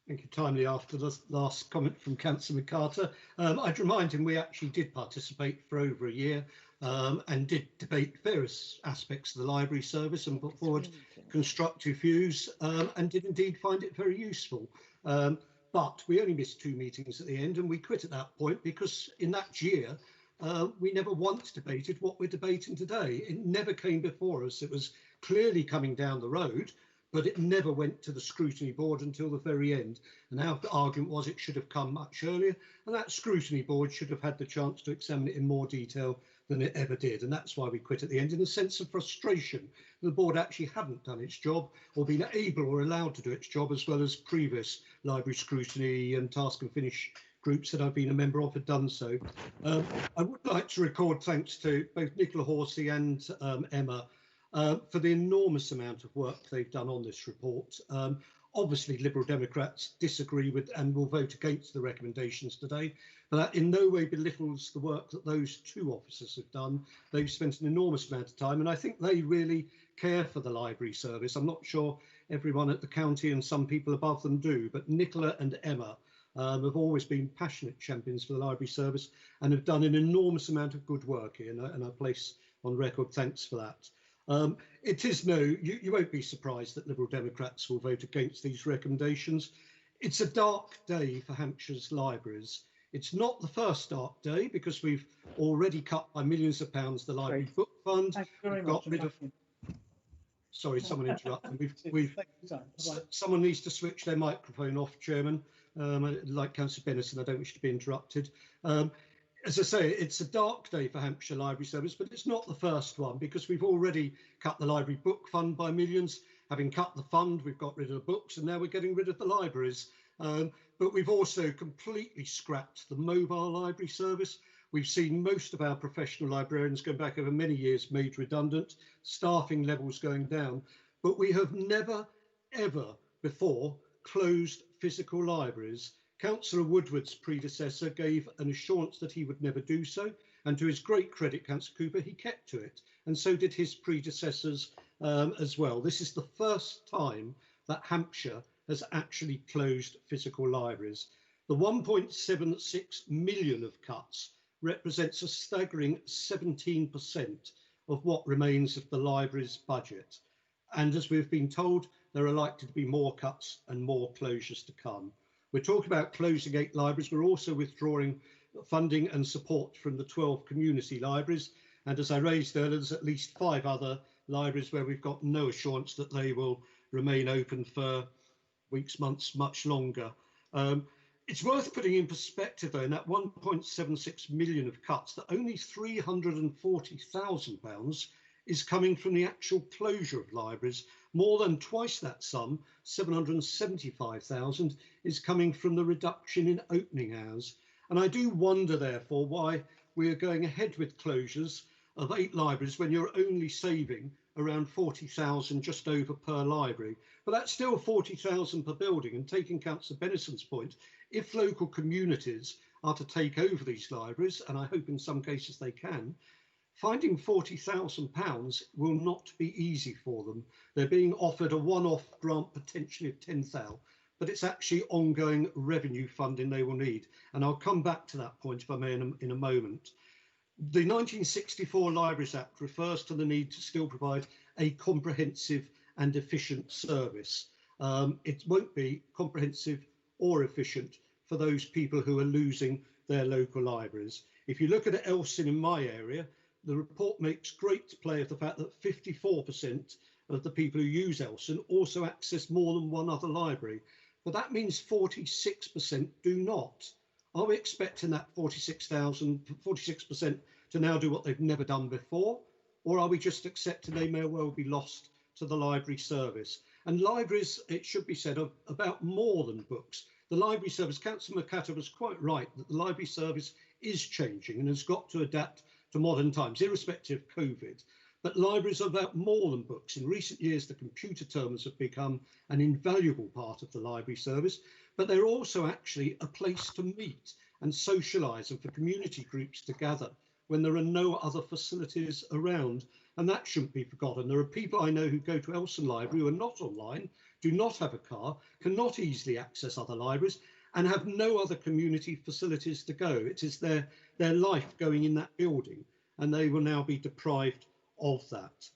Thank you. Timely after the last comment from Councillor McCarter, I'd remind him we actually did participate for over a year and did debate various aspects of the library service and put forward constructive views and did indeed find it very useful. But we only missed 2 meetings at the end and we quit at that point because in that year we never once debated what we're debating today. It never came before us. It was clearly coming down the road, but it never went to the scrutiny board until the very end. And our argument was it should have come much earlier, and that scrutiny board should have had the chance to examine it in more detail than it ever did. And that's why we quit at the end, in a sense of frustration. The board actually hadn't done its job or been able or allowed to do its job as well as previous library scrutiny and task and finish groups that I've been a member of had done so. I would like to record thanks to both Nicola, Hawsey and Emma for the enormous amount of work they've done on this report. Obviously, Liberal Democrats disagree with and will vote against the recommendations today, but that in no way belittles the work that those 2 officers have done. They've spent an enormous amount of time, and I think they really care for the library service. I'm not sure everyone at the county and some people above them do, but Nicola and Emma have always been passionate champions for the library service and have done an enormous amount of good work here, and I place on record thanks for that. It is you won't be surprised that Liberal Democrats will vote against these recommendations. It's a dark day for Hampshire's libraries. It's not the first dark day because we've already cut by millions of pounds the library book fund. We've got rid of. Sorry, someone interrupted. Someone needs to switch their microphone off, Chairman. Like Councillor Bennison, I don't wish to be interrupted. As I say, it's a dark day for Hampshire Library Service, but it's not the first one because we've already cut the library book fund by millions. Having cut the fund, we've got rid of the books and now we're getting rid of the libraries. But we've also completely scrapped the mobile library service. We've seen most of our professional librarians going back over many years made redundant, staffing levels going down. But we have never, ever before closed physical libraries. Councillor Woodward's predecessor gave an assurance that he would never do so, and to his great credit, Councillor Cooper, he kept to it, and so did his predecessors as well. This is the first time that Hampshire has actually closed physical libraries. The 1.76 million of cuts represents a staggering 17% of what remains of the library's budget. And as we've been told, there are likely to be more cuts and more closures to come. We're talking about closing 8 libraries. We're also withdrawing funding and support from the 12 community libraries. And as I raised earlier, there's at least 5 other libraries where we've got no assurance that they will remain open for weeks, months, much longer. It's worth putting in perspective, though, in that 1.76 million of cuts, that only £340,000 is coming from the actual closure of libraries. More than twice that sum, 775,000, is coming from the reduction in opening hours. And I do wonder, therefore, why we are going ahead with closures of 8 libraries when you're only saving around 40,000 just over per library. But that's still 40,000 per building. And taking Councillor Benison's point, if local communities are to take over these libraries, and I hope in some cases they can, finding £40,000 will not be easy for them. They're being offered a one-off grant potentially of 10,000, but it's actually ongoing revenue funding they will need. And I'll come back to that point, if I may, in a moment. The 1964 Libraries Act refers to the need to still provide a comprehensive and efficient service. It won't be comprehensive or efficient for those people who are losing their local libraries. If you look at Elson in my area, the report makes great play of the fact that 54% of the people who use Elson also access more than one other library. But that means 46% do not. Are we expecting that 46% to now do what they've never done before? Or are we just accepting they may well be lost to the library service? And libraries, it should be said, are about more than books. The library service, Councillor McCatter was quite right that the library service is changing and has got to adapt to modern times, irrespective of COVID. But libraries are about more than books. In recent years, the computer terminals have become an invaluable part of the library service, but they're also actually a place to meet and socialise and for community groups to gather when there are no other facilities around. And that shouldn't be forgotten. There are people I know who go to Elson Library who are not online, do not have a car, cannot easily access other libraries, and have no other community facilities to go. It is their life going in that building, and they will now be deprived of that.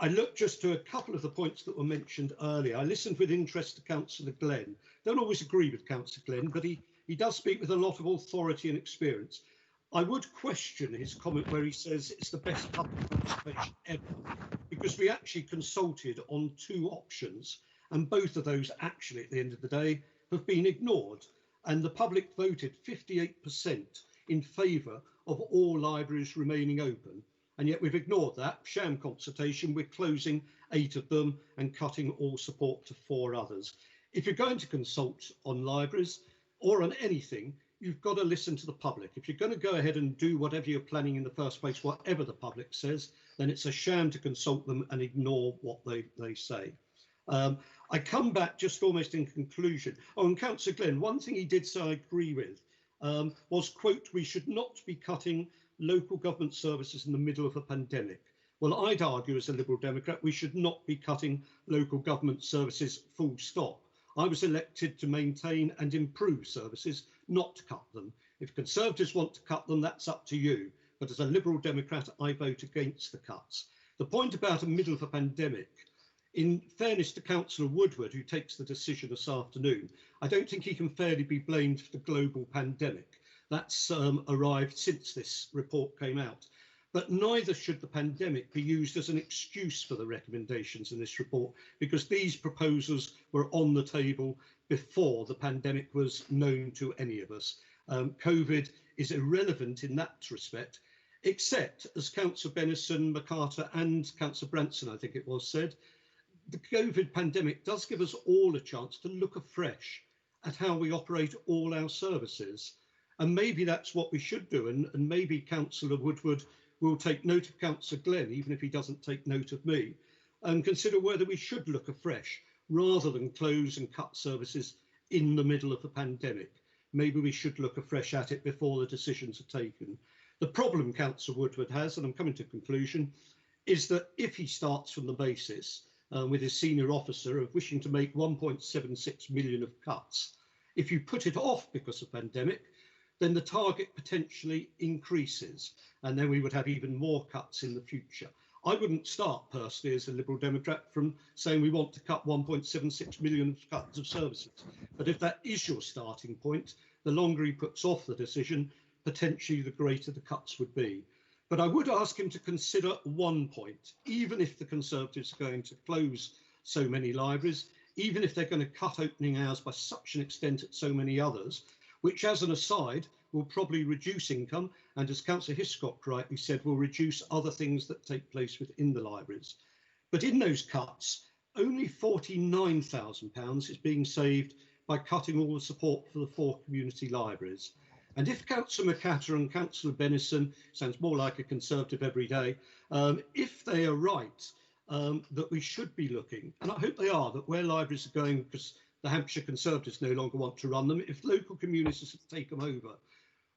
I looked just to a couple of the points that were mentioned earlier. I listened with interest to Councillor Glenn. Don't always agree with Councillor Glenn, but he does speak with a lot of authority and experience. I would question his comment where he says it's the best public consultation ever, because we actually consulted on 2 options, and both of those actually at the end of the day have been ignored, and the public voted 58% in favour of all libraries remaining open, and yet we've ignored that. Sham consultation, we're closing 8 of them and cutting all support to 4 others. If you're going to consult on libraries or on anything, you've got to listen to the public. If you're going to go ahead and do whatever you're planning in the first place, whatever the public says, then it's a sham to consult them and ignore what they say. I come back just almost in conclusion. Oh, and Councillor Glenn, one thing he did say I agree with was, quote, we should not be cutting local government services in the middle of a pandemic. Well, I'd argue as a Liberal Democrat, we should not be cutting local government services full stop. I was elected to maintain and improve services, not to cut them. If Conservatives want to cut them, that's up to you. But as a Liberal Democrat, I vote against the cuts. The point about a middle of a pandemic, in fairness to Councillor Woodward, who takes the decision this afternoon, I don't think he can fairly be blamed for the global pandemic. That's arrived since this report came out. But neither should the pandemic be used as an excuse for the recommendations in this report, because these proposals were on the table before the pandemic was known to any of us. COVID is irrelevant in that respect, except, as Councillor Benison, McCarter and Councillor Branson, I think it was, said, the COVID pandemic does give us all a chance to look afresh at how we operate all our services. And maybe that's what we should do. And maybe Councillor Woodward will take note of Councillor Glenn, even if he doesn't take note of me, and consider whether we should look afresh rather than close and cut services in the middle of the pandemic. Maybe we should look afresh at it before the decisions are taken. The problem Councillor Woodward has, and I'm coming to conclusion, is that if he starts from the basis with his senior officer of wishing to make 1.76 million of cuts, If you put it off because of pandemic, then the target potentially increases, and then we would have even more cuts in the future. I wouldn't start personally as a Liberal Democrat from saying we want to cut 1.76 million cuts of services. But if that is your starting point, the longer he puts off the decision, potentially the greater the cuts would be. But I would ask him to consider one point, even if the Conservatives are going to close so many libraries, even if they're going to cut opening hours by such an extent at so many others, which as an aside will probably reduce income, and as Councillor Hiscock rightly said, will reduce other things that take place within the libraries. But in those cuts, only £49,000 is being saved by cutting all the support for the 4 community libraries. And if Councillor McCatter and Councillor Bennison, sounds more like a Conservative every day, if they are right, that we should be looking, and I hope they are, that where libraries are going, because the Hampshire Conservatives no longer want to run them, if local communities take them over,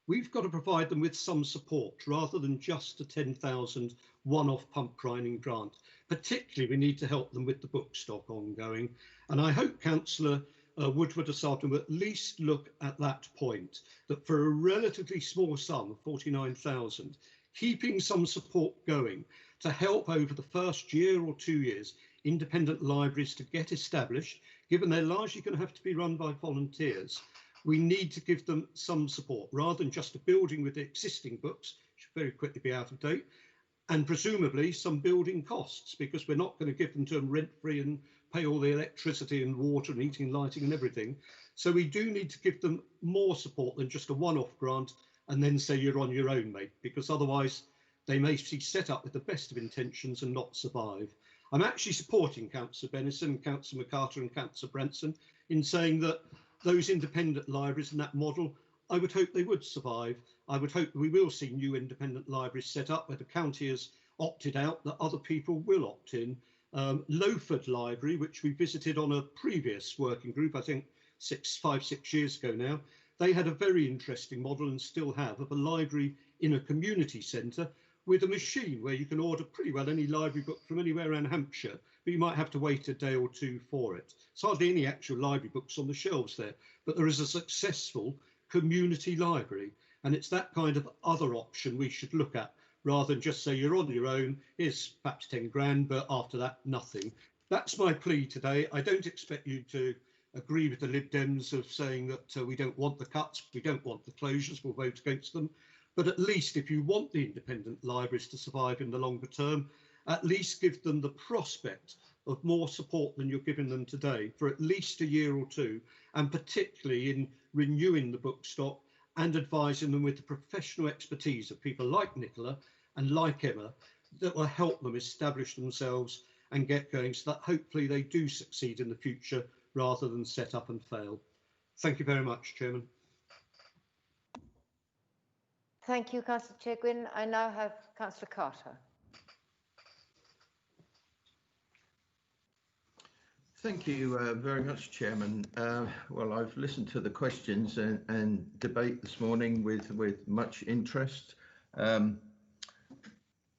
we've got to provide them with some support rather than just a 10,000 one-off pump priming grant. Particularly, we need to help them with the book stock ongoing. And I hope Councillor Woodward Asarton will at least look at that point, that for a relatively small sum of 49,000, keeping some support going to help over the first year or 2 years independent libraries to get established, given they're largely going to have to be run by volunteers, we need to give them some support rather than just a building with the existing books, which will very quickly be out of date, and presumably some building costs, because we're not going to give them to them rent-free and pay all the electricity and water and heating and lighting and everything. So we do need to give them more support than just a one-off grant and then say you're on your own, mate, because otherwise they may be set up with the best of intentions and not survive. I'm actually supporting Councillor Bennison, Councillor McCarter and Councillor Branson in saying that those independent libraries and that model, I would hope they would survive. I would hope we will see new independent libraries set up where the county has opted out, that other people will opt in. Lowford Library, which we visited on a previous working group, I think 5, 6 years ago now, they had a very interesting model and still have of a library in a community centre with a machine where you can order pretty well any library book from anywhere around Hampshire, but you might have to wait a day or two for it. There's hardly any actual library books on the shelves there, but there is a successful community library, and it's that kind of other option we should look at rather than just say you're on your own, here's perhaps 10 grand, but after that, nothing. That's my plea today. I don't expect you to agree with the Lib Dems of saying that we don't want the cuts, we don't want the closures, we'll vote against them. But at least if you want the independent libraries to survive in the longer term, at least give them the prospect of more support than you're giving them today for at least a year or two, and particularly in renewing the book stock and advising them with the professional expertise of people like Nicola and like Emma that will help them establish themselves and get going so that hopefully they do succeed in the future rather than set up and fail. Thank you very much, Chairman. Thank you, Councillor Chegwin. I now have Councillor Carter. Thank you very much, Chairman. Well, I've listened to the questions and debate this morning with much interest.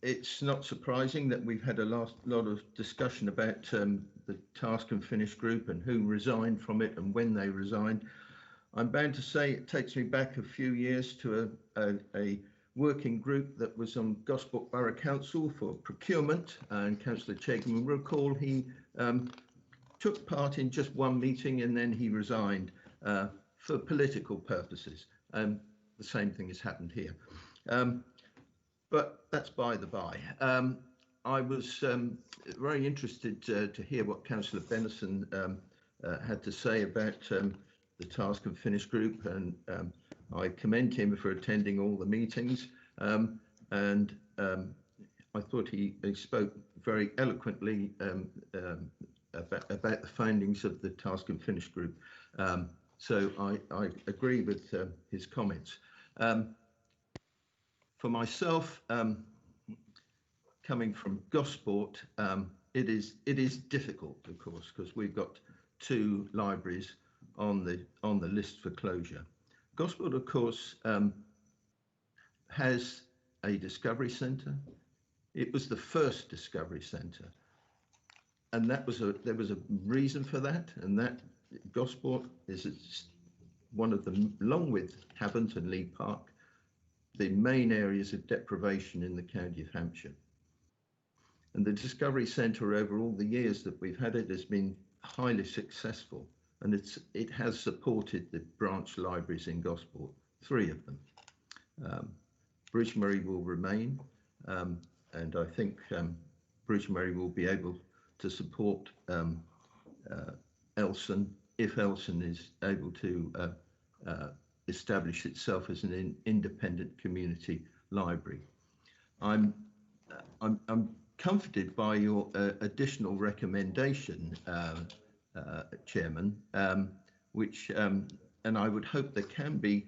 It's not surprising that we've had a lot of discussion about the task and finish group and who resigned from it and when they resigned. I'm bound to say it takes me back a few years to a working group that was on Gosport Borough Council for procurement, and Councillor Chegwin will recall he took part in just one meeting and then he resigned for political purposes. The same thing has happened here. But that's by the by. I was very interested to hear what Councillor Bennison had to say about the task and finish group, and I commend him for attending all the meetings, and I thought he spoke very eloquently about the findings of the task and finish group. So I agree with his comments. For myself, coming from Gosport, it is difficult, of course, because we've got 2 libraries on the list for closure. Gosport, of course, has a discovery centre. It was the first discovery centre, and there was a reason for that, and that Gosport is one of them, along with Havant and Lee Park, the main areas of deprivation in the county of Hampshire. And the Discovery Centre, over all the years that we've had it, has been highly successful, and it has supported the branch libraries in Gosport, 3 of them. Bridgemary will remain, and I think Bridgemary will be able to support Elson if Elson is able to establish itself as an independent community library. I'm comforted by your additional recommendation, Chairman, which and I would hope there can be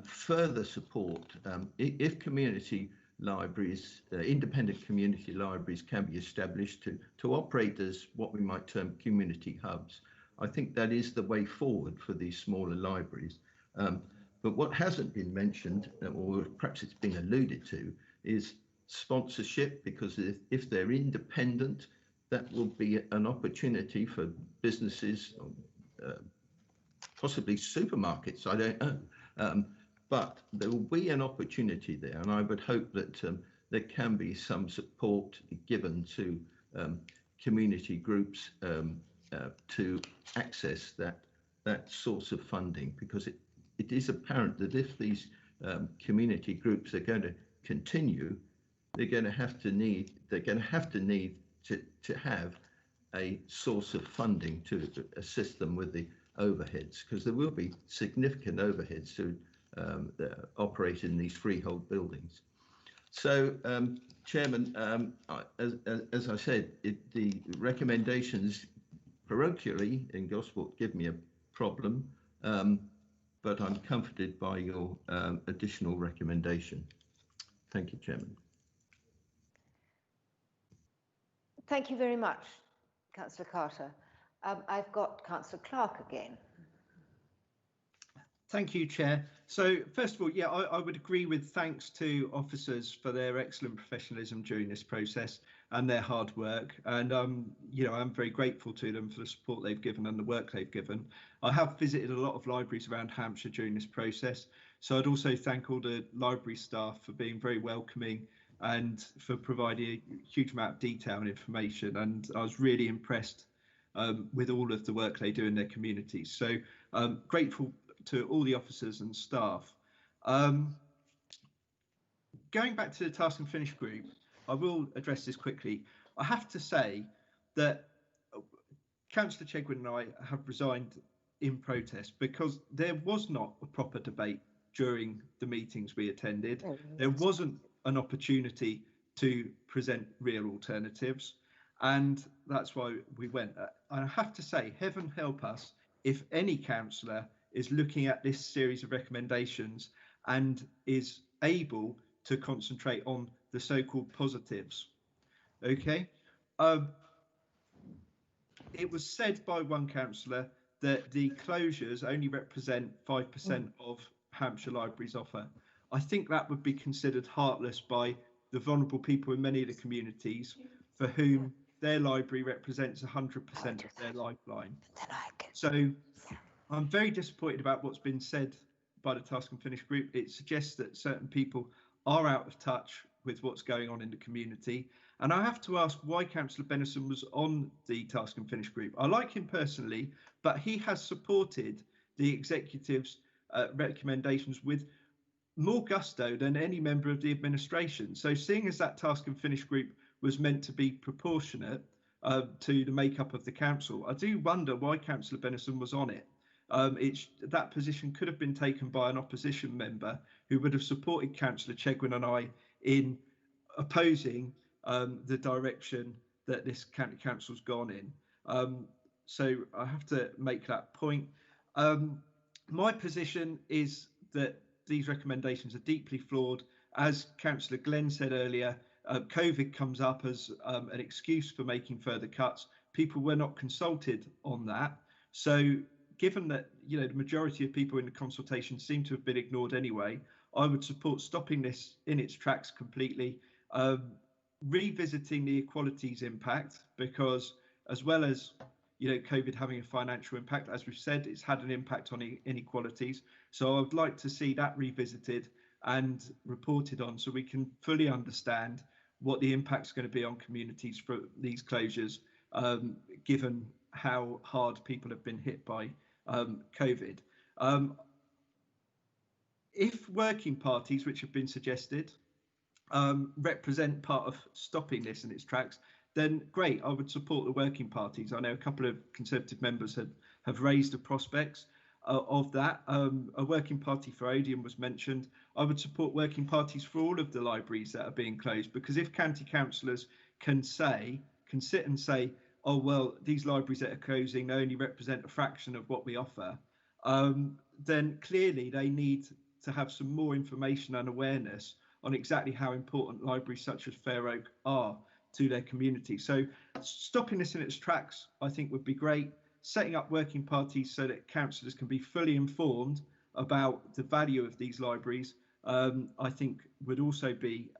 further support if community libraries, independent community libraries, can be established to operate as what we might term community hubs. I think that is the way forward for these smaller libraries. But what hasn't been mentioned, or perhaps it's been alluded to, is sponsorship, because if they're independent, that will be an opportunity for businesses, possibly supermarkets, I don't know. But there will be an opportunity there, and I would hope that there can be some support given to community groups to access that source of funding, because it is apparent that if these community groups are going to continue, they're going to have to need to have a source of funding to assist them with the overheads, because there will be significant overheads to operate in these freehold buildings. So, Chairman, as I said, the recommendations parochially in Gosport give me a problem, but I'm comforted by your additional recommendation. Thank you, Chairman. Thank you very much, Councillor Carter. I've got Councillor Clark again. Thank you, Chair. So first of all, yeah, I would agree with thanks to officers for their excellent professionalism during this process and their hard work. And, you know, I'm very grateful to them for the support they've given and the work they've given. I have visited a lot of libraries around Hampshire during this process. So I'd also thank all the library staff for being very welcoming and for providing a huge amount of detail and information. And I was really impressed with all of the work they do in their communities. So grateful to all the officers and staff. Going back to the task and finish group, I will address this quickly. I have to say that Councillor Chegwin and I have resigned in protest because there was not a proper debate during the meetings we attended. There wasn't an opportunity to present real alternatives, and that's why we went. I have to say, heaven help us if any councillor is looking at this series of recommendations and is able to concentrate on the so-called positives. Okay. It was said by one councillor that the closures only represent 5% of Hampshire Library's offer. I think that would be considered heartless by the vulnerable people in many of the communities for whom their library represents 100% of their lifeline. So I'm very disappointed about what's been said by the Task and Finish group. It suggests that certain people are out of touch with what's going on in the community. And I have to ask why Councillor Benison was on the Task and Finish group. I like him personally, but he has supported the executive's recommendations with more gusto than any member of the administration. So seeing as that Task and Finish group was meant to be proportionate to the makeup of the council, I do wonder why Councillor Benison was on it. That position could have been taken by an opposition member who would have supported Councillor Chegwin and I in opposing the direction that this county council's gone in. So I have to make that point. My position is that these recommendations are deeply flawed. As Councillor Glenn said earlier, COVID comes up as an excuse for making further cuts. People were not consulted on that. So given that, you know, the majority of people in the consultation seem to have been ignored anyway, I would support stopping this in its tracks completely, revisiting the Equalities impact, because as well as, COVID having a financial impact. As we've said, it's had an impact on inequalities. So I would like to see that revisited and reported on so we can fully understand what the impact's going to be on communities for these closures, given how hard people have been hit by COVID. If working parties, which have been suggested, represent part of stopping this in its tracks, then great, I would support the working parties. I know a couple of Conservative members have raised the prospects of that. A working party for Odium was mentioned. I would support working parties for all of the libraries that are being closed, because if county councillors can sit and say, oh, well, these libraries that are closing, they only represent a fraction of what we offer, then clearly they need to have some more information and awareness on exactly how important libraries such as Fair Oak are to their community. So stopping this in its tracks, I think, would be great. Setting up working parties so that councillors can be fully informed about the value of these libraries, I think would also be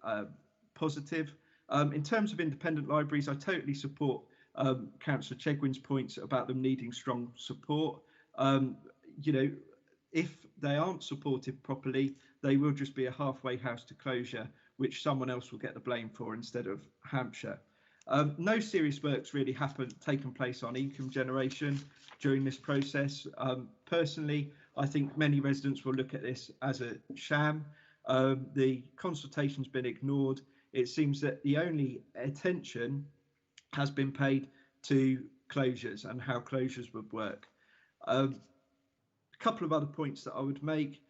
positive. In terms of independent libraries, I totally support Councillor Chegwin's points about them needing strong support. If they aren't supported properly, they will just be a halfway house to closure, which someone else will get the blame for instead of Hampshire. No serious work's really taken place on income generation during this process. Personally, I think many residents will look at this as a sham. The consultation's been ignored. It seems that the only attention has been paid to closures and how closures would work. A couple of other points that I would make.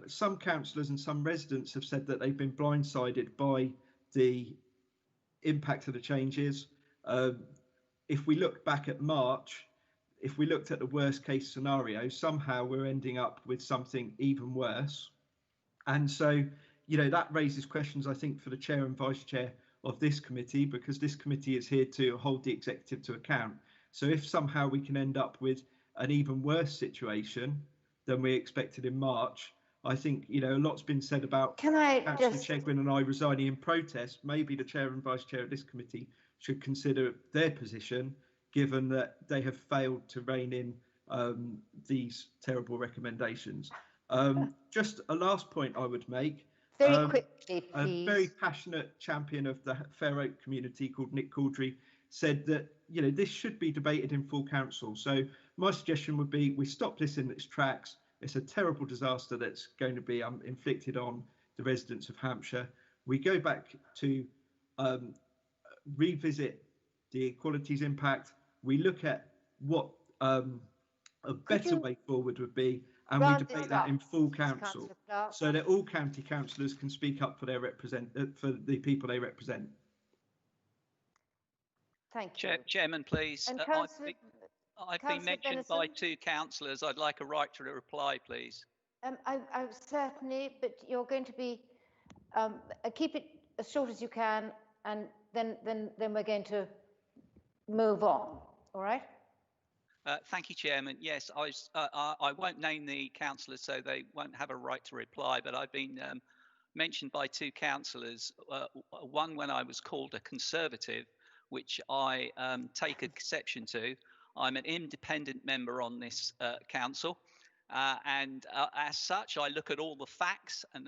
Some councillors and some residents have said that they've been blindsided by the impact of the changes. If we look back at March, if we looked at the worst case scenario, somehow we're ending up with something even worse. And so, that raises questions, I think, for the chair and vice chair of this committee, because this committee is here to hold the executive to account. So if somehow we can end up with an even worse situation than we expected in March, I think, a lot's been said about Councillor Chegwin and I resigning in protest. Maybe the chair and vice chair of this committee should consider their position, given that they have failed to rein in these terrible recommendations. Just a last point I would make. Very quickly, please. A very passionate champion of the Fair Oak community called Nick Caudry said that, this should be debated in full council. So my suggestion would be we stop this in its tracks. It's a terrible disaster that's going to be inflicted on the residents of Hampshire. We go back to revisit the Equalities impact. We look at what a better way forward would be, and we debate that in full council, so that all county councillors can speak up for their for the people they represent. Thank you. Chairman, please. I've been mentioned by two councillors. I'd like a right to reply, please. I certainly, but you're going to be keep it as short as you can, and then we're going to move on. All right. Thank you, Chairman. Yes, I won't name the councillors, so they won't have a right to reply, but I've been mentioned by two councillors, one when I was called a Conservative, which I take exception to. I'm an independent member on this council, and as such, I look at all the facts and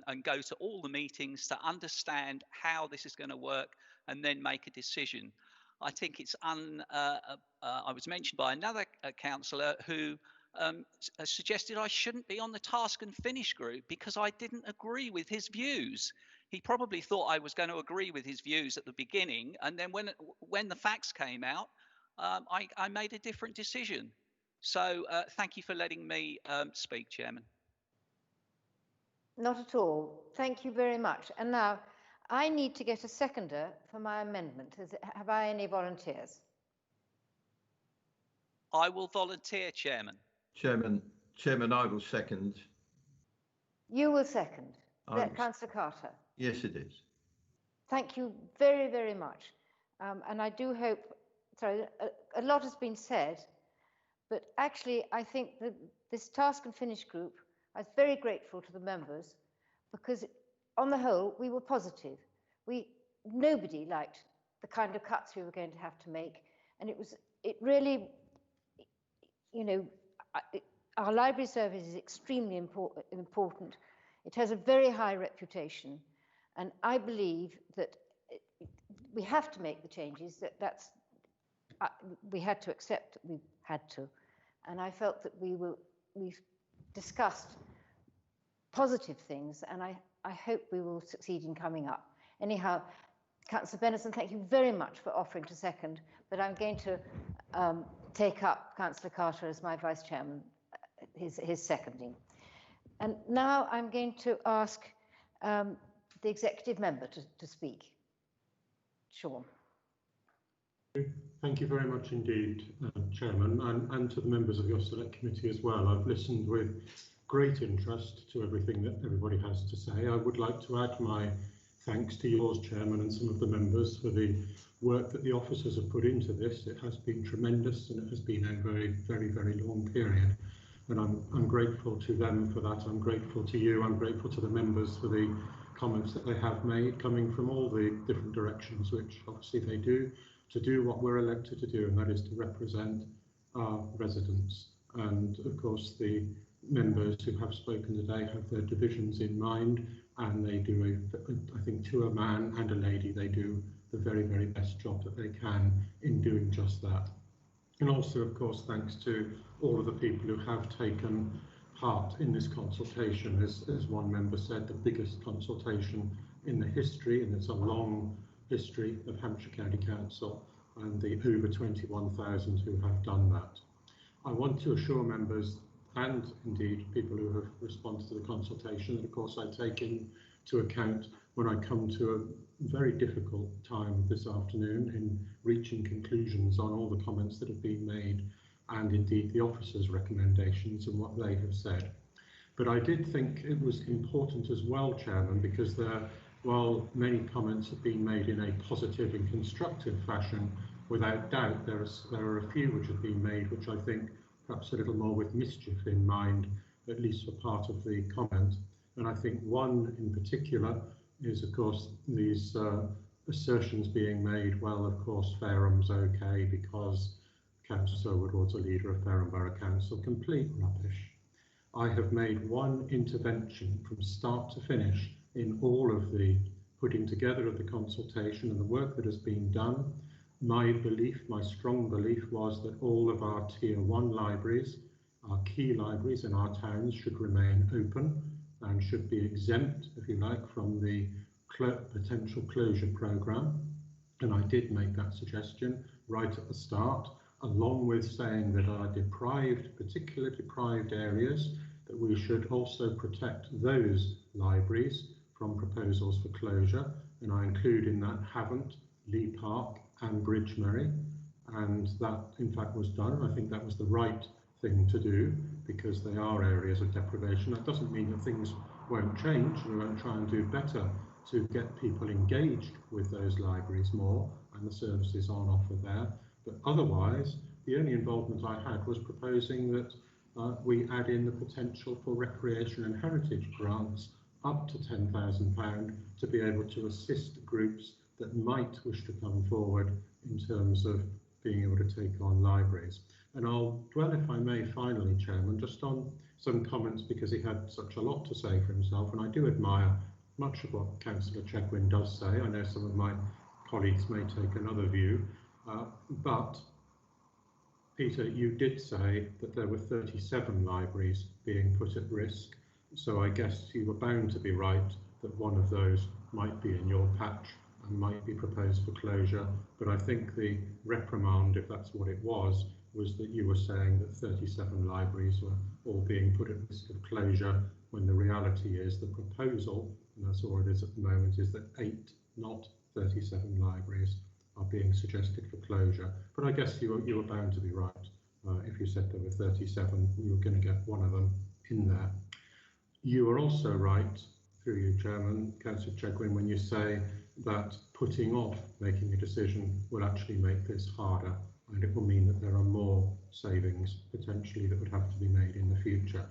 and go to all the meetings to understand how this is going to work and then make a decision. I think it's I was mentioned by another councillor who suggested I shouldn't be on the task and finish group because I didn't agree with his views. He probably thought I was going to agree with his views at the beginning, and then when the facts came out, I made a different decision. So thank you for letting me speak, Chairman. Not at all. Thank you very much. And now I need to get a seconder for my amendment. Have I any volunteers? I will volunteer, Chairman. Chairman, I will second. You will second. Is that Councillor Carter? Yes, it is. Thank you very, very much. And I do hope, sorry, a lot has been said, but actually I think that this task and finish group, I was very grateful to the members because on the whole, we were positive. Nobody liked the kind of cuts we were going to have to make, and it was it really, you know, our library service is extremely important. It has a very high reputation, and I believe that we have to make the changes. We had to accept that we had to, and I felt that we've discussed positive things, and I hope we will succeed in coming up. Anyhow, Councillor Benison, thank you very much for offering to second, but I'm going to take up Councillor Carter as my Vice Chairman, his seconding. And now I'm going to ask the executive member to speak. Sean. Thank you very much indeed, Chairman, and to the members of your select committee as well. I've listened with great interest to everything that everybody has to say. I would like to add my thanks to yours, Chairman, and some of the members for the work that the officers have put into this. It has been tremendous, and it has been a very, very, very long period. And I'm grateful to them for that. I'm grateful to you. I'm grateful to the members for the comments that they have made, coming from all the different directions, which obviously they do, to do what we're elected to do, and that is to represent our residents. And of course, the members who have spoken today have their divisions in mind, and they do, I think, to a man and a lady, they do the very, very best job that they can in doing just that. And also, of course, thanks to all of the people who have taken part in this consultation. As one member said, the biggest consultation in the history, and it's a long history of Hampshire County Council, and the over 21,000 who have done that. I want to assure members, and indeed people who have responded to the consultation, that of course I take into account when I come to a very difficult time this afternoon in reaching conclusions on all the comments that have been made, and indeed the officers' recommendations and what they have said. But I did think it was important as well, Chairman, because while many comments have been made in a positive and constructive fashion, without doubt there are a few which have been made which I think perhaps a little more with mischief in mind, at least for part of the comment. And I think one in particular is, of course, these assertions being made, well, of course, Fareham's okay because Councillor Woodward's a leader of Fareham Borough Council. Complete rubbish. I have made one intervention from start to finish in all of the putting together of the consultation and the work that has been done. My belief, my strong belief, was that all of our Tier 1 libraries, our key libraries in our towns, should remain open and should be exempt, if you like, from the potential closure programme. And I did make that suggestion right at the start, along with saying that our particularly deprived areas, that we should also protect those libraries from proposals for closure. And I include in that Havant, Lee Park and Bridgemerry, and that in fact was done. I think that was the right thing to do because they are areas of deprivation. That doesn't mean that things won't change. We won't try and do better to get people engaged with those libraries more and the services on offer there. But otherwise, the only involvement I had was proposing that we add in the potential for recreation and heritage grants up to £10,000 to be able to assist groups that might wish to come forward in terms of being able to take on libraries. And I'll dwell, if I may, finally, Chairman, just on some comments because he had such a lot to say for himself, and I do admire much of what Councillor Chegwin does say. I know some of my colleagues may take another view, but Peter, you did say that there were 37 libraries being put at risk, so I guess you were bound to be right that one of those might be in your patch and might be proposed for closure. But I think the reprimand, if that's what it was that you were saying that 37 libraries were all being put at risk of closure, when the reality is the proposal, and that's all it is at the moment, is that 8, not 37 libraries are being suggested for closure. But I guess you were bound to be right. If you said there were 37, you were going to get one of them in there. You are also right, through you, Chairman, Councillor Chegwin, when you say that putting off making a decision will actually make this harder, and it will mean that there are more savings potentially that would have to be made in the future.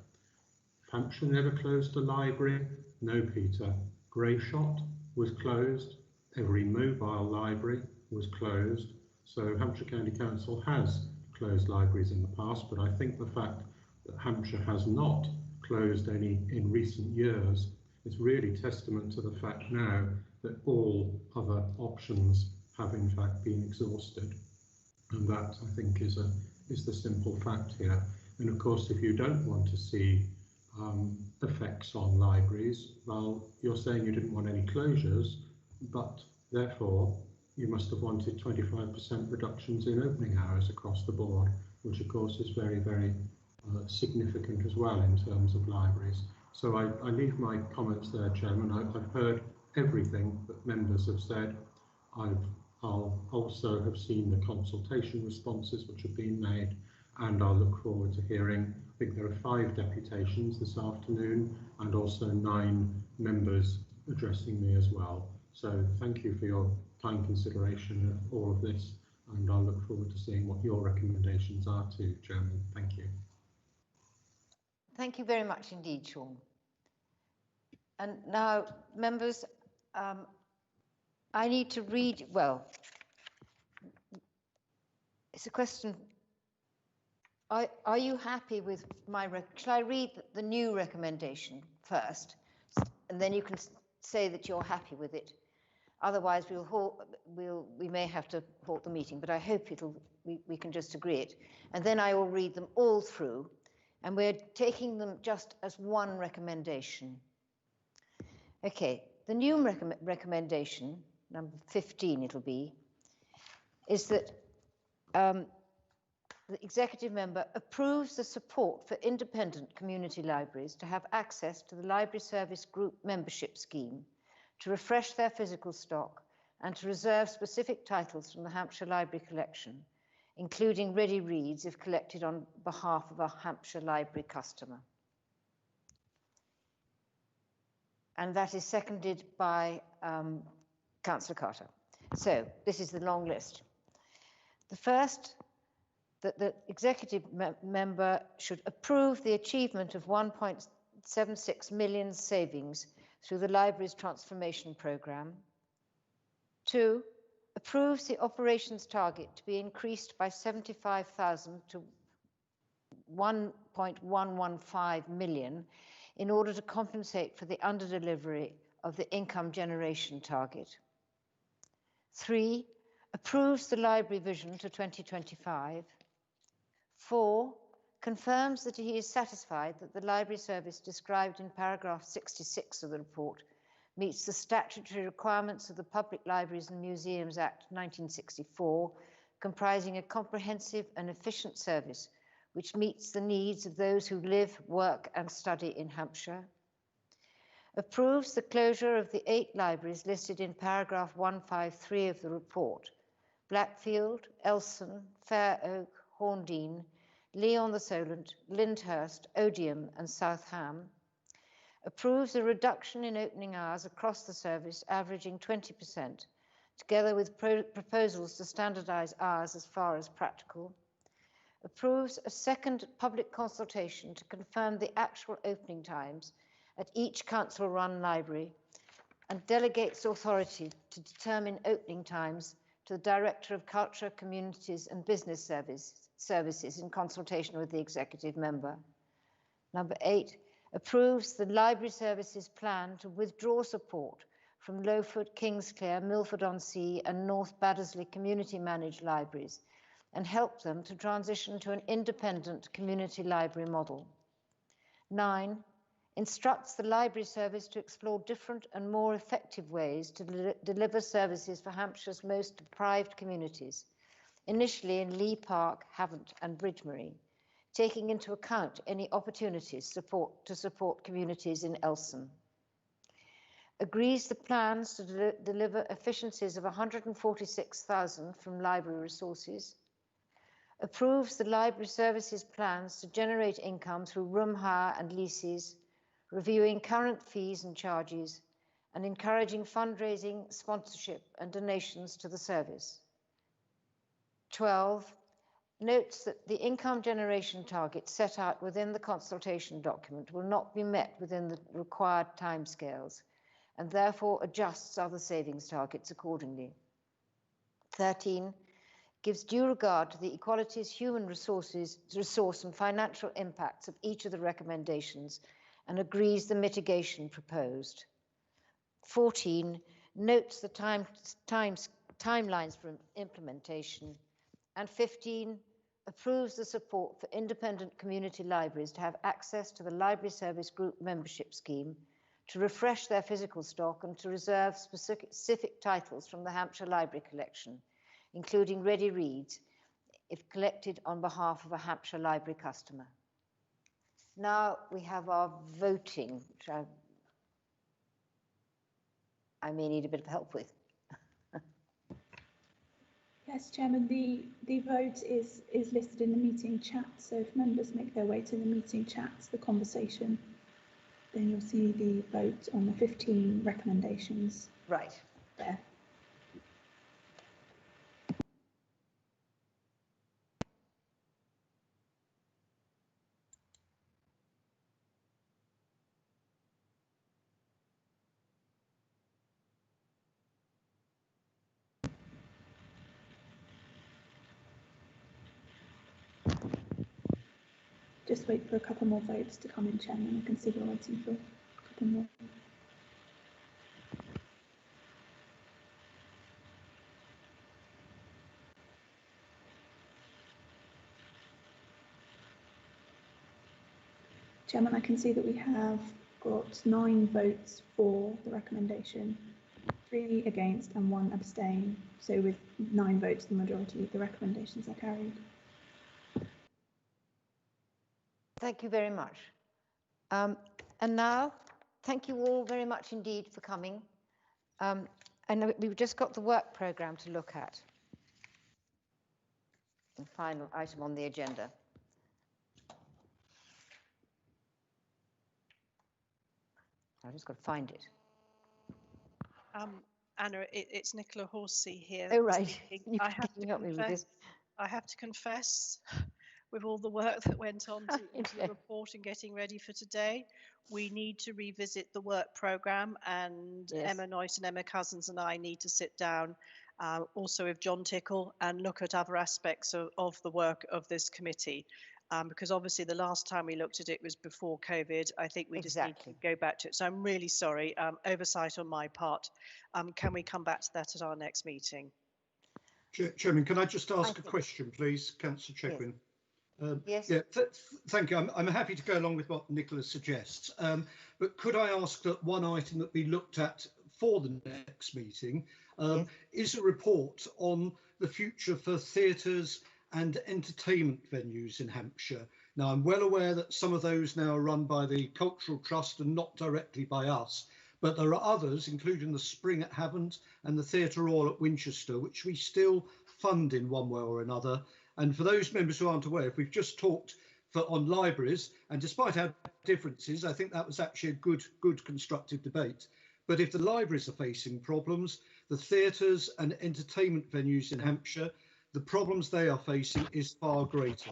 Hampshire never closed a library. No, Peter. Greyshot was closed. Every mobile library was closed. So Hampshire County Council has closed libraries in the past, but I think the fact that Hampshire has not closed any in recent years is really testament to the fact now that all other options have in fact been exhausted. And that, I think, is the simple fact here. And of course, if you don't want to see effects on libraries, well, you're saying you didn't want any closures, but therefore you must have wanted 25% reductions in opening hours across the board, which of course is very, very significant as well in terms of libraries. So I leave my comments there, Chairman. I've heard everything that members have said. I'll also have seen the consultation responses which have been made, and I'll look forward to hearing. I think there are 5 deputations this afternoon and also 9 members addressing me as well. So thank you for your kind consideration of all of this, and I'll look forward to seeing what your recommendations are too, Chairman. Thank you. Thank you very much indeed, Sean. And now, members, I need to read, well, it's a question. Are you happy with my, shall I read the new recommendation first? And then you can say that you're happy with it. Otherwise, we may have to halt the meeting, but I hope we can just agree it. And then I will read them all through, and we're taking them just as one recommendation. Okay, the new recommendation, number 15 it'll be, is that the executive member approves the support for independent community libraries to have access to the library service group membership scheme, to refresh their physical stock, and to reserve specific titles from the Hampshire Library collection, including ready reads if collected on behalf of a Hampshire Library customer. And that is seconded by Councillor Carter. So this is the long list. The first, that the executive member should approve the achievement of 1.76 million savings through the library's transformation programme. 2, approves the operations target to be increased by 75,000 to 1.115 million in order to compensate for the underdelivery of the income generation target. 3, approves the library vision to 2025. 4, confirms that he is satisfied that the library service described in paragraph 66 of the report meets the statutory requirements of the Public Libraries and Museums Act 1964, comprising a comprehensive and efficient service which meets the needs of those who live, work and study in Hampshire. Approves the closure of the 8 libraries listed in paragraph 153 of the report: Blackfield, Elson, Fair Oak, Horndean, Leon the Solent, Lyndhurst, Odium and South Ham. Approves a reduction in opening hours across the service averaging 20%, together with proposals to standardise hours as far as practical. Approves a second public consultation to confirm the actual opening times at each council-run library, and delegates authority to determine opening times to the Director of Culture, Communities and Business Services in consultation with the executive member. Number 8, approves the library services plan to withdraw support from Lowford, Kingsclere, Milford-on-Sea and North Baddesley community managed libraries and help them to transition to an independent community library model. 9, instructs the library service to explore different and more effective ways to deliver services for Hampshire's most deprived communities, initially in Lee Park, Havant and Bridgemory, taking into account any opportunities to support communities in Elson. Agrees the plans to deliver efficiencies of 146,000 from library resources. Approves the library services plans to generate income through room hire and leases, reviewing current fees and charges, and encouraging fundraising, sponsorship and donations to the service. 12, notes that the income generation target set out within the consultation document will not be met within the required timescales, and therefore adjusts other savings targets accordingly. 13, gives due regard to the equalities, human resource and financial impacts of each of the recommendations and agrees the mitigation proposed. 14, notes the timelines for implementation. And 15, approves the support for independent community libraries to have access to the Library Service Group membership scheme, to refresh their physical stock and to reserve specific titles from the Hampshire Library collection, including ready reads, if collected on behalf of a Hampshire Library customer. Now we have our voting, which I may need a bit of help with. Yes, Chairman, the vote is listed in the meeting chat, so if members make their way to the meeting chat, the conversation, then you'll see the vote on the 15 recommendations. Right. There. Just wait for a couple more votes to come in, Chairman. I can see we're waiting for a couple more. Chairman, I can see that we have got 9 votes for the recommendation, 3 against and 1 abstain. So with 9 votes, the majority of the recommendations are carried. Thank you very much. And now, thank you all very much indeed for coming. And we've just got the work programme to look at. The final item on the agenda. I just got to find it. Anna, it's Nicola Hawsey here. Oh, right. I have to confess, with all the work that went on into the report and getting ready for today, we need to revisit the work programme, and yes. Emma Noyce and Emma Cousins and I need to sit down also with John Tickle and look at other aspects of the work of this committee. Because obviously the last time we looked at it was before COVID. I think we just need to go back to it. So I'm really sorry, oversight on my part. Can we come back to that at our next meeting? Chairman, can I just ask a question, please, Councillor Chegwin? Yes. Yeah, thank you. I'm happy to go along with what Nicola suggests. But could I ask that one item that we looked at for the next meeting is a report on the future for theatres and entertainment venues in Hampshire. Now, I'm well aware that some of those now are run by the Cultural Trust and not directly by us, but there are others, including the Spring at Havant and the Theatre Royal at Winchester, which we still fund in one way or another. And for those members who aren't aware, if we've just talked on libraries, and despite our differences, I think that was actually a good constructive debate. But if the libraries are facing problems, the theatres and entertainment venues in Hampshire, the problems they are facing is far greater.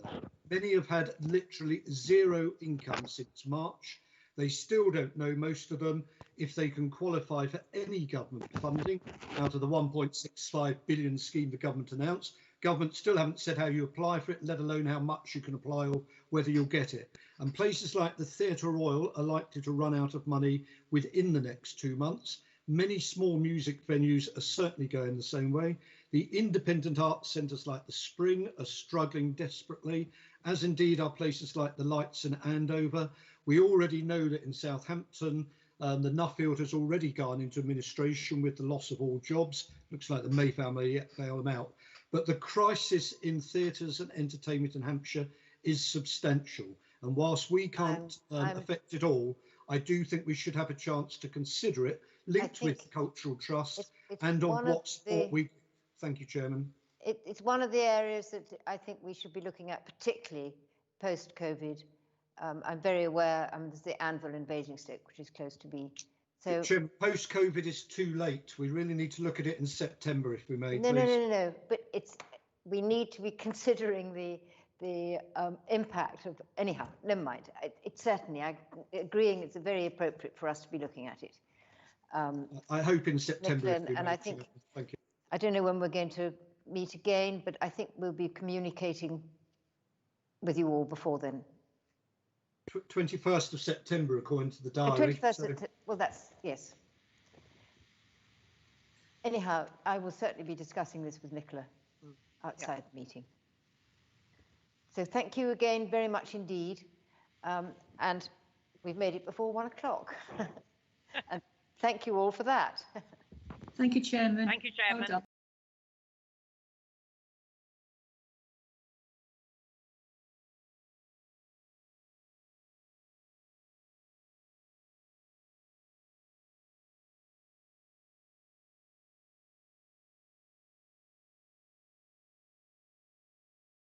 Many have had literally zero income since March. They still don't know, most of them, if they can qualify for any government funding out of the 1.65 billion scheme the government announced. Government still haven't said how you apply for it, let alone how much you can apply or whether you'll get it. And places like the Theatre Royal are likely to run out of money within the next 2 months. Many small music venues are certainly going the same way. The independent arts centres like the Spring are struggling desperately, as indeed are places like the Lights and Andover. We already know that in Southampton, the Nuffield has already gone into administration with the loss of all jobs. Looks like the Mayfair may bail them out. But the crisis in theatres and entertainment in Hampshire is substantial. And whilst we can't affect it all, I do think we should have a chance to consider it, linked with the Cultural Trust and on what support we... Thank you, Chairman. It's one of the areas that I think we should be looking at, particularly post-COVID. I'm very aware, there's the Anvil in Basingstoke, which is close to me. So, Chairman, post-COVID is too late. We really need to look at it in September, if we may. No. But we need to be considering the impact of, anyhow, never mind. It's certainly, I'm agreeing it's very appropriate for us to be looking at it. I hope in September. And I think, thank you. I don't know when we're going to meet again, but I think we'll be communicating with you all before then. 21st of September, according to the diary. 21st September, well, that's, yes. Anyhow, I will certainly be discussing this with Nicola outside the meeting. So thank you again very much indeed. And we've made it before 1 o'clock. And thank you all for that. Thank you, Chairman. Thank you, Chairman. Well done.